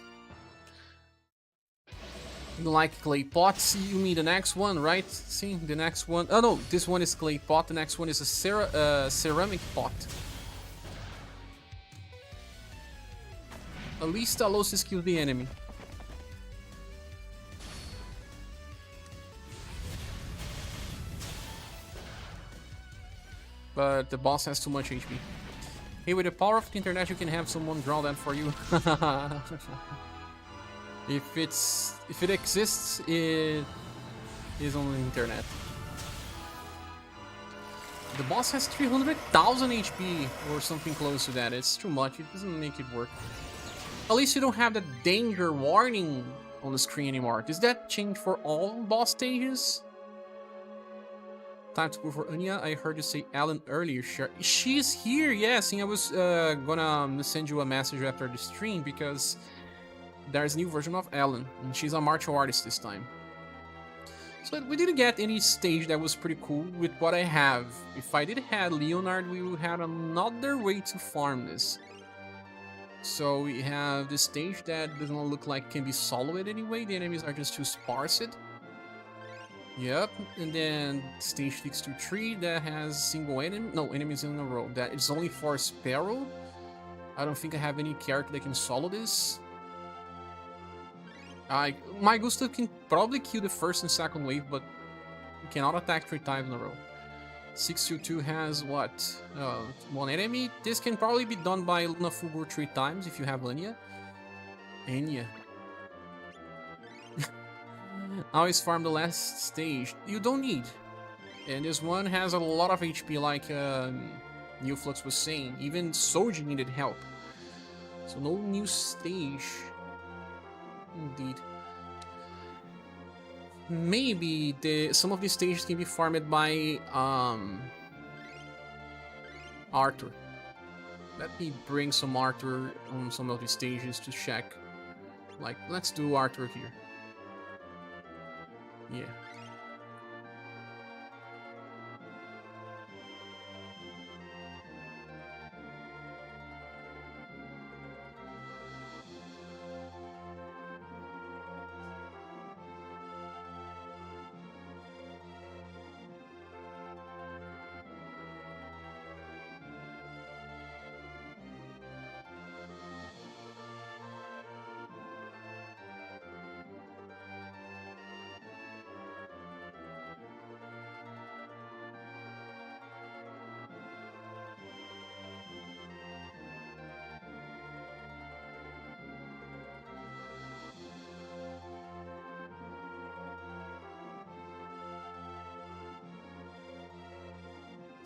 You like clay pots? You mean the next one, right? See, the next one. Oh no, this one is clay pot. The next one is a ceramic pot. At least Alosis killed the enemy. But the boss has too much HP. Hey, with the power of the internet, you can have someone draw that for you. If it exists, it is on the internet. The boss has 300,000 HP or something close to that. It's too much. It doesn't make it work. At least you don't have that danger warning on the screen anymore. Does that change for all boss stages? Time to go for Anya. I heard you say Alan earlier. She's here, yes. And I was gonna send you a message after the stream because there's a new version of Alan, and she's a martial artist this time. So we didn't get any stage that was pretty cool with what I have. If I did have Leonard, we would have another way to farm this. So we have this stage that doesn't look like can be soloed anyway. The enemies are just too sparse. Yep, and then stage 623 that has single enemies in a row. That is only for Sparrow. I don't think I have any character that can solo this. My Gustav can probably kill the first and second wave, but he cannot attack 3 times in a row. 622 has what? 1 enemy. This can probably be done by Luna Fulgur 3 times if you have Anya. Anya. Always farm the last stage. You don't need. And this one has a lot of HP like New Flux was saying. Even Soji needed help. So no new stage. Indeed. Maybe some of these stages can be farmed by Arthur. Let me bring some Arthur on some of these stages to check. Like, let's do Arthur here. Yeah.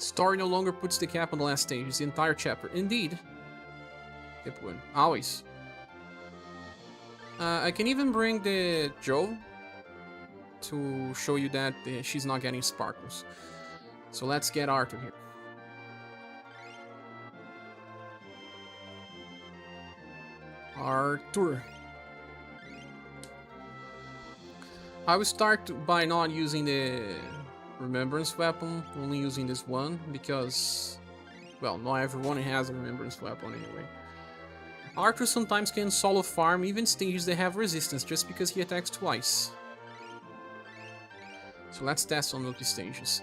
Story no longer puts the cap on the last stage. It's the entire chapter. Indeed. Keep going. Always. I can even bring the Joe to show you that she's not getting sparkles. So let's get Arthur here. Arthur. I will start by not using the remembrance weapon, only using this one because Well, not everyone has a remembrance weapon anyway. Arthur sometimes can solo farm even stages that have resistance just because he attacks twice. So let's test on those stages.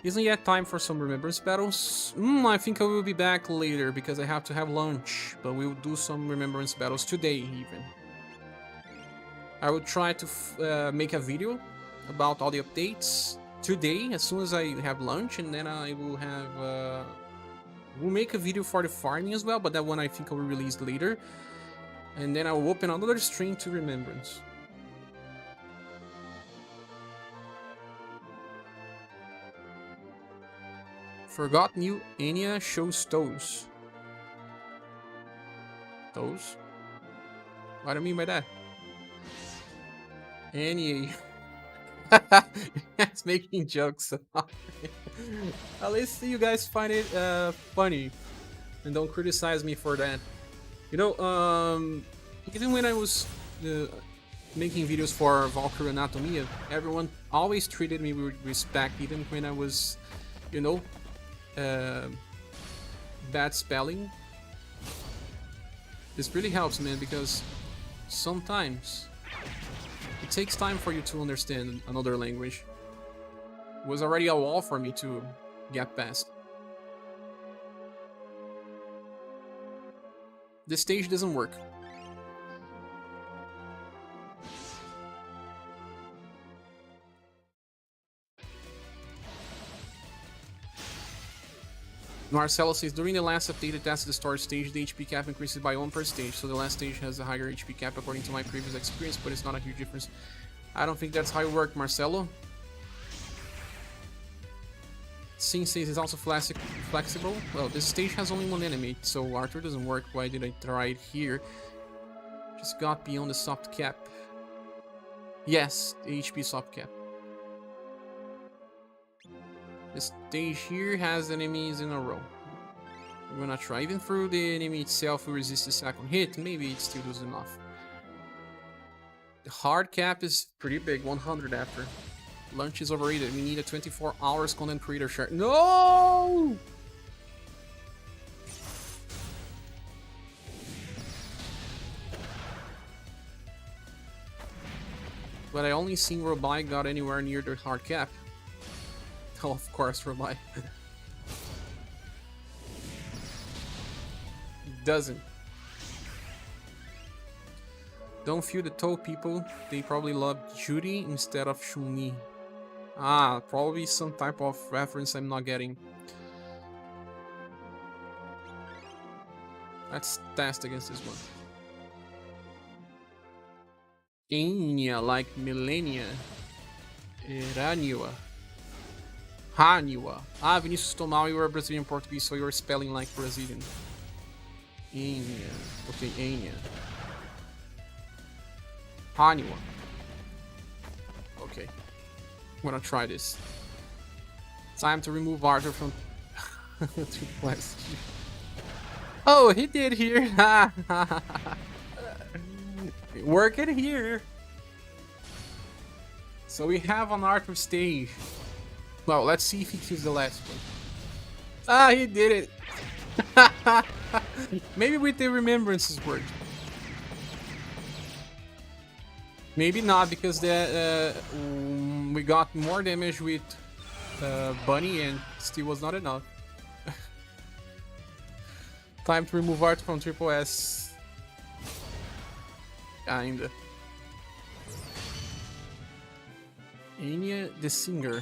Isn't yet time for some remembrance battles? I think I will be back later because I have to have lunch, but we'll do some remembrance battles today even. I will try to make a video about all the updates today as soon as I have lunch, and then I will have we'll make a video for the farming as well, but that one I think I will release later, and then I will open another stream to remembrance. Forgot new Anya shows toes. Toes? What do I mean by that? Anya. It's making jokes. At least you guys find it funny. And don't criticize me for that. You know, even when I was making videos for Valkyrie Anatomia, everyone always treated me with respect, even when I was, you know, bad spelling. This really helps, man, because sometimes it takes time for you to understand another language. It was already a wall for me to get past. This stage doesn't work. Marcelo says, during the last updated test of the storage stage, the HP cap increases by 1 per stage, so the last stage has a higher HP cap according to my previous experience, but it's not a huge difference. I don't think that's how it worked, Marcelo. Sin says it's also flexible. Well, this stage has only 1 enemy, so Arthur doesn't work. Why did I try it here? Just got beyond the soft cap. Yes, the HP soft cap. This stage here has enemies in a row. We're gonna try. Even through the enemy itself will resist the second hit, maybe it still does enough. The hard cap is pretty big, 100 after. Lunch is overrated. We need a 24 hours content creator share. No! But I only seen Robai got anywhere near the hard cap. Oh, of course, Robai. Doesn't. Don't feel the toe people. They probably love Judy instead of Shumi. Ah, probably some type of reference I'm not getting. Let's test against this one. Anya, like millennia. Eraniwa. Haniwa. Ah, Vinicius Tomal, you are Brazilian Portuguese, so you are spelling like Brazilian. Anya. Okay, Anya. Haniwa. Okay. I'm gonna try this. Time to remove Arthur from Oh, he did here. Work it here. So we have an Arthur stage. Well, let's see if he kills the last one. Ah, he did it. Maybe with the remembrances work. Maybe not, because we got more damage with Bunny and still was not enough. Time to remove Art from Triple S. Kinda. Anya the singer.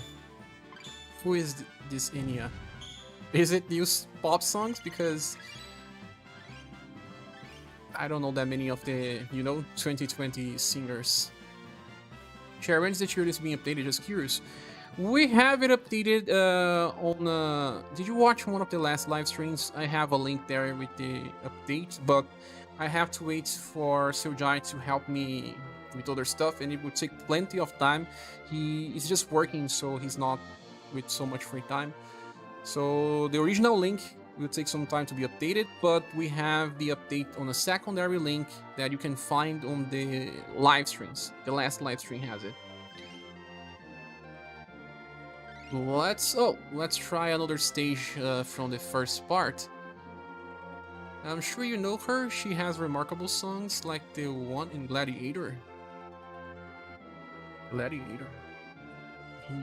Who is this Anya? Is it new pop songs? Because I don't know that many of the, 2020 singers. Share, when is the tier list being updated? Just curious. We have it updated on... Did you watch one of the last live streams? I have a link there with the update, but I have to wait for SaGa to help me with other stuff, and it would take plenty of time. He is just working, so he's not with so much free time. So the original link will take some time to be updated, but we have the update on a secondary link that you can find on the live streams. The last live stream has it. Let's try another stage from the first part. I'm sure you know her. She has remarkable songs like the one in Gladiator. Gladiator. Yeah.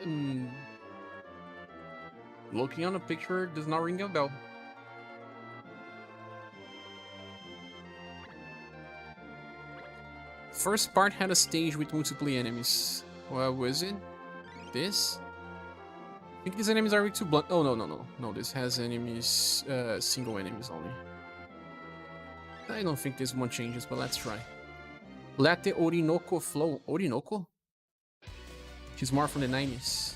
Mm, looking on a picture does not ring a bell. First part had a stage with multiple enemies. What was it? This? I think these enemies are weak to blunt. Oh, no. This has enemies, single enemies only. I don't think this one changes, but let's try. Let the Orinoco flow. Orinoco? She's more from the 90s.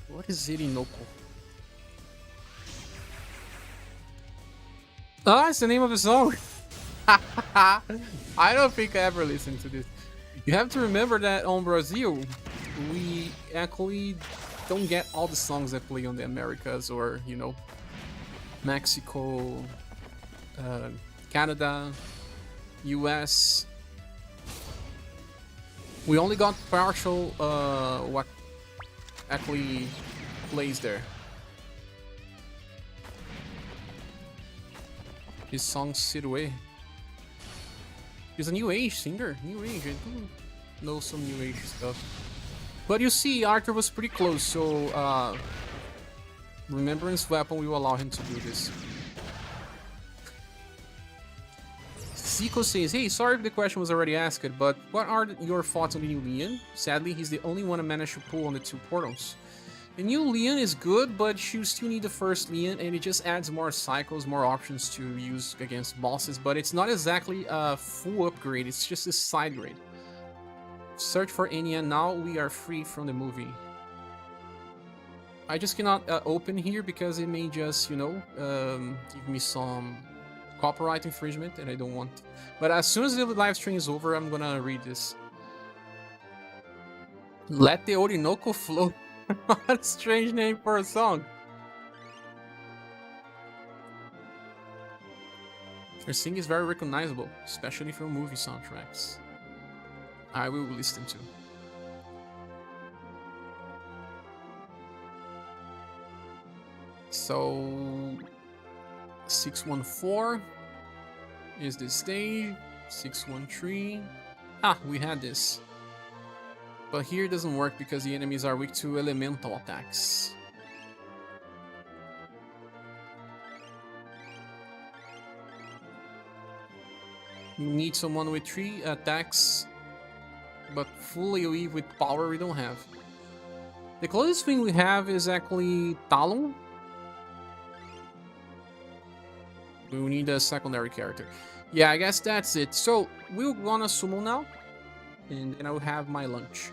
What is Orinoco? Ah, it's the name of the song. I don't think I ever listened to this. You have to remember that on Brazil, we actually don't get all the songs that play on the Americas or, you know, Mexico, Canada, US. We only got partial what actually plays there. His song Sirué. He's a new age singer. New age. I do know some new age stuff. But you see, Arthur was pretty close, so Remembrance Weapon will allow him to do this. Zico says, hey, sorry if the question was already asked, but what are your thoughts on the new Leon? Sadly, he's the only one I managed to pull on the 2 portals. The new Leon is good, but you still need the first Leon, and it just adds more cycles, more options to use against bosses, but it's not exactly a full upgrade, it's just a side grade. Search for Anya, now we are free from the movie. I just cannot open here because it may just, you know, give me some copyright infringement, and I don't want. But as soon as the live stream is over, I'm gonna read this. Let the Orinoco flow. What a strange name for a song. Her singing is very recognizable, especially from movie soundtracks. I will listen to. So 614 is the stage. 613. Ah, we had this. But here it doesn't work because the enemies are weak to elemental attacks. You need someone with 3 attacks, but full AoE with power we don't have. The closest thing we have is actually Talon. We will need a secondary character. Yeah, I guess that's it. So, we'll go on a sumo now, and then I will have my lunch.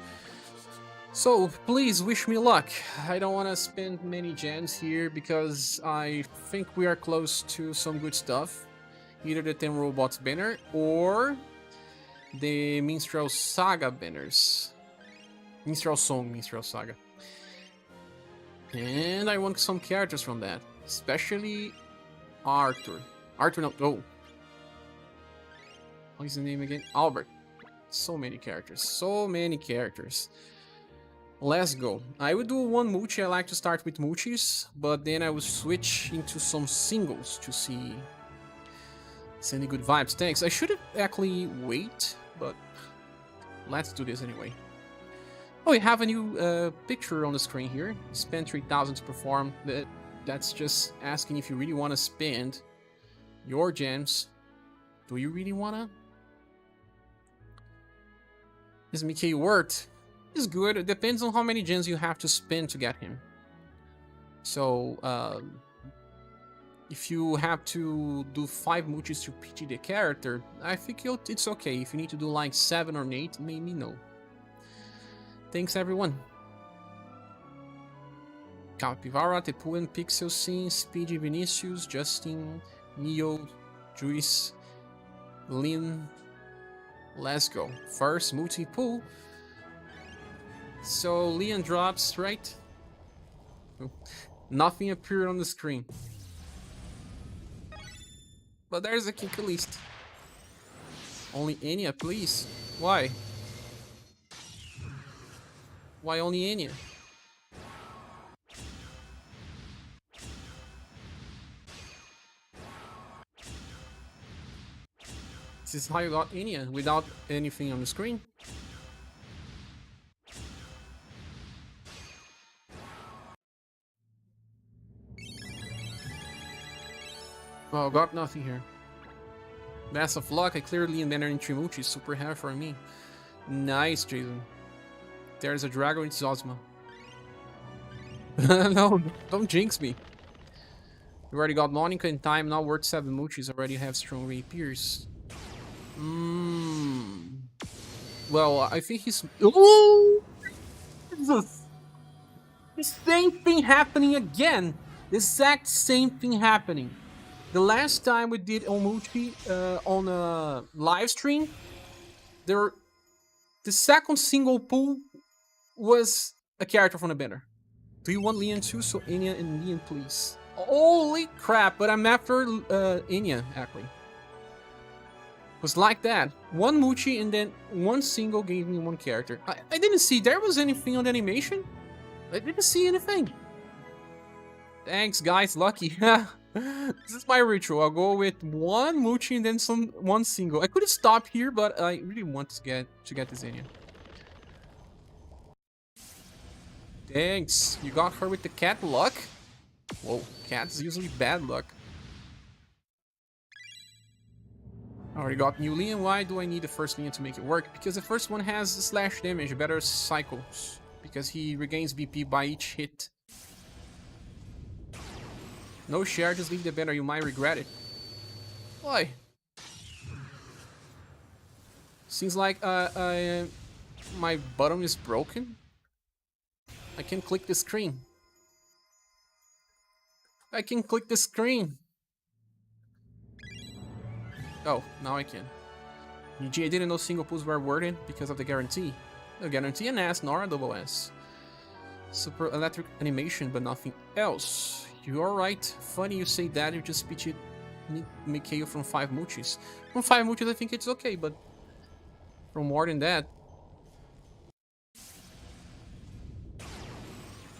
So, please wish me luck. I don't want to spend many gems here because I think we are close to some good stuff. Either the 10 robots banner or the Minstrel Saga banners. Minstrel Song, Minstrel Saga. And I want some characters from that, especially Arthur. Arthur, no. Oh. What is the name again? Albert. So many characters. So many characters. Let's go. I will do one multi. I like to start with multis, but then I will switch into some singles to see any good vibes. Thanks. I should actually wait, but let's do this anyway. Oh, we have a new picture on the screen here. Spend 3,000 to perform. That's just asking if you really want to spend your gems. Do you really want to? Is Mickey worth? Is good. It depends on how many gems you have to spend to get him. So, if you have to do 5 multis to PT the character, I think it's okay. If you need to do like 7 or 8, maybe no. Thanks, everyone. Capivara, Tepuan, Pixel Sim, Speedy, Vinicius, Justin, Neo, Juice, Lynn. Let's go. First multi-pull. So Leon drops, right? Nothing appeared on the screen. But there's a kick at least. Only Anya, please. Why? Why only Anya? This is how you got Anya, without anything on the screen. Oh, got nothing here. Best of luck, I cleared Leon Banner in Trimuchi, super happy for me. Nice, Jason. There's a dragon in Zosma. No, don't jinx me. You already got Monica in time, now worth 7 Muchis, already have strong rapiers. Well, I think he's... Oh! Jesus! The same thing happening again! The exact same thing happening. The last time we did Omuchi on a live stream, the second single pull was a character from the banner. Do you want Leon too? So Anya and Leon, please. Holy crap, but I'm after Anya, actually. It was like that. One Muchi and then one single gave me one character. I didn't see there was anything on the animation. I didn't see anything. Thanks, guys. Lucky. This is my ritual. I'll go with one Muchi and then one single. I could have stopped here, but I really want to get this Anya. Thanks. You got her with the cat luck? Whoa, cat's usually bad luck. I already got new Leon. Why do I need the first Leon to make it work? Because the first one has slash damage, better cycles. Because he regains BP by each hit. No share, just leave the banner, you might regret it. Why? Seems like my button is broken. I can click the screen. I can click the screen. Oh, now I can. EG, I didn't know single pulls were worded because of the guarantee. No guarantee an S nor a double S. Super electric animation, but nothing else. You are right. Funny you say that, you just pitched Mikhail from 5 Muchis. From 5 Muchis I think it's okay, but from more than that...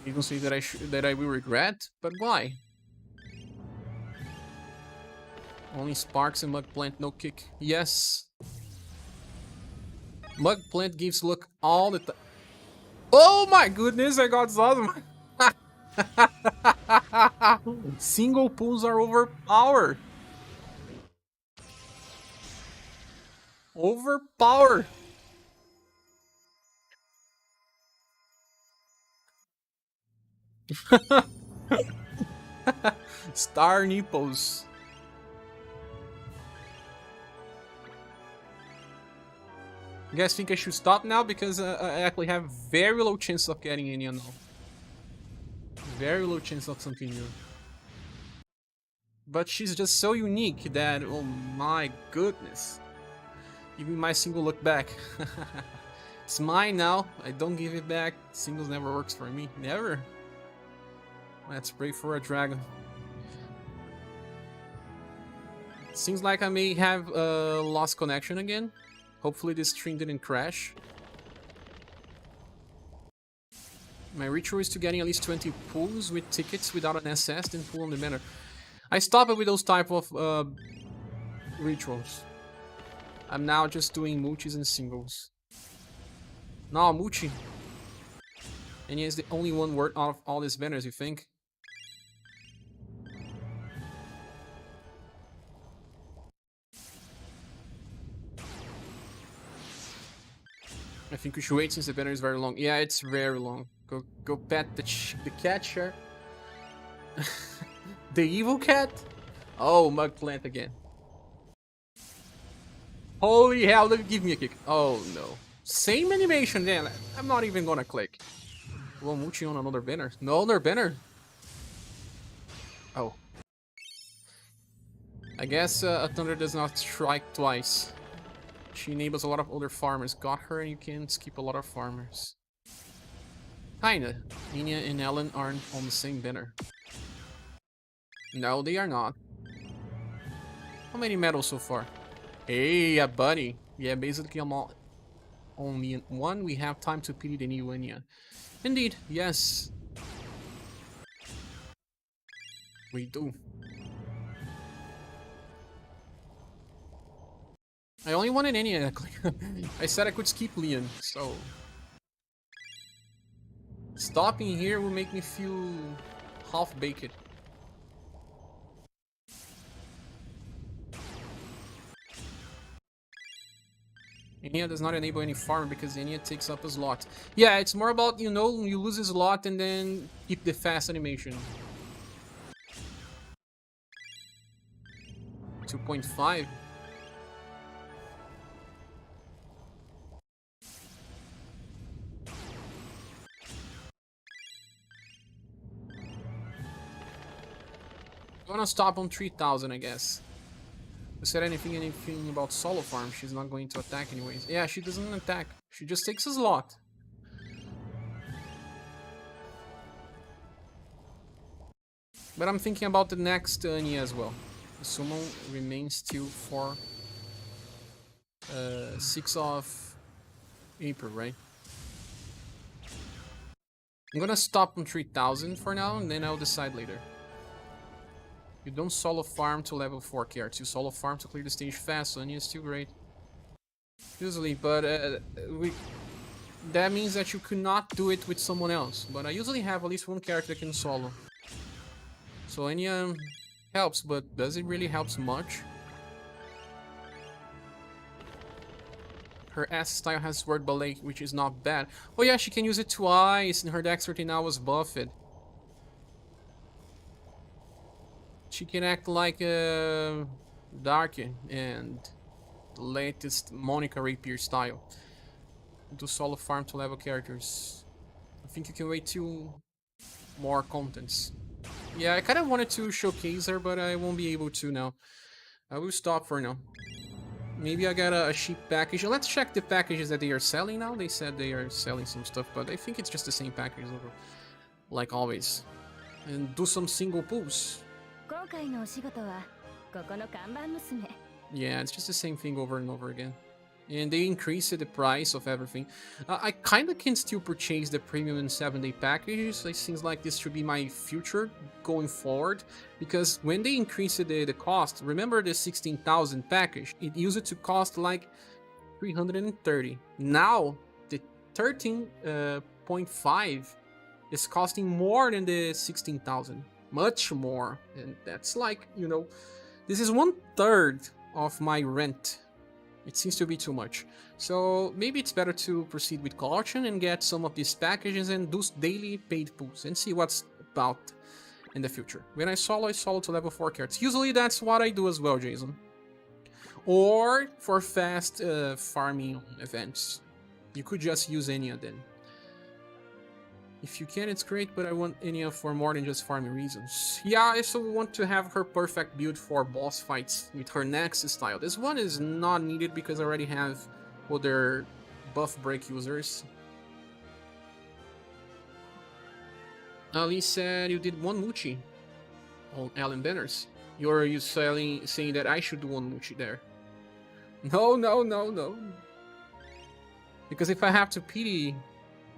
You don't say that I will regret, but why? Only Sparks and Mug Plant, no kick. Yes. Mug Plant gives luck all the time. Oh my goodness, I got Zosma. Single pulls are overpowered. Overpowered. Star nipples. You guys think I should stop now? Because I actually have very low chance of getting any now. Very low chance of something new. But she's just so unique that, oh my goodness. Give me my single look back. It's mine now. I don't give it back. Singles never works for me. Never. Let's pray for a dragon. Seems like I may have lost connection again. Hopefully this stream didn't crash. My ritual is to getting at least 20 pulls with tickets without an SS, then pull on the banner. I stopped it with those type of rituals. I'm now just doing Muchis and singles. No, Muchi. And he is the only one worth out of all these banners, you think? I think we should wait since the banner is very long. Yeah, it's very long. Go pet the cat, sure. The evil cat? Oh, Mug Plant again. Holy hell, give me a kick. Oh no. Same animation then. I'm not even gonna click. Well, Muchi on another banner. No other banner. Oh. I guess a Thunder does not strike twice. She enables a lot of older farmers. Got her and you can skip a lot of farmers. Kinda. Anya and Ellen aren't on the same banner. No, they are not. How many medals so far? Hey, a buddy. Yeah, basically I'm all only in one. We have time to pity the new Anya. Indeed, yes. We do. I only wanted Anya. I said I could skip Leon, so... Stopping here will make me feel half-baked. Anya does not enable any farm because Anya takes up a slot. Yeah, it's more about, you know, you lose a slot and then keep the fast animation. 2.5. I'm gonna stop on 3000, I guess. You said anything about solo farm? She's not going to attack anyways. Yeah, she doesn't attack. She just takes a slot. But I'm thinking about the next Anya as well. The summon remains still for 6 of April, right? I'm gonna stop on 3000 for now, and then I'll decide later. You don't solo farm to level 4 cards. You solo farm to clear the stage fast, so Anya is still great. Usually, but that means that you could not do it with someone else. But I usually have at least one character that can solo. So Anya helps, but does it really help much? Her S style has Sword Ballet, which is not bad. Oh yeah, she can use it twice, and her dexterity now was buffed. She can act like a Dark and the latest Monica Rapier style. Do solo farm to level characters. I think you can wait till more contents. Yeah, I kind of wanted to showcase her, but I won't be able to now. I will stop for now. Maybe I got a cheap package. Let's check the packages that they are selling now. They said they are selling some stuff, but I think it's just the same package, like always. And do some single pulls. Yeah, it's just the same thing over and over again. And they increased the price of everything. I kind of can still purchase the premium and 7-day packages. It seems like this should be my future going forward. Because when they increased the cost, remember the 16,000 package? It used to cost like 330. Now, the 13.5 is costing more than the 16,000. Much more. And that's like, you know, this is 1/3 of my rent. It seems to be too much. So maybe it's better to proceed with caution and get some of these packages and do daily paid pulls and see what's about in the future. When I solo to level 4 cards. Usually that's what I do as well, Jason. Or for fast farming events. You could just use Anya then. If you can, it's great, but I want Anya for more than just farming reasons. Yeah, I also want to have her perfect build for boss fights with her next style. This one is not needed because I already have other buff break users. Ali said you did one Muchi on Alan Banners. You're saying that I should do one Muchi there. No. Because if I have to pity,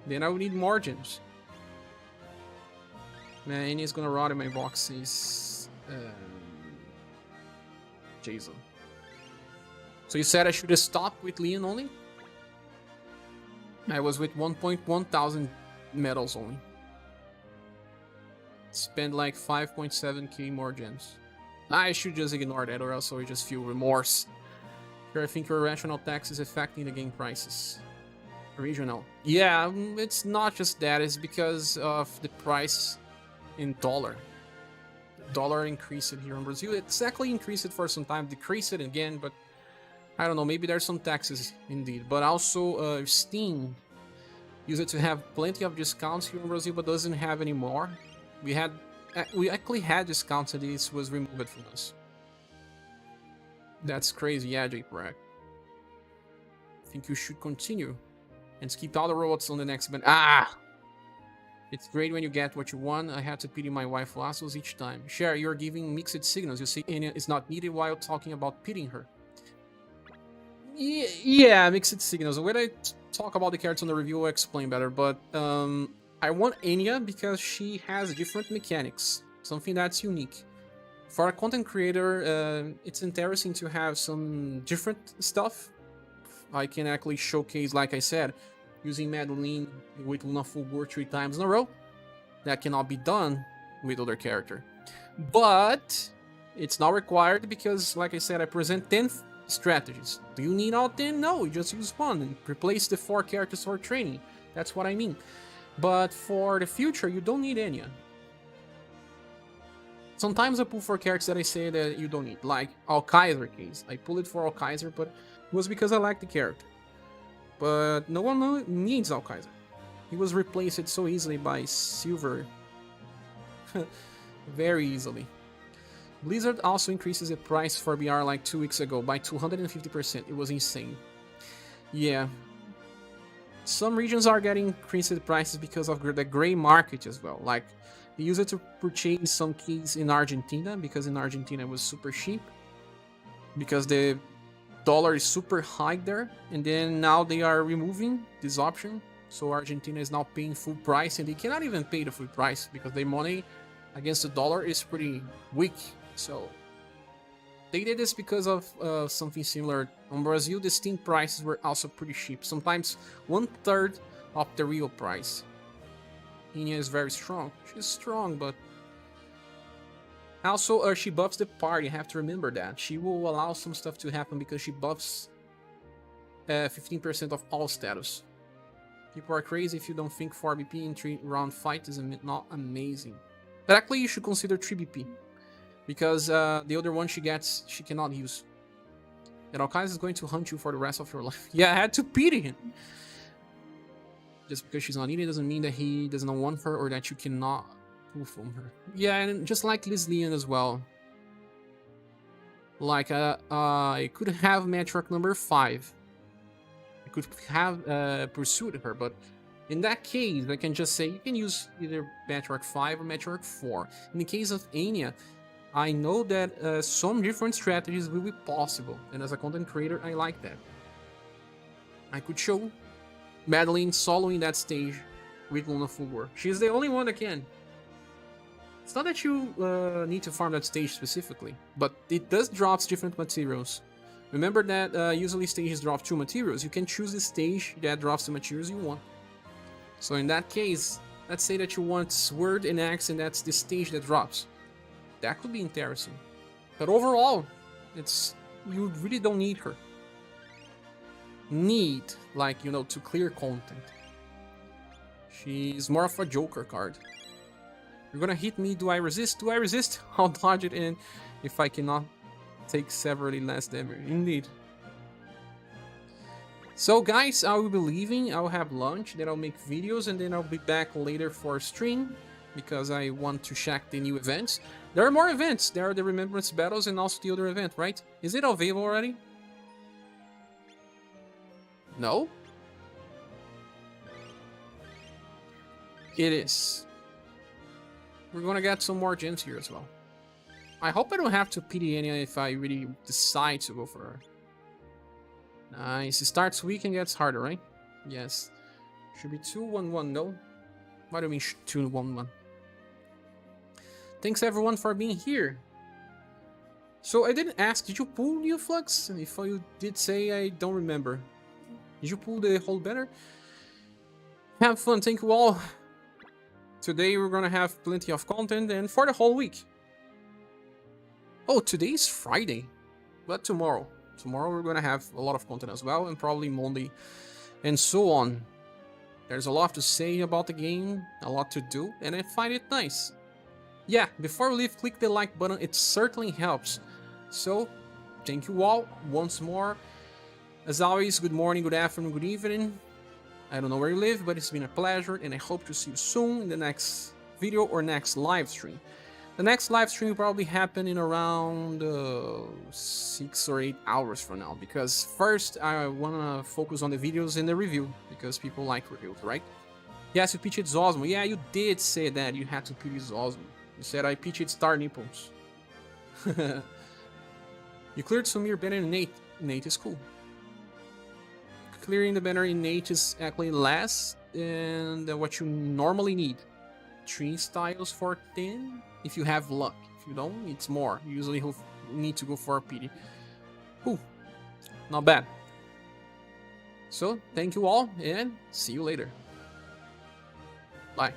then I would need margins. Man, Anya's gonna rot in my boxes. Jason. So you said I should have stopped with Leon only? I was with 1,100 medals only. Spend like 5.7k more gems. I should just ignore that or else I just feel remorse. Here I think your rational tax is affecting the game prices. Regional. Yeah, it's not just that, it's because of the price in dollar. Dollar increased here in Brazil. It exactly increased it for some time, decreased it again, but I don't know, maybe there's some taxes indeed. But also Steam used to have plenty of discounts here in Brazil, but doesn't have anymore. We actually had discounts and this was removed from us. That's crazy, yeah, J-Prac. I think you should continue and skip all the robots on the next event. Ah! It's great when you get what you want. I had to pity my wife Lassos each time. Cher, you're giving mixed signals. You see Anya is not needed while talking about pitying her. Yeah, mixed signals. When I talk about the characters on the review, I'll explain better. But I want Anya because she has different mechanics. Something that's unique. For a content creator, it's interesting to have some different stuff. I can actually showcase, like I said, using Madeline with Luna Fulgor 3 times in a row. That cannot be done with other character. But it's not required because, like I said, I present 10 strategies. Do you need all 10? No, you just use one and replace the 4 characters for training. That's what I mean. But for the future, you don't need Anya. Sometimes I pull for characters that I say that you don't need, like Alkaiser case. I pull it for Alkaiser, but it was because I like the character. But no one needs Alkaiser. He was replaced so easily by Silver. Very easily. Blizzard also increases the price for BR like 2 weeks ago by 250%. It was insane. Yeah. Some regions are getting increased prices because of the gray market as well. Like, they use it to purchase some keys in Argentina, because in Argentina it was super cheap. Because the dollar is super high there. And then now they are removing this option. So Argentina is now paying full price, and they cannot even pay the full price because their money against the dollar is pretty weak. So they did this because of something similar. On Brazil, the Steam prices were also pretty cheap, sometimes 1/3 of the real price. Anya is very strong. She's strong, but also she buffs the party. You have to remember that. She will allow some stuff to happen because she buffs 15% of all status. People are crazy if you don't think 4BP in 3-round fight is not amazing. But actually, you should consider 3BP. Because the other one she gets, she cannot use. And Alkaiser is going to hunt you for the rest of your life. Yeah, I had to pity him. Just because she's not needed doesn't mean that he does not want her or that you cannot pull from her. Yeah, and just like Lislian as well. Like, I could have Matriarch number 5. I could have pursued her, but in that case, I can just say you can use either Matriarch 5 or Matriarch 4. In the case of Anya, I know that some different strategies will be possible, and as a content creator, I like that. I could show Madeline soloing that stage with Luna Fulgor. She's the only one that can. It's not that you need to farm that stage specifically, but it does drop different materials. Remember that usually stages drop 2 materials. You can choose the stage that drops the materials you want. So in that case, let's say that you want Sword and Axe, and that's the stage that drops. That could be interesting. But overall, you really don't need her. Need, like, you know, to clear content. She's more of a Joker card. You're gonna hit me, do I resist? Do I resist? I'll dodge it in if I cannot take severely less damage. Indeed. So guys, I will be leaving. I'll have lunch, then I'll make videos, and then I'll be back later for stream. Because I want to check the new events. There are more events. There are the Remembrance battles and also the other event, right? Is it available already? No? It is. We're gonna get some more gems here as well. I hope I don't have to pity Anya if I really decide to go for her. Nice. It starts weak and gets harder, right? Yes. Should be 2-1-1, no? What do you mean 2-1-1? Thanks everyone for being here. So I didn't ask, did you pull New Flux? If you did say, I don't remember. Did you pull the whole banner? Have fun, thank you all. Today we're gonna have plenty of content and for the whole week. Oh, today is Friday. But tomorrow. Tomorrow we're gonna have a lot of content as well, and probably Monday and so on. There's a lot to say about the game, a lot to do, and I find it nice. Yeah, before we leave, click the like button, it certainly helps. So, thank you all once more. As always, good morning, good afternoon, good evening. I don't know where you live, but it's been a pleasure, and I hope to see you soon in the next video or next live stream. The next live stream will probably happen in around 6 or 8 hours from now, because first I want to focus on the videos and the review, because people like reviews, right? Yes, you pitched Zosma. Yeah, you did say that you had to pitch Zosma. You said I pitched Star Nipples. You cleared Sumir banner in Nate. Nate is cool. Clearing the banner in Nate is actually less than what you normally need. 3 styles for 10 if you have luck. If you don't, it's more. You usually need to go for a pity. Whew. Not bad. So, thank you all, and see you later. Bye.